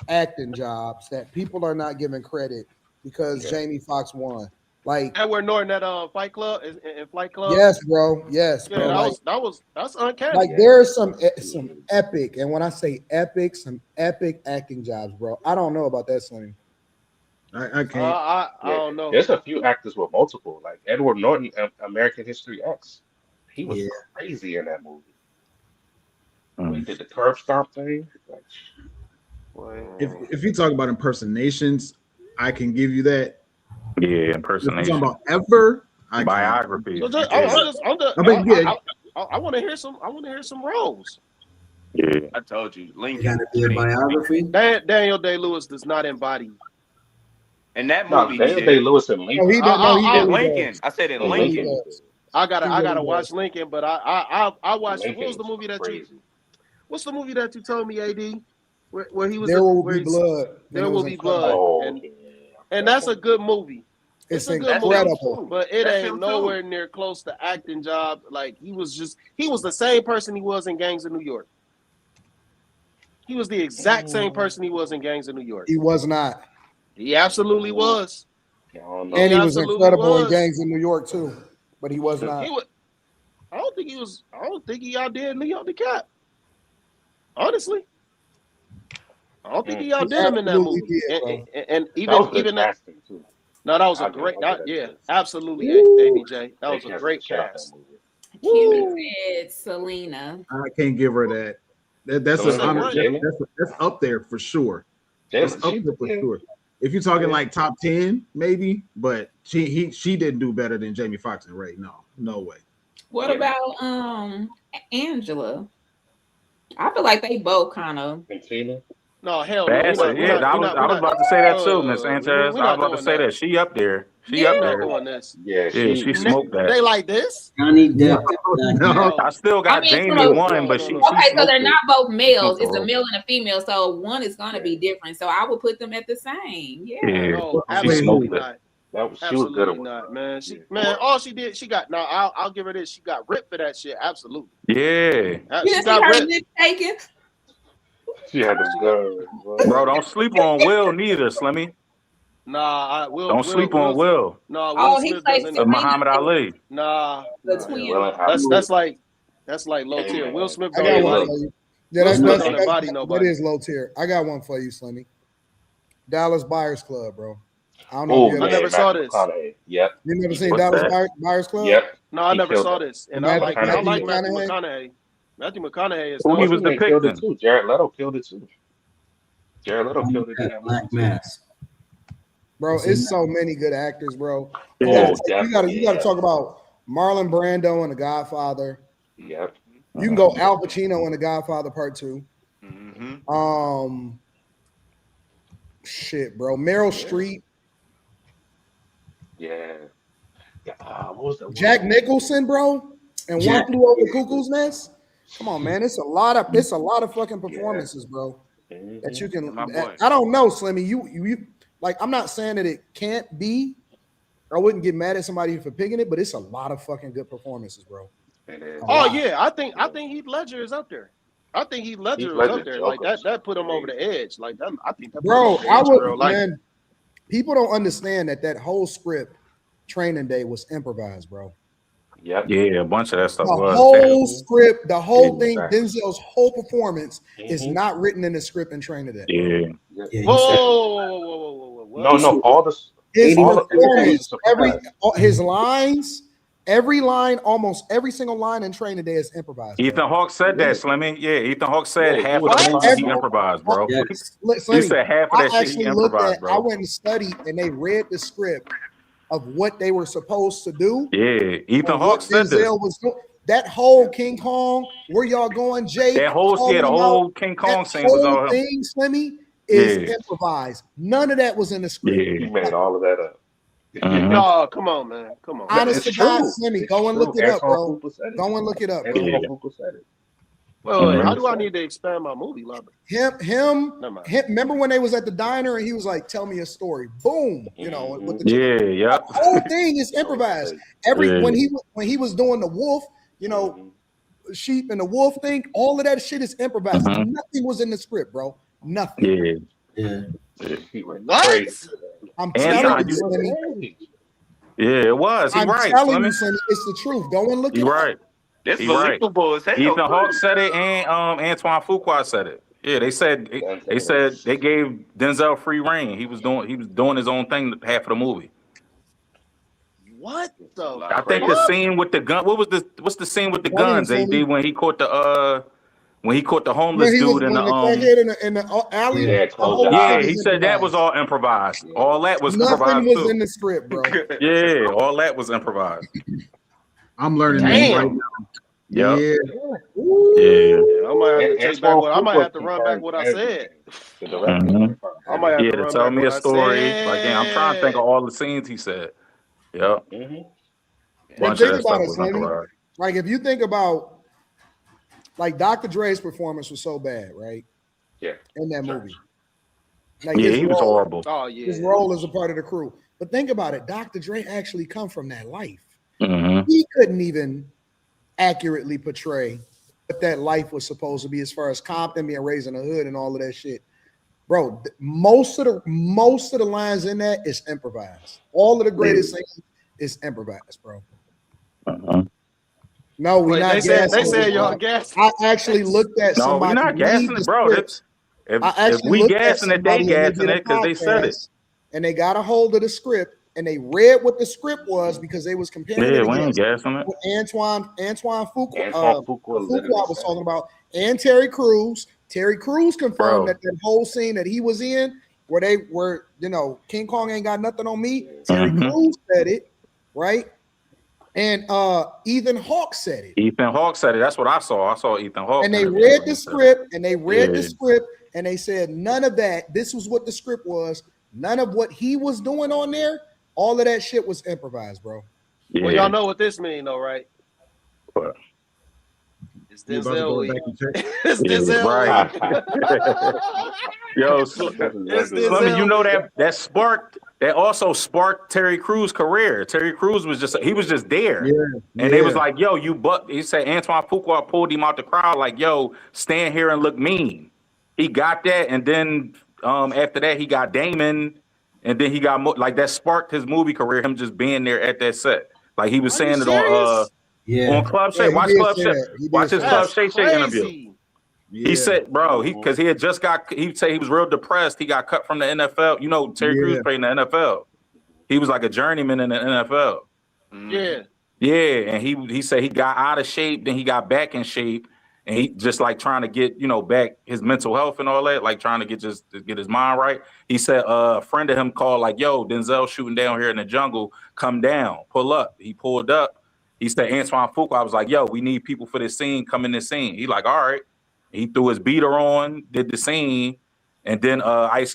acting jobs that people are not giving credit because Jamie Foxx won. Like Edward Norton at Fight Club in Fight Club. Yes, bro. Yes, Yeah, bro. that's uncanny. Like there are some epic, and when I say epic, some epic acting jobs, bro. I don't know about that, Sonny. I can't. I don't know. There's a few actors with multiple, like Edward Norton, American History X. He was crazy in that movie. When he did the curb stomp thing. Like, if you talk about impersonations, I can give you that. Yeah, impersonation. If you're talking about ever, biography. So I want to hear some. I want to hear some roles. Yeah, I told you, Lincoln. Got to be a biography. Daniel Day-Lewis does not embody. In that movie, Daniel Day-Lewis and Lincoln. Lincoln. I said in Lincoln. I gotta watch Lincoln, but I watched. What was the movie that What's the movie that you told me, AD? Where he was? There Will Be Blood. There Will Be Blood, and that's a good movie. It's a good incredible, movie, but it ain't nowhere near close to acting job. Like he was the same person he was in Gangs of New York. He was the exact same person he was in Gangs of New York. He was not. He absolutely was. And he was incredible in Gangs in New York too, but he was not. I don't think he was. I don't think he outdid Leo DiCap. Honestly, I don't think he outdid him in that movie. And even that. No, that was a great. Absolutely, ABJ. That was a great cast. Cupid, Selena. I can't give her that. That's an honor. That's up there for sure. That's up there for sure. If you're talking like top 10, maybe, but she didn't do better than Jamie Foxx and Ray. No way. What about Angela? I feel like they both kind of. No, hell no. I was about to say that too, Miss Sanchez. I was about to say that. She up there. She up there. Yeah, she smoked that. They like this? Johnny Depp. No, I still got Jamie one, but she. Okay, so they're not both males. It's a Uh-oh. male and a female, so one is going to be different. So I would put them at the same. Yeah. No, absolutely not. She was good at not, man. All she did, she got. Now I'll give her this. She got ripped for that shit. Absolutely. Yeah. She got ripped. Lip taken. She had to go. Bro, don't sleep on Will neither, Slimmy. Nah, Will. Don't sleep on Will. No, Will Smith doesn't. Muhammad Ali. Nah, the twin. That's like low tier. Will Smith I got one for you. Yeah, that's nobody. It is low tier. I got one for you, Slimmy. Dallas Buyers Club, bro. I don't know. I never saw this. Yep. You never seen Dallas Buyers Club? Yep. No, I never saw this. And I like Matthew McConaughey. Matthew McConaughey is. Who he was depicting? Too. Jared Leto killed it too. Jared Leto killed it in that Black Mass. Bro, it's so many good actors, bro. Yeah, you gotta talk about Marlon Brando in The Godfather. Yep. You can go Al Pacino in The Godfather Part 2. Shit, bro. Meryl Streep. Yeah. What was that? Jack Nicholson, bro. And One Flew Over the Cuckoo's Nest. Come on, man. It's a lot of fucking performances, bro. That you can. I don't know, Slimmy. You like. I'm not saying that it can't be. I wouldn't get mad at somebody for picking it, but it's a lot of fucking good performances, bro. Oh yeah, I think Heath Ledger is up there. I think Heath Ledger is up there. Like that put him over the edge. Like that, I think that. Bro, I would. Man, people don't understand that whole script, Training Day, was improvised, bro. Yep. Yeah, a bunch of that stuff was. The whole script, the whole thing, Denzel's whole performance is not written in the script in Training Day. Yeah. Whoa. No, all this. His performance, his lines, every line, almost every single line in Training Day is improvised. Ethan Hawke said that, Slimmy. Yeah, Ethan Hawke said half of the movie he improvised, bro. He said half of that shit he improvised, bro. I went and studied, and they read the script of what they were supposed to do. Yeah, Ethan Hawke said this. That whole King Kong, where y'all going, Jay? That whole the whole King Kong scene was all him. Thing, Slimmy, is improvised. None of that was in the script. He made all of that up. No, come on, man. Come on. Honest to God, Slimmy, go and look it up, bro. Go and look it up, bro. Wait, how do I need to expand my movie library? Him. Remember when they was at the diner and he was like, "Tell me a story." Boom. You know, with the yep. the whole thing is improvised. When he was doing the wolf, you know, sheep and the wolf thing, all of that shit is improvised. Nothing was in the script, bro. Nothing. Yeah. What? I'm telling you, Slimmy. Yeah, it was. I'm telling you, Slimmy, it's the truth. Go and look it up. This believable as hell. Ethan Hawke said it, and Antoine Fuqua said it. Yeah, they said they gave Denzel free reign. He was doing his own thing half of the movie. What the? I think the scene with the gun. What's the scene with the guns? AD when he caught the homeless dude in the alley. Yeah, he said that was all improvised. All that was improvised. Nothing was too. in the script, bro. Yeah, all that was improvised. I'm learning this right now. Yep. Yeah. I might have to run back what I said. I might have to run tell back me what a I story. said. Like, I'm trying to think of all the scenes he said. Yep. And think about it, Slimmy. Like, if you think about, like, Dr. Dre's performance was so bad, right? Yeah. In that movie. Like, he was horrible. Oh yeah. His role as a part of the crew. But think about it. Dr. Dre actually come from that life. Mm-hmm. He couldn't even accurately portray what that life was supposed to be as far as Compton being raised in the hood and all of that shit. Bro, most of the lines in that is improvised. All of the greatest things is improvised, bro. No, we're not gassing. They said y'all gassing. I actually looked at somebody. No, we're not gassing it, bro. If we gassing it, they gassing it because they said it. And they got a hold of the script and they read what the script was because they was comparing it we ain't against gassing it. what Antoine Fuqua was talking about, and Terry Crews. Terry Crews confirmed that whole scene that he was in, where they were, King Kong ain't got nothing on me. Terry Crews said it, right? And Ethan Hawke said it. Ethan Hawke said it. That's what I saw. I saw Ethan Hawke. And they read the script, and they said none of that. This was what the script was. None of what he was doing on there. All of that shit was improvised, bro. Yeah. Well, y'all know what this means, though, right? What? It's Denzel week. It's Denzel week. Yo, Slimmy, you know that also sparked Terry Crews' career. Terry Crews was just there. And they was like, yo, he said Antoine Fuqua pulled him out the crowd, like, yo, stand here and look mean. He got that, and then after that, he got Damon, and then he got like that sparked his movie career, him just being there at that set. Like he was saying it on Club Shay. Watch Club Shay. Watch his Club Shay interview. Yeah. He said, bro, because he had just got, he'd say he was real depressed. He got cut from the NFL. You know, Terry Crews played in the NFL. He was like a journeyman in the NFL. Yeah. Yeah, and he said he got out of shape, then he got back in shape, and he just like trying to get, back his mental health and all that, like trying to get his mind right. He said a friend of him called like, yo, Denzel shooting down here in the jungle, come down, pull up. He pulled up. He said, Antoine Fuqua, I was like, yo, we need people for this scene, come in this scene. He like, all right. He threw his beater on, did the scene, and then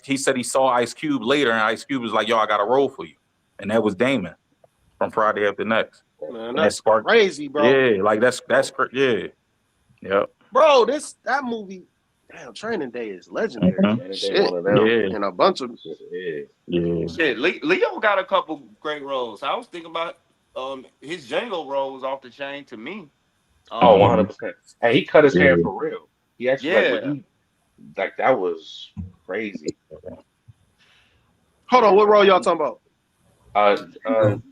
he said he saw Ice Cube later, and Ice Cube was like, yo, I got a role for you. And that was Damon from Friday After Next. Man, that's crazy, bro. Yeah, like that's yeah. Yep. Bro, that movie, damn, Training Day is legendary. Shit. And a bunch of shit. Leo got a couple great roles. I was thinking about his Django role was off the chain to me. 100%. And he cut his hair for real. He actually like that was crazy. Hold on, what role y'all talking about?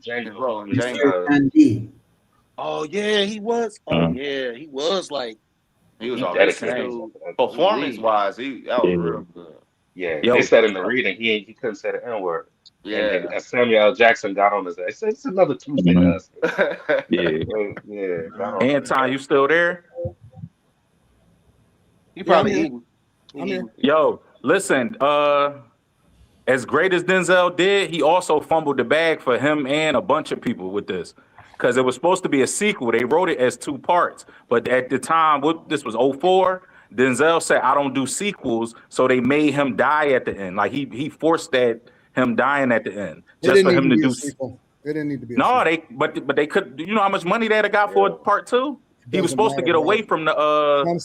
Django. Oh yeah, he was. Oh yeah, he was like he was dedicated. Performance wise, that was real good. Yeah, they said in the reading he couldn't say the N-word. Yeah, and Samuel L. Jackson got on his ass. It's another Tuesday. Yeah. Anton, you still there? You probably eating. I'm here. Yo, listen. As great as Denzel did, he also fumbled the bag for him and a bunch of people with this. Because it was supposed to be a sequel. They wrote it as 2 parts. But at the time, this was 2004, Denzel said, I don't do sequels. So they made him die at the end. Like he forced him dying at the end. Just for him to do sequel. It didn't need to be but they could, you know how much money they'd have got for part 2? He was supposed to get away from the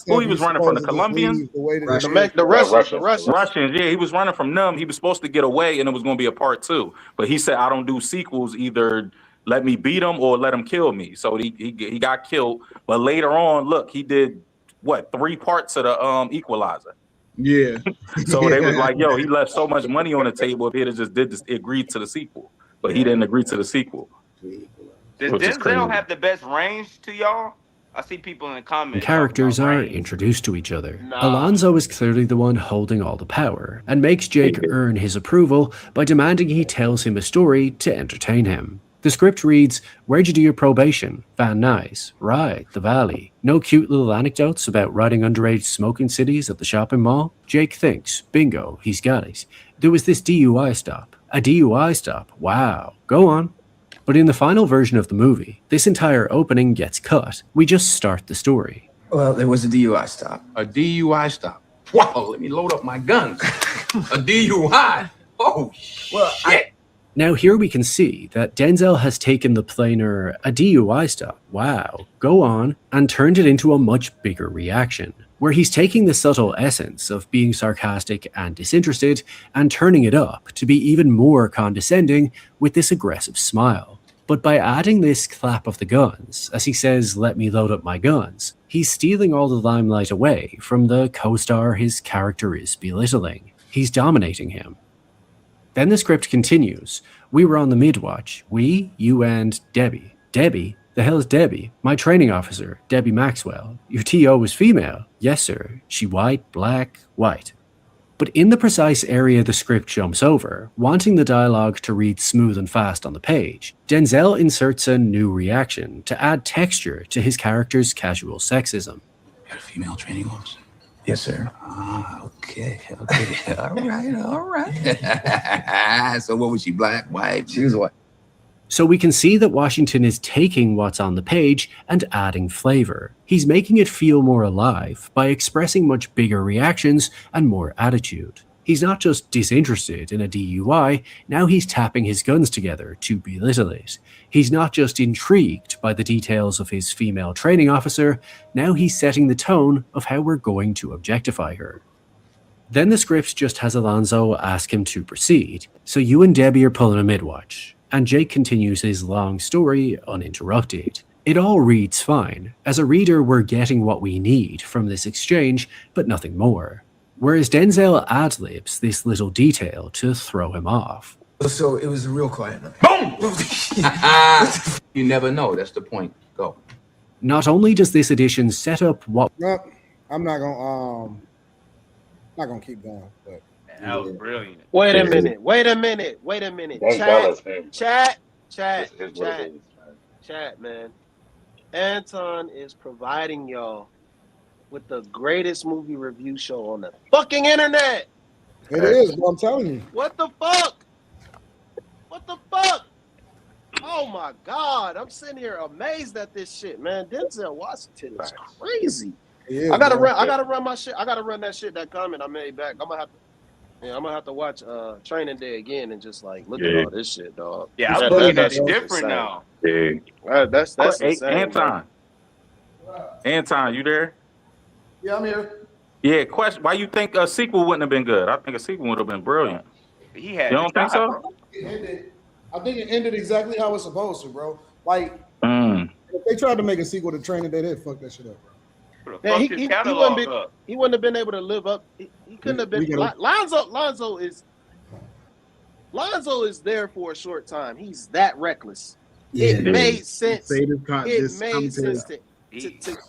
who he was running from, the Colombians? The Russians. Yeah, he was running from them. He was supposed to get away, and it was going to be a part 2. But he said, "I don't do sequels. Either let me beat him or let him kill me." So he got killed. But later on, look, he did what 3 parts of the Equalizer. Yeah. So they was like, "Yo, he left so much money on the table. If he'd have just agreed to the sequel, but he didn't agree to the sequel." Does Denzel have the best range to y'all? I see people in the comments. Characters are introduced to each other. Alonzo is clearly the one holding all the power and makes Jake earn his approval by demanding he tells him a story to entertain him. The script reads, "Where'd you do your probation? Van Nuys. Right, the Valley. No cute little anecdotes about riding underage smoking cities at the shopping mall?" Jake thinks, bingo, he's got it. There was this DUI stop. A DUI stop. Wow. Go on. But in the final version of the movie, this entire opening gets cut. We just start the story. Well, there was a DUI stop. A DUI stop. Wow, let me load up my guns. A DUI? Oh, shit. Now here we can see that Denzel has taken the plainer, a DUI stop, wow, go on, and turned it into a much bigger reaction, where he's taking the subtle essence of being sarcastic and disinterested and turning it up to be even more condescending with this aggressive smile. But by adding this clap of the guns, as he says, "Let me load up my guns," he's stealing all the limelight away from the co-star his character is belittling. He's dominating him. Then the script continues. "We were on the mid-watch. We, you and Debbie." "Debbie? The hell is Debbie?" "My training officer, Debbie Maxwell." "Your TO was female?" "Yes, sir." "She white, black, white." But in the precise area the script jumps over, wanting the dialogue to read smooth and fast on the page, Denzel inserts a new reaction to add texture to his character's casual sexism. Got a female training officer? Yes, sir. Ah, okay. All right. So what was she, black, white? She was white. So we can see that Washington is taking what's on the page and adding flavor. He's making it feel more alive by expressing much bigger reactions and more attitude. He's not just disinterested in a DUI, now he's tapping his guns together to belittle it. He's not just intrigued by the details of his female training officer, now he's setting the tone of how we're going to objectify her. Then the script just has Alonzo ask him to proceed. "So you and Debbie are pulling a mid-watch." And Jake continues his long story uninterrupted. It all reads fine. As a reader, we're getting what we need from this exchange, but nothing more. Whereas Denzel ad-libs this little detail to throw him off. So it was a real quiet night. Boom! You never know. That's the point. Go. Not only does this edition set up what... No, I'm not gonna keep going, but that was brilliant. Wait a minute. Chat, man. Anton is providing y'all with the greatest movie review show on the fucking internet. It is, bro, I'm telling you. What the fuck? Oh my God. I'm sitting here amazed at this shit, man. Denzel Washington is crazy. Yeah, I gotta run my shit. I gotta run that comment I made back. I'm gonna have to watch Training Day again and just like look at all this shit, dog. Yeah, I'm looking at it different now. Yeah. That's insane, Anton, you there? Yeah, I'm here. Yeah, question. Why you think a sequel wouldn't have been good? I think a sequel would have been brilliant. He had. You don't think so? I think it ended exactly how it's supposed to, bro. Like, if they tried to make a sequel to Training Day, they'd fuck that shit up, bro. Yeah, he wouldn't have been able to live up. He couldn't have been. Lonzo is there for a short time. He's that reckless. Yeah. It made sense.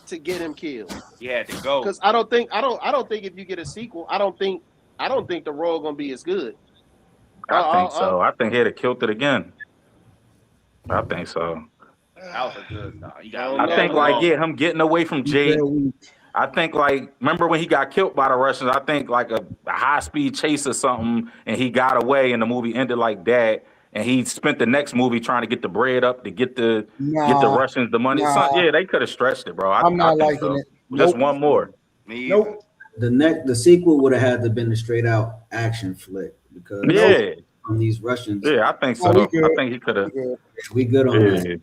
To get him killed. He had to go. Because I don't think if you get a sequel, I don't think the role gonna be as good. I think so. I think he'd have killed it again. I think so. That was a good. I think him getting away from Jake. I think remember when he got killed by the Russians? I think like a high-speed chase or something, and he got away, and the movie ended like that. And he spent the next movie trying to get the bread up to get the Russians the money. Yeah, they could have stretched it, bro. I'm not liking it. Just one more. Nope. The sequel would have had to been a straight out action flick because from these Russians. Yeah, I think so. Oh, we good. I think he could have. We good on that.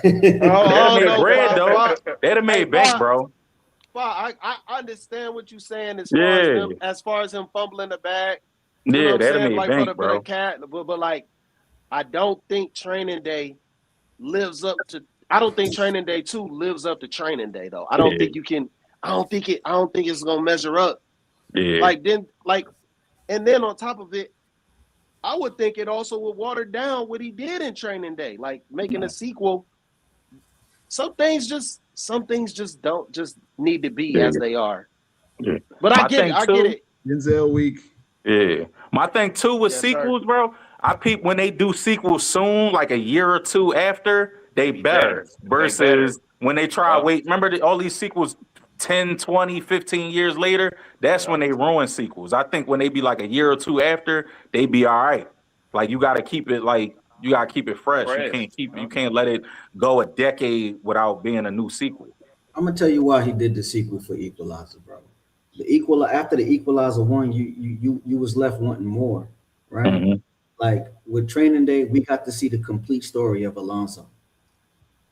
They'd have made bread though. Why- They'd have made bank, bro. Well, I understand what you're saying Yeah. as far as him fumbling the bag. You know Yeah, what I'm they'd have saying? made Like for bank, the bro. cat, but like I don't think Training Day lives up to. I don't think Training Day 2 lives up to Training Day though. I don't think you can. I don't think it's gonna measure up. Yeah. And then on top of it, I would think it also would water down what he did in Training Day, like making a sequel. Some things just don't just need to be as they are. Yeah. But I get it. Denzel week. Yeah. My thing too with sequels, bro. I peep when they do sequels soon, like a year or two after, they better. Versus when they try wait. Remember all these sequels 10, 20, 15 years later, that's when they ruin sequels. I think when they be like a year or two after, they be all right. Like you gotta keep it fresh. You can't let it go a decade without being a new sequel. I'm gonna tell you why he did the sequel for Equalizer, bro. After the Equalizer 1, you was left wanting more, right? Mm-hmm. Like with Training Day, we got to see the complete story of Alonzo.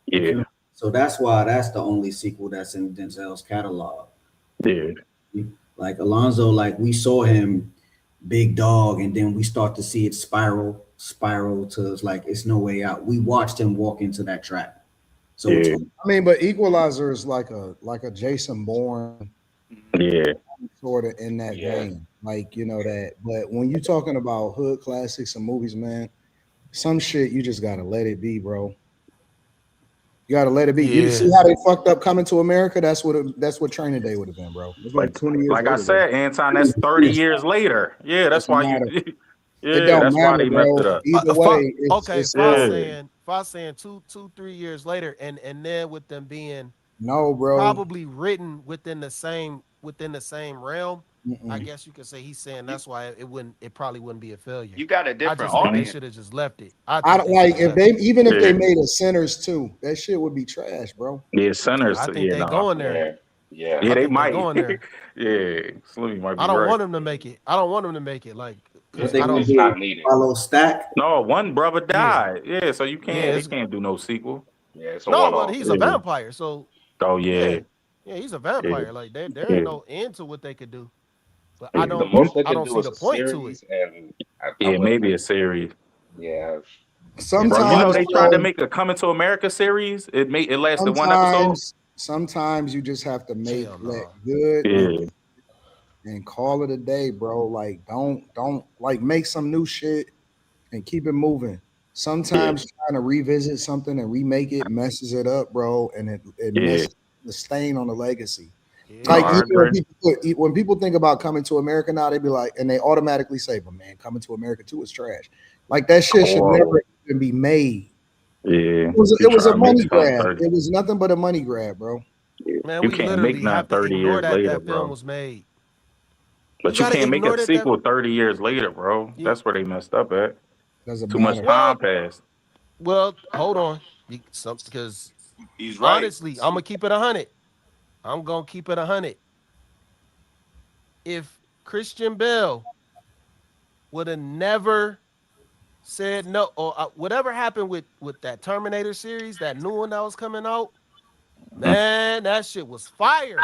Yeah. So that's why that's the only sequel that's in Denzel's catalog. Yeah. Like Alonzo, like we saw him big dog, and then we start to see it spiral to like it's no way out. We watched him walk into that trap. So I mean, but Equalizer is like a Jason Bourne, sort of in that vein, like that. But when you're talking about hood classics and movies, man, some shit you just gotta let it be, bro. You gotta let it be. You see how they fucked up Coming to America? That's what Training Day would have been, bro. It's like 20 years. Like later, I said, Anton, that's 30 years later. Yeah, that's why you. Yeah, that's why they messed it up. Either way, if I saying 2-3 years later, and then with them being probably written within the same realm, I guess you could say he's saying that's why it probably wouldn't be a failure. You got a different I just think audience. they should have just left it. I don't like if they they made a Sinners 2, that shit would be trash, bro. Yeah, Sinners. I think they going there. Yeah, they might. Going there. Yeah, Slimmy might be I don't right. want him to make it. I don't want him to make it. Like, it's not needed. Follow Stack. No, one brother died. Yeah, so you can't. They can't do no sequel. Yeah, but he's a vampire. So. Oh yeah. Yeah, he's a vampire. Yeah. Like there ain't no end to what they could do. But I The don't. most they I could don't do see is the a point to it. series, and Yeah, maybe a series. Yeah. Sometimes Bro, you know they tried to make a Coming to America series. It lasted one episode. Sometimes you just have to let good and call it a day, bro. Like don't like make some new shit and keep it moving. Sometimes trying to revisit something and remake it messes it up, bro, and it messes the stain on the legacy. Like when people think about Coming to America now, they be like, and they automatically say, "But man, Coming to America 2 is trash." Like that shit should never even be made. Yeah, it was a money grab. It was nothing but a money grab, bro. Man, you we can't literally make nothing have to 30 ignore years that later, that bro. film was made. But you can't make a sequel 30 years later, bro. That's where they messed up at. Too much time passed. Well, hold on, because he's right. Honestly, I'm gonna keep it 100. I'm gonna keep it 100. If Christian Bale would have never said no, or whatever happened with that Terminator series, that new one that was coming out, man, that shit was fire.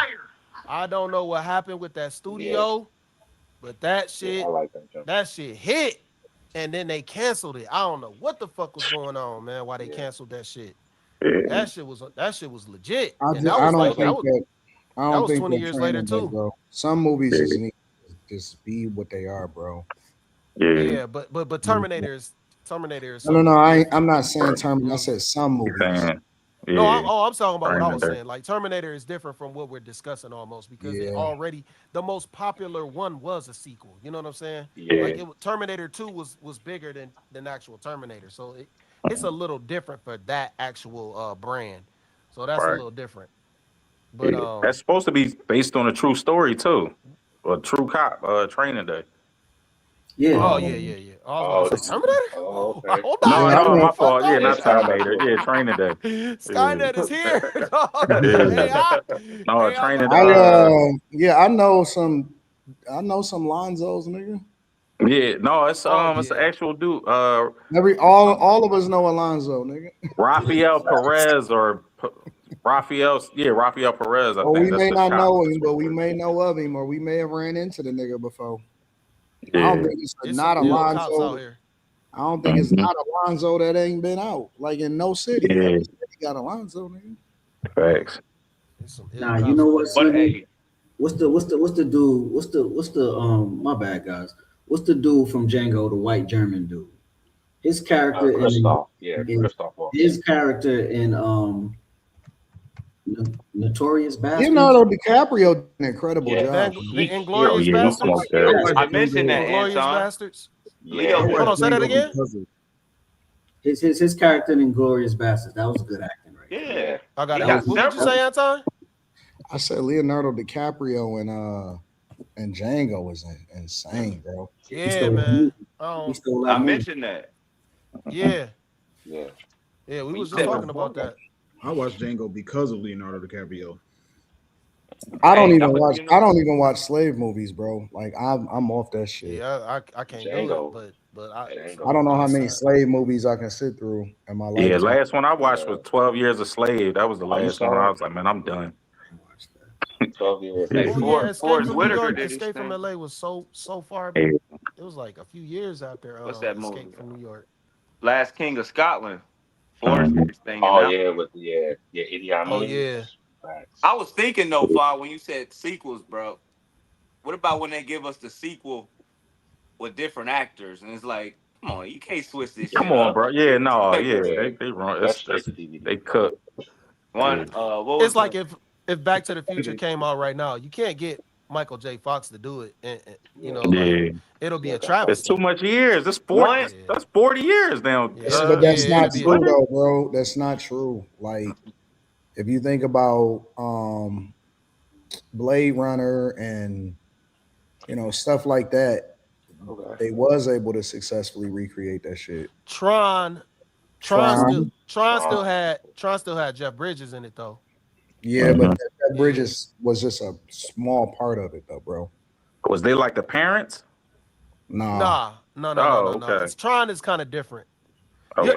I don't know what happened with that studio, but that shit, I like that shit hit, and then they canceled it. I don't know what the fuck was going on, man. Why they canceled that shit? That shit was legit. I don't think 20 years later too, bro. Some movies just need to just be what they are, bro. Yeah, but Terminator is. No. I'm not saying Terminator. I said some movies. No, I'm talking about what I was saying. Like Terminator is different from what we're discussing almost because it already the most popular one was a sequel. You know what I'm saying? Yeah. Like Terminator 2 was bigger than actual Terminator, so it's a little different for that actual brand. So that's a little different. But that's supposed to be based on a true story too, a true cop Training Day. Yeah. Oh yeah. Terminator? Oh, okay. Hold on. No, my fault. Yeah, not Terminator. Yeah, Training Day. Skynet is here. Training Day. I know some Lonzos, nigga. Yeah, no, it's it's an actual dude. All of us know Alonzo, nigga. Rafael Perez or Rafael Perez. I Or think we that's may the not shot. know him, but we may know of him, or we may have ran into the nigga before. I Yeah. don't think it's not Alonzo. I don't think it's not Alonzo that ain't been out. Like in no city. Yeah. Every city got Alonzo, nigga. Facts. Nah, you know what, But Sonny? hey, What's the dude? What's the my bad guys. What's the dude from Django, the white German dude? His character Christoph. Yeah, in Christoph Waltz. his character in Notorious Bastards. Leonardo DiCaprio did an incredible Yeah. job. The Inglorious Bastards. I mentioned that, Inglorious Anton. Bastards. Leo, Hold on, say that again. His character in Inglorious Bastards. That was good acting, right? Yeah. I got He it. got What did you several. say, Anton? I said Leonardo DiCaprio and Django was insane, bro. Yeah, man. I mentioned that. Yeah. Yeah. Yeah, we was just talking about that. I watched Django because of Leonardo DiCaprio. I don't even watch slave movies, bro. Like I'm off that shit. Yeah, I can't do it, but I don't know how many slave movies I can sit through in my life. Yeah, last one I watched was 12 Years a Slave. That was the last one. I was like, man, I'm done. 12 years. Hey, Escape Forrest from New Whitaker York, did his Escape from thing. LA was so far. Hey. It was like a few years after What's that Escape movie? from New York. Last King of Scotland. Forrest did his thing. Oh in that yeah, one. with Idi Amin. Oh yeah. Facts. I was thinking though, Fa, when you said sequels, bro. What about when they give us the sequel with different actors? And it's like, come on, you can't switch this Come shit on, up. bro. Yeah, no, Like, yeah, they run. That's straight to DVD. They cook. One, what was It's like if Back to the Future came out right now, you can't get Michael J. Fox to do it, and you know, like, it'll be a travesty. It's too much years. It's 40. That's 40 years now. But that's not true though, bro. That's not true. Like if you think about Blade Runner and stuff like that, they was able to successfully recreate that shit. Tron still had Jeff Bridges in it though. Yeah, but that Bridges was just a small part of it though, bro. Was they like the parents? Nah. No. Okay. Tron is kind of different. Okay.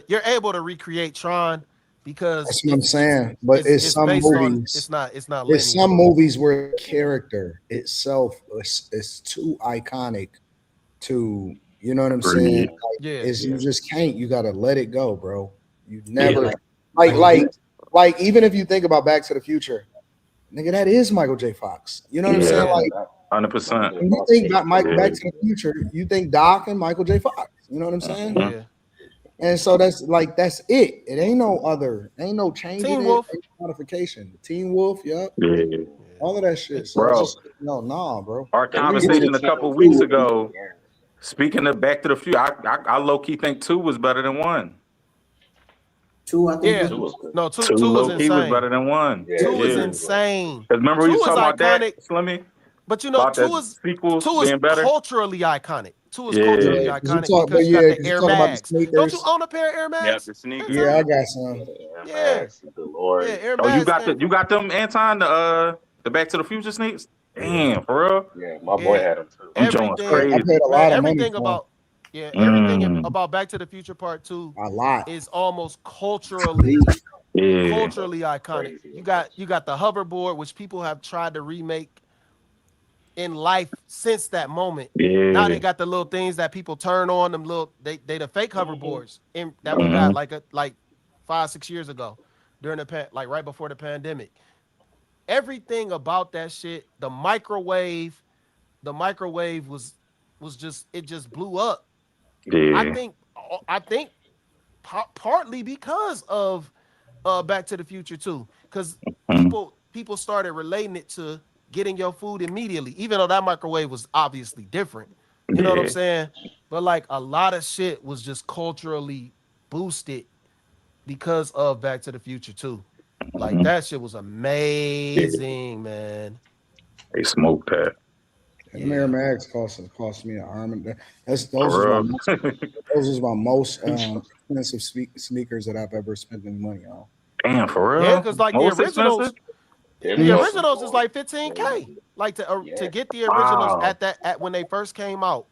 You're able to recreate Tron because that's what I'm saying. But it's some based movies. On, it's not. There's some movies where the character itself is too iconic to, you know what I'm saying? Like, you just can't. You gotta let it go, bro. You never like even if you think about Back to the Future, nigga, that is Michael J. Fox. You know what I'm saying? Like 100%. when you think about Back to the Future, you think Doc and Michael J. Fox. You know what I'm saying? Yeah. And so that's it. It ain't no change. Teen Wolf. Modification. Teen Wolf, yep. Yeah. All of that shit. So Bro. it's just, bro. Our conversation a couple weeks ago, speaking of Back to the Future, I low-key think 2 was better than 1. 2, I think. Yeah. was good. No, 2 2 was low-key insane. was better than 1. 2 is insane. Because remember we 2 was is talking about iconic. that, Slimmy? But you know, About 2 that is sequels 2 is being better? culturally iconic. 2 is culturally iconic talk- because you but got yeah, the 'cause Air you talk about the Max. sneakers. Don't you own a pair of Air Max? Yeah, the sneakers. Yeah, I got some. Yeah. The Lord. Yeah, Air Oh, you Max. got you got them, Anton, the Back to the Future sneaks? Damn, for real? Yeah, my boy had them too. Them joints crazy. I paid a lot of money Everything for about everything Mm. about Back to the Future Part 2 a lot. is almost culturally iconic. You got the hoverboard, which people have tried to remake in life since that moment. Yeah. Now they got the little things that people turn on, them little they the fake hoverboards that we got like 5-6 years ago during the right before the pandemic. Everything about that shit, the microwave was just, it just blew up. Yeah. I think partly because of Back to the Future too, because people started relating it to getting your food immediately, even though that microwave was obviously different. You know what I'm saying? But like a lot of shit was just culturally boosted because of Back to the Future too. Like that shit was amazing, man. They smoked that. Air Max cost me an arm. And those are my most expensive sneakers that I've ever spent any money on. Damn, for real? Yeah, because like Most the originals, expensive? the originals is like $15K. Like to get the originals at when they first came out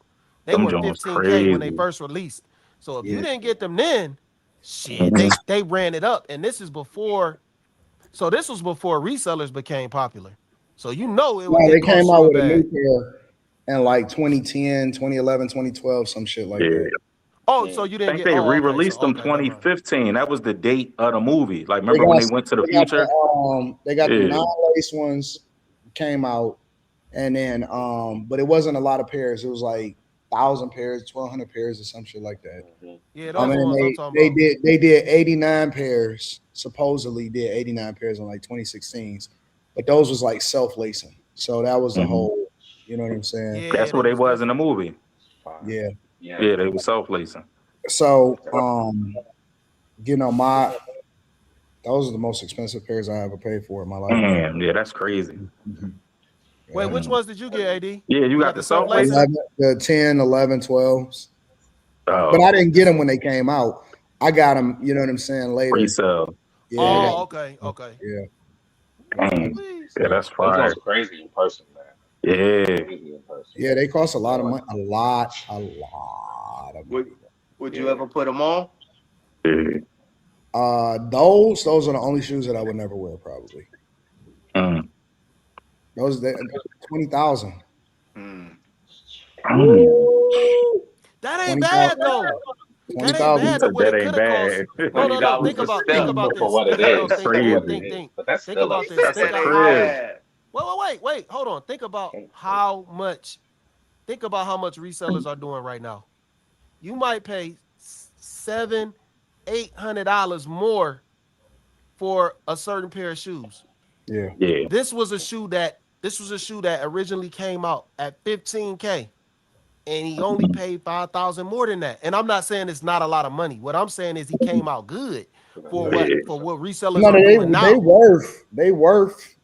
They were 15K when they first released. So if you didn't get them then, shit, they ran it up. And this is before. So this was before resellers became popular. So you know They cost came you out a with a bag. new pair in like 2010, 2011, 2012, some shit like that. Oh, so you I didn't think get? they Oh, re-released them never mind. 2015. That was the date of the movie. Like, remember when they went to the future? They got the non-lace ones came out, and then but it wasn't a lot of pairs. It was like 1,000 pairs, 1,200 pairs, or some shit like that. Yeah, those ones I'm talking they about. they did 89 pairs. Supposedly did 89 pairs in like 2016s, but those was like self-lacing. So that was the whole. You know what I'm saying? Yeah, that's what they was in the movie. Yeah. Yeah, they were self-lacing. So you know, those are the most expensive pairs I ever paid for in my life. Man, yeah, that's crazy. Wait, which ones did you get, AD? Yeah, you got the self-lacing? 11, the 10, 11, 12s. Oh. But I didn't get them when they came out. I got them, you know what I'm saying, later. Resale. Yeah. Okay. Yeah. Dang. Yeah, that's fire. That sounds crazy in person, man. Yeah. Yeah, they cost a lot of money. A lot of money. Would you ever put them on? Those are the only shoes that I would never wear, probably. Those 20,000. That ain't bad though. That ain't bad. But what it could have cost. No. Think about this. For what it is. Think. But that's Think still about a this. Think of how. Wait. Hold on. Think about how much resellers are doing right now. You might pay $700-800 more for a certain pair of shoes. Yeah. This was a shoe that originally came out at $15K, and he only paid $5,000 more than that. And I'm not saying it's not a lot of money. What I'm saying is he came out good for what resellers are doing now. They worth.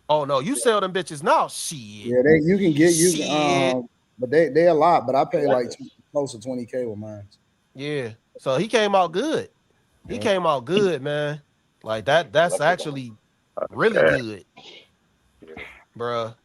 Oh no, you sell them bitches now. Shit. Yeah, you can get but they a lot. But I pay like close to 20K with mine. Yeah. So he came out good. He came out good, man. Like that's actually really good. Bruh.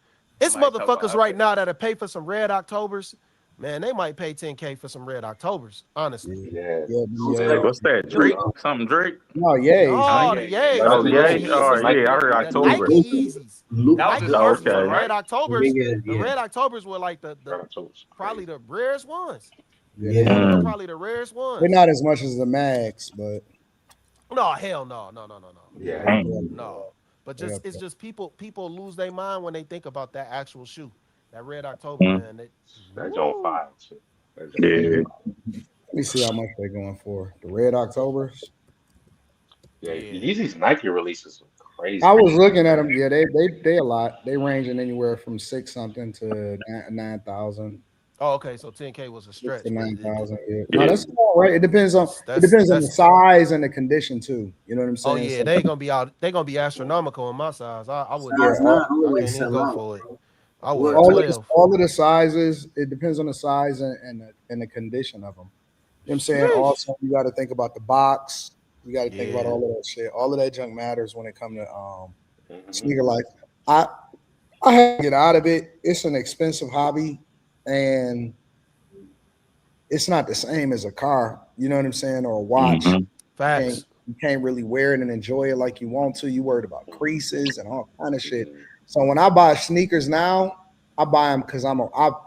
It's motherfuckers right now that'll pay for some Red Octobers. Man, they might pay 10K for some Red Octobers, honestly. Yeah. What's that? Drake? Something Drake? No, Yay. Oh, the Yay. Oh, Yay. Oh, yeah. I heard October. Nike Yeezys. Nike Yeezys. The Red Octobers. The Red Octobers were like the probably the rarest ones. Yeah. Probably the rarest ones. They're not as much as the Max, but no, hell no. Yeah. No. But it's just people lose their mind when they think about that actual shoe. That Red October, man. That's on fire. Yeah. Let me see how much they're going for. The Red Octobers. Yeah, these Nike releases are crazy. I was looking at them. Yeah, they a lot. They ranging anywhere from 6 something to 9,000. Oh, okay. So 10K was a stretch. 9,000. Yeah. No, that's all right. It depends on the size and the condition too. You know what I'm saying? Oh yeah, they're gonna be astronomical in my size. I wouldn't. I can't even go for it. I would. All of the sizes. It depends on the size and the condition of them. You know what I'm saying? Also, you got to think about the box. You got to think about all of that shit. All of that junk matters when it comes to sneaker life. I have to get out of it. It's an expensive hobby, and it's not the same as a car. You know what I'm saying? Or a watch. Facts. You can't really wear it and enjoy it like you want to. You worried about creases and all kind of shit. So when I buy sneakers now, I buy them because I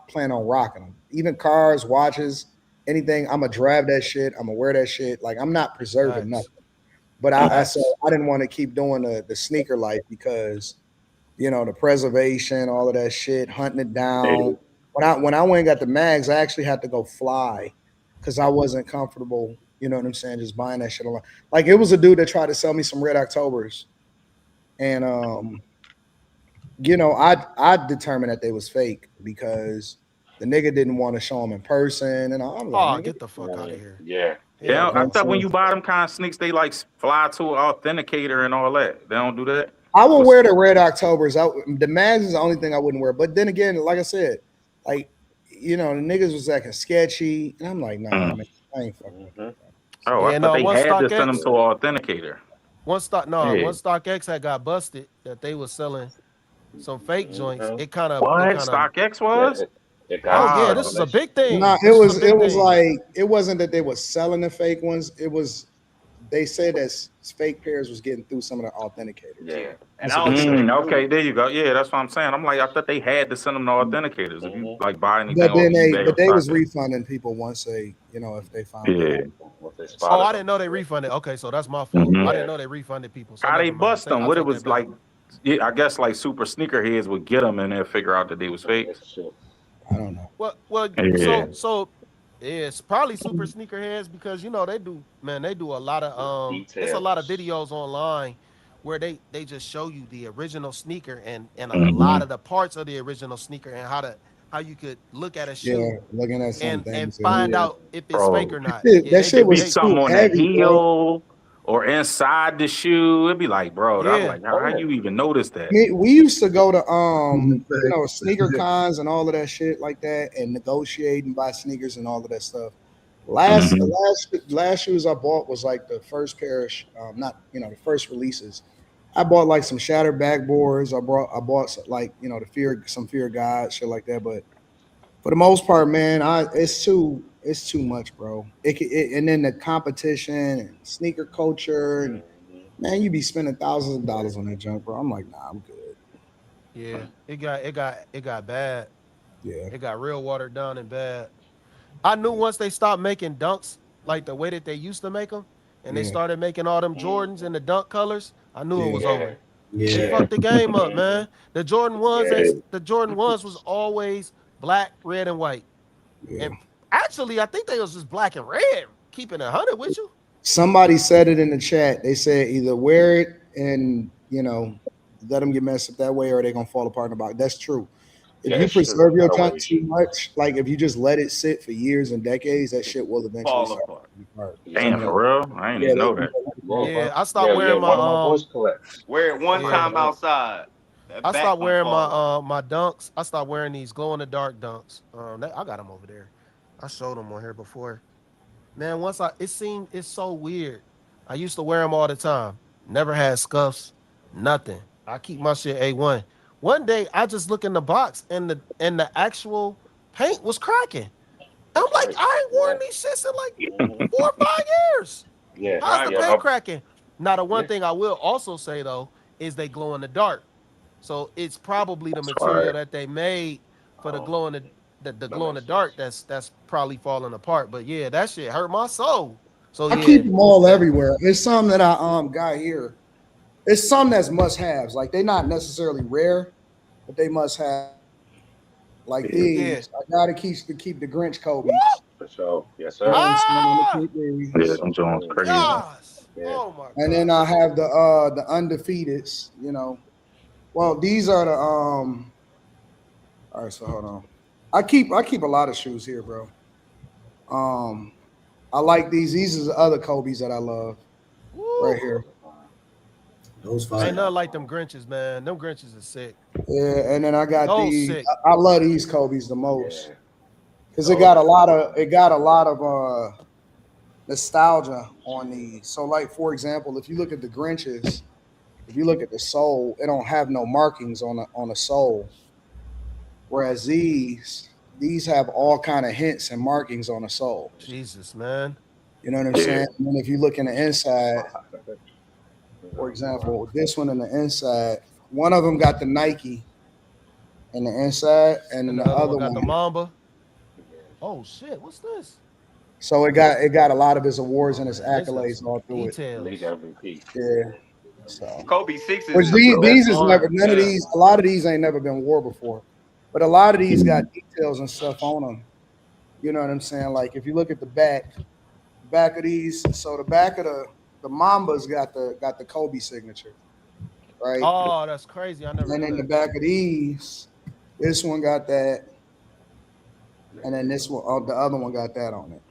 plan on rocking them. Even cars, watches, anything. I'm gonna drive that shit. I'm gonna wear that shit. Like I'm not preserving nothing. But I didn't want to keep doing the sneaker life because, you know, the preservation, all of that shit, hunting it down. When I went and got the mags, I actually had to go fly because I wasn't comfortable. You know what I'm saying? Just buying that shit alone. Like it was a dude that tried to sell me some Red Octobers, and you know, I determined that they was fake because the nigga didn't want to show them in person, and I'm like, get the fuck out of here. Yeah, I thought when you buy them kind of sneaks, they like fly to an authenticator and all that. They don't do that. I would wear the Red Octobers. The mags is the only thing I wouldn't wear. But then again, like I said, like you know, the niggas was acting sketchy, and I'm like, nah, man, I ain't fucking with that. Oh, I thought they had to send them to an authenticator. Once StockX had got busted that they was selling some fake joints. It kind of StockX was? Oh yeah, this is a big thing. No, This is a big it was thing. like it wasn't that they were selling the fake ones. It was they said that fake pairs was getting through some of the authenticators. Yeah, and That's I what don't they think said. they Okay, there you go. Yeah, that's what I'm saying. I'm like, I thought they had to send them to authenticators. If you like buy anything But off then eBay or they was something. refunding people once they, if they found Yeah. it. Oh, I didn't know they refunded. Okay, so that's my fault. I didn't know they refunded people. So How they never mind. bust them? I What it take that was back. like? Yeah, I guess like super sneakerheads would get them and then figure out that they was fake. I don't know. Well, Yeah. so yeah, it's probably super sneakerheads because they do a lot of it's a lot of videos online where they just show you the original sneaker and a lot of the parts of the original sneaker and how you could look at a shoe Looking at some and things. find out if it's fake or not. That shit It'd be was too something on the heavy, bro. heel or inside the shoe. It'd be like, bro, I'm Yeah. like, how you even notice that? We used to go to sneaker cons and all of that shit like that and negotiate and buy sneakers and all of that stuff. Last shoes I bought was like the first pair of not the first releases. I bought like some shattered backboards. I bought some Fear God shit like that. But for the most part, man, it's too much, bro. And then the competition and sneaker culture and man, you be spending thousands of dollars on that junk, bro. I'm like, nah, I'm good. Yeah, it got bad. Yeah, it got real watered down and bad. I knew once they stopped making dunks like the way that they used to make them, and they started making all them Jordans in the dunk colors. I knew it was over. They fucked the game up, man. The Jordan ones was always black, red, and white. And actually, I think they was just black and red. Keeping 100 with you. Somebody said it in the chat. They said either wear it and let them get messed up that way, or they're gonna fall apart in the box. That's true. If you preserve your junk too much, like if you just let it sit for years and decades, that shit will eventually fall start apart. Damn, for real? I didn't even know that. Yeah, I stopped wearing my one of my boys collects. Wear it one time outside. I stopped wearing my dunks. I stopped wearing these glow in the dark dunks. I got them over there. I showed them on here before. Man, it's so weird. I used to wear them all the time. Never had scuffs, nothing. I keep my shit A1. One day I just look in the box and the actual paint was cracking. I'm like, I ain't worn these shits in like 4 or 5 years. Yeah, how's the paint cracking? Now the one thing I will also say though is they glow in the dark. So it's probably the material that they made for the glow in the glow in the dark that's probably falling apart. But yeah, that shit hurt my soul. So I keep them all everywhere. It's some that I got here. It's some that's must haves. Like they're not necessarily rare, but they must have. Like these, I gotta keep the Grinch Kobe's. For sure, yes sir. Yeah, them Jones crazy. Oh my God. And then I have the undefeateds. Well, these are the All right, so hold on. I keep a lot of shoes here, bro. I like these. These are the other Kobe's that I love. Right here. Those fire. Ain't nothing like them Grinches, man. Them Grinches are sick. Yeah, and then I got Those these. sick. I love these Kobe's the most because it got a lot of nostalgia on these. So, like for example, if you look at the Grinches, if you look at the sole, it don't have no markings on the sole, whereas these have all kind of hints and markings on the sole. Jesus, man. You know what I'm saying? And then if you look in the inside, for example, this one in the inside, one of them got the Nike in the inside, and then the other one got the Mamba. Oh shit, what's this? So it got a lot of his awards and his accolades all through it. League MVP. Yeah. So Kobe 6 is which these is never none of these. A lot of these ain't never been wore before, but a lot of these got details and stuff on them. You know what I'm saying? Like if you look at the back of these, so the back of the Mamba's got the Kobe signature, right? Oh, that's crazy. I never. And then the back of these, this one got that, and then this one, the other one got that on it.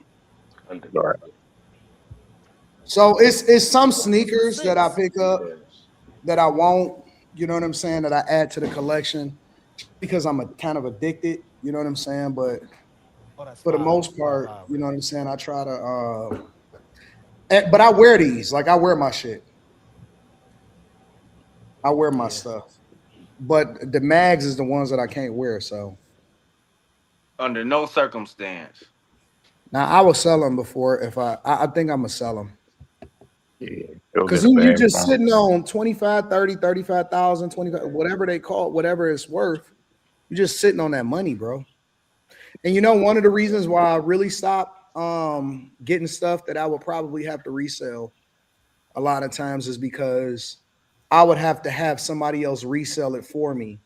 So it's some sneakers that I pick up that I won't, you know what I'm saying, that I add to the collection because I'm kind of addicted, you know what I'm saying? But for the most part, you know what I'm saying, I try to but I wear these, like I wear my shit. I wear my stuff. But the mags is the ones that I can't wear, so Under no circumstance. Now I will sell them before if I think I'm gonna sell them. Yeah, go Because get a you bag just from 'em. sitting on 25, 30, 35,000, 25, whatever they call it, whatever it's worth. You're just sitting on that money, bro. And you know, one of the reasons why I really stopped getting stuff that I would probably have to resell a lot of times is because I would have to have somebody else resell it for me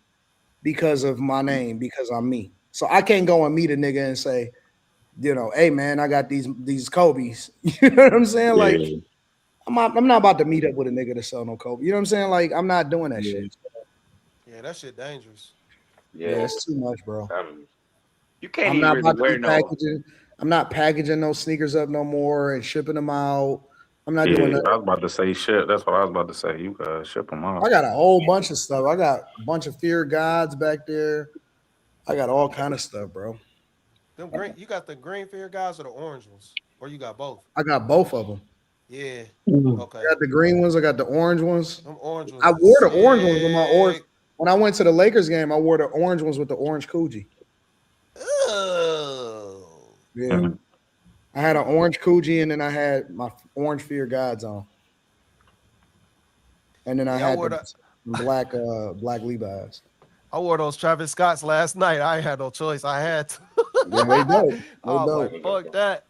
because of my name, because I'm me. So I can't go and meet a nigga and say, you know, hey man, I got these Kobe's. You know what I'm saying? Like, Yeah. I'm not about to meet up with a nigga to sell no Kobe. You know what I'm saying? Like, I'm not doing that shit. Yeah, that shit dangerous. Yeah, it's too much, bro. You can't I'm even not really about to wear be no. packaging. I'm not packaging no sneakers up no more and shipping them out. I'm not doing Yeah, that. I was about to say shit. That's what I was about to say. You ship them out. I got a whole bunch of stuff. I got a bunch of fear gods back there. I got all kind of stuff, bro. Them green, you got the green fear guys or the orange ones, or you got both? I got both of them. Yeah. Okay. I got the green ones. I got the orange ones. Them orange ones. I Is wore the orange ones with my orange. sick. When I went to the Lakers game, I wore the orange ones with the orange Coogee. Oh. Yeah. I had an orange Coogee and then I had my orange fear gods on. And then I Yeah, I had wore the black Levi's. I wore those Travis Scotts last night. I ain't had no choice. I had to. Yeah, they dope. They I was dope. like, fuck that.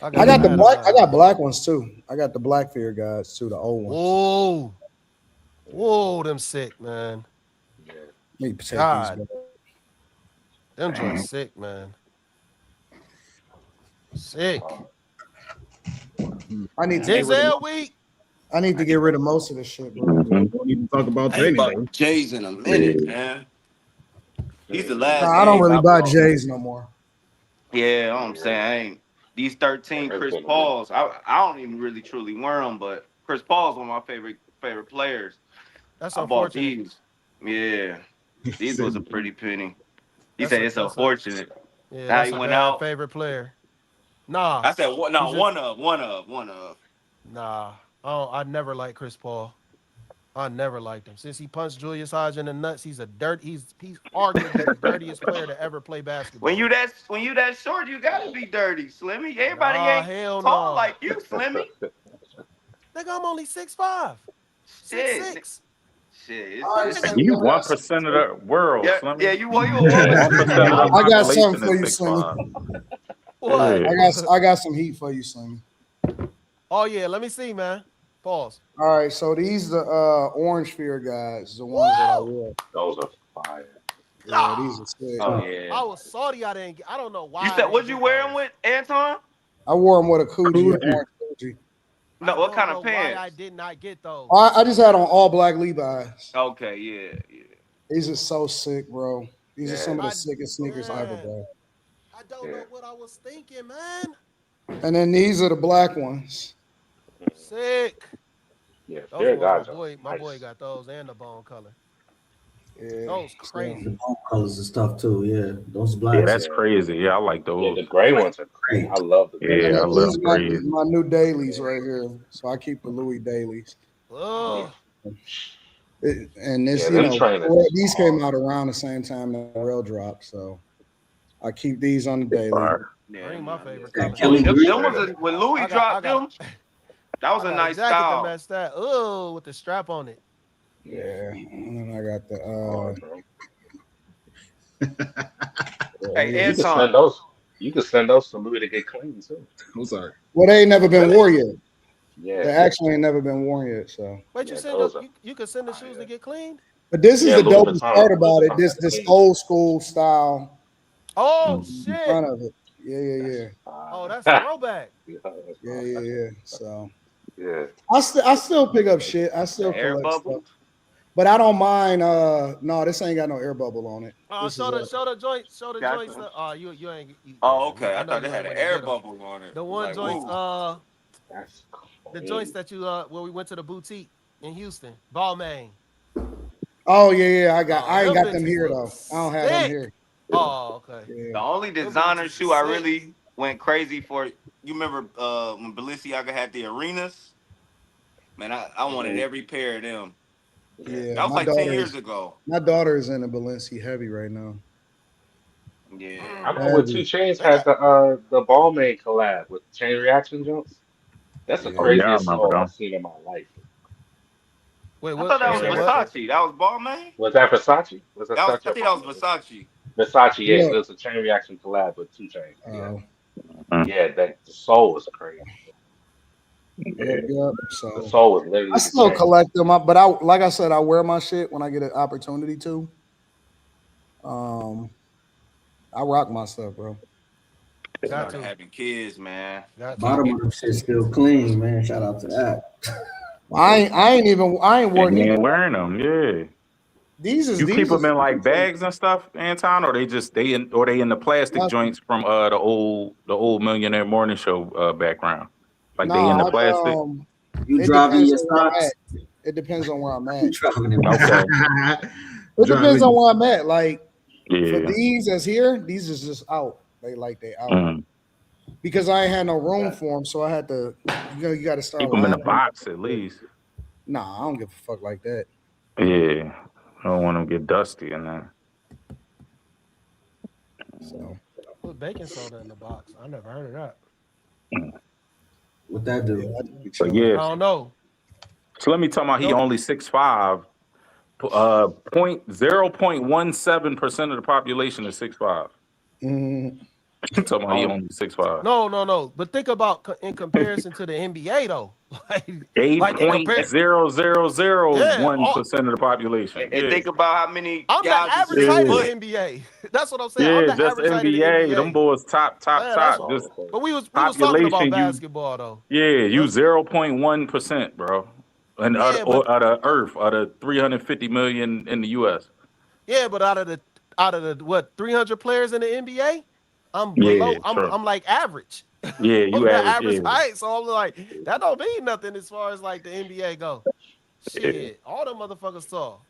I got the black. I got black ones too. I got the black fear gods too, the old ones. Whoa. Whoa, them sick, man. Let me take God. these back. Them joints sick, man. Sick. I need to get rid of. Denzel week. I need to get rid of most of this shit, bro. Don't even talk about I that ain't anymore. bought J's in a minute, man. He's the last. Nah, I don't J's really buy bought. J's no more. Yeah, I'm saying I ain't these 13 Chris Pauls. I don't even really truly wear them, but Chris Paul's one of my favorite players. That's I bought unfortunate. these. Yeah, these was a pretty penny. He That's said a- it's that's a- unfortunate. Yeah, How that's he a went bad out. favorite player. Nah. I said no, He's just- one of. Nah. I never liked Chris Paul. I never liked him. Since he punched Julius Hodge in the nuts, he's arguably the dirtiest player to ever play basketball. When you that short, you gotta be dirty, Slimmy. Everybody Nah, ain't hell tall no. like you, Slimmy. Nigga, I'm only 6'5". 6'6". Shit. You 1% of the world, Yeah, Slimmy. yeah, you a 1% of the I got something population for you, is Slimmy. 6'5". What? Yeah. I got some heat for you, Slimmy. Oh yeah, let me see, man. Pause. All right, so these the orange fear guys, the ones that I wore. Those are fire. Yeah, these are sick. Oh yeah. I was salty. I don't know why. You said what'd you wear them with, Anton? I wore them with a Coogee, an orange Coogee. No, what kind of pants? Why I did not get those. I just had on all black Levi's. Okay, yeah. These are so sick, bro. These are some of the sickest sneakers ever, bro. I don't know what I was thinking, man. And then these are the black ones. Sick. Yeah, Those fear ones, gods my boy got those and the bone color. Yeah, those crazy. The bone colors and stuff too. Yeah, those blacks. Yeah, that's crazy. Yeah, I like those. Yeah, the gray ones are great. I love the gray. Yeah, I love These are grays. my new dailies right here. So I keep the Louis dailies. Oh. And this, Yeah, these came out around the same time the rail dropped. So I keep these on the daily. Yeah, my favorite them color. was when Louis dropped them. That was a nice jacket style. to match that. Oh, with the strap on it. Yeah, and then I got the. Hey, you Anton. can send those to Louis to get clean too. I'm sorry. Well, they ain't never been worn yet. Yeah, they actually ain't never been worn yet. So. Wait, you can send the shoes to get cleaned? But this is the Louis dopest Vuitton. part about Louis it. Vuitton This clean. old school style. Oh In shit! front of it. Yeah. Oh, that's throwback. Yeah. So. Yeah. I still pick up shit. I still Air collect bubble. stuff. But I don't mind. No, this ain't got no air bubble on it. Show the joints. Gotcha. You ain't. Oh, okay. I know thought you they had ain't an went and air get 'em. bubble on it. The one Like, joints. whoa. That's The joints that you where we went to the boutique in Houston, Balmain. Oh yeah. I ain't them got them bitches here look though. I don't have them sick. here. Oh, okay. The only Them designer bitches shoe I sick. really went crazy for. You remember when Balenciaga had the arenas? Man, I wanted every pair of them. Yeah, That was like 10 years ago. My daughter is in a Balenci heavy right now. Yeah. I remember when 2 Chainz had the Balmain collab with Chain Reaction Jones. That's the Oh yeah, I craziest remember song I've them. seen in my life. Wait, I what? thought that You Chain was said what? Reaction. Versace. That was Balmain? Was that Versace? Was That was Versace I or think that was Balmain? Versace. Versace, yeah. It Look, was a Chain Reaction collab with 2 Chainz. Yeah. Mm. Yeah, that the soul was crazy. yep. The So soul was I literally the still chain. collect them, but I like I said, I wear my shit when I get an opportunity to. I rock my stuff, bro. Got Started to. having kids, man. Got to. Bottom of the shit still clean, man. Shout out to that. I ain't worn And you these. ain't wearing them, yeah. You keep them in like bags and stuff, Anton, or they in the plastic joints from the old Millionaire Morning Show background, like they in the Nah, plastic. You it dropping depends your on where I'm socks? at. It depends on where I'm You at. dropping them? Okay. It depends on where I'm at. Like for Yeah. these that's here, these is just out. They out Mm. because I ain't had no room for them, so I had to. You got to start Keep them in the lining. box at least. Nah, I don't give a fuck like that. Yeah. I don't want them to get dusty in there. So Put baking soda in the box. I never heard of that. What that do? But yeah. I don't know. So let me tell you, he only 6'5". 0.17% of the population is 6'5". Talking about he only 6'5". No. But think about in comparison to the NBA though. like in 8.0001% of the population. And think about how many I'm the guys is average 6 height of foot. the NBA. That's what I'm saying. Yeah, I'm the just average height of the NBA. NBA. Them boys top. Man, Just but we was talking about population. basketball though. You 0.1%, bro. And Yeah, out of the earth, out of 350 million in the U.S. Yeah, but out of the what 300 players in the NBA, I'm below. Yeah, sure. I'm like average. Yeah, I'm you the average. average height, so I'm like that don't mean nothing as far as like the NBA go. Shit, all them motherfuckers tall.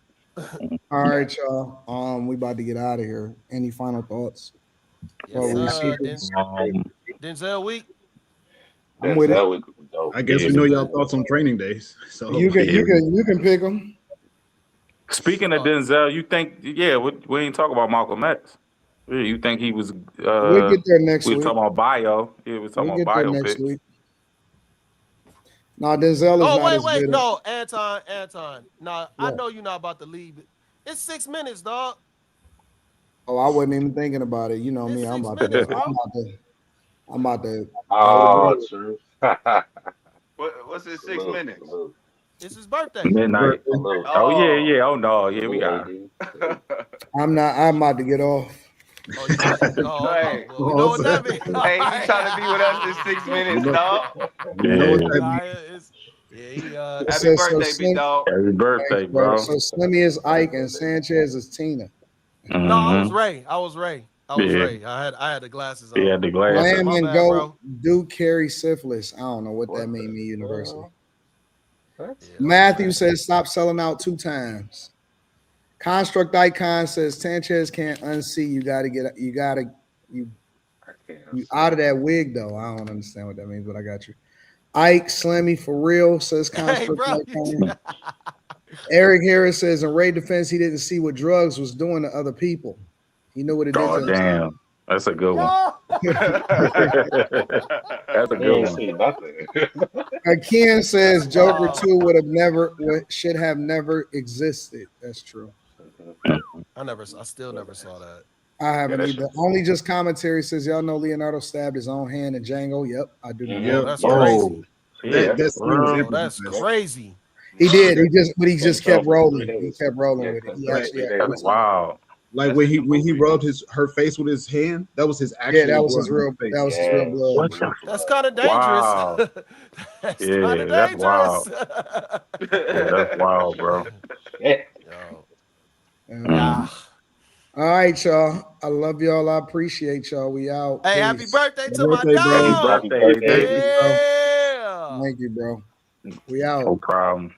all right, y'all. We about to get out of here. Any final thoughts? Denzel week. I'm with it. I guess we know y'all thoughts on training days. So You can pick them. Speaking of Denzel, you think? Yeah, we ain't talk about Malcolm X. Yeah, you think he was? We'll get there next we week. talking about bio. Yeah, we talking about We'll get there next biopics. week. No, Denzel is not as good. No, Anton. Nah, I know you're not about to leave. It's 6 minutes, dog. Oh, I wasn't even thinking about it. You know me. I'm about to. Oh, true. What's his 6 minutes? It's his birthday. Midnight. Oh yeah. Oh no, yeah, we got. I'm about to get off. Oh, you about to, well, we know what that means. Hey, you trying to be with us in 6 minutes, dog? You know what that means. Happy birthday, big dog. Happy birthday, bro. So Slimmy is Ike and Sanchez is Tina. No, I was Ray. I was Ray. I had the glasses on. He had the glasses. Lamb My and bad, go bro. do carry syphilis. I don't know what that mean universally. Matthew says stop selling out 2 times. Construct Icon says Sanchez can't unsee. You out of that wig though. I don't understand what that means, but I got you. Ike Slimmy for real says Construct Icon. Eric Harris says in Ray defense he didn't see what drugs was doing to other people. He knew what it did to himself. Damn. That's a good one. That's a good one. See nothing. Ken says Joker 2 should have never existed. That's true. I still never saw that. I haven't either. Only just commentary says y'all know Leonardo stabbed his own hand in Django. Yep, I do know. Yep. That's crazy. That's crazy. He did. He just kept rolling. He kept rolling with it. He actually That's wild. Like when he rubbed her face with his hand, that was his actual. Yeah, that was his real. That was his real blood. That's kind of dangerous. Wow. That's Yeah, kind of that's dangerous. wild. Yeah, that's wild, bro. All right, y'all. I love y'all. I appreciate y'all. We out. Hey, Peace. happy birthday to my bro. dog. Happy birthday. Thank you, bro. We out. No problem.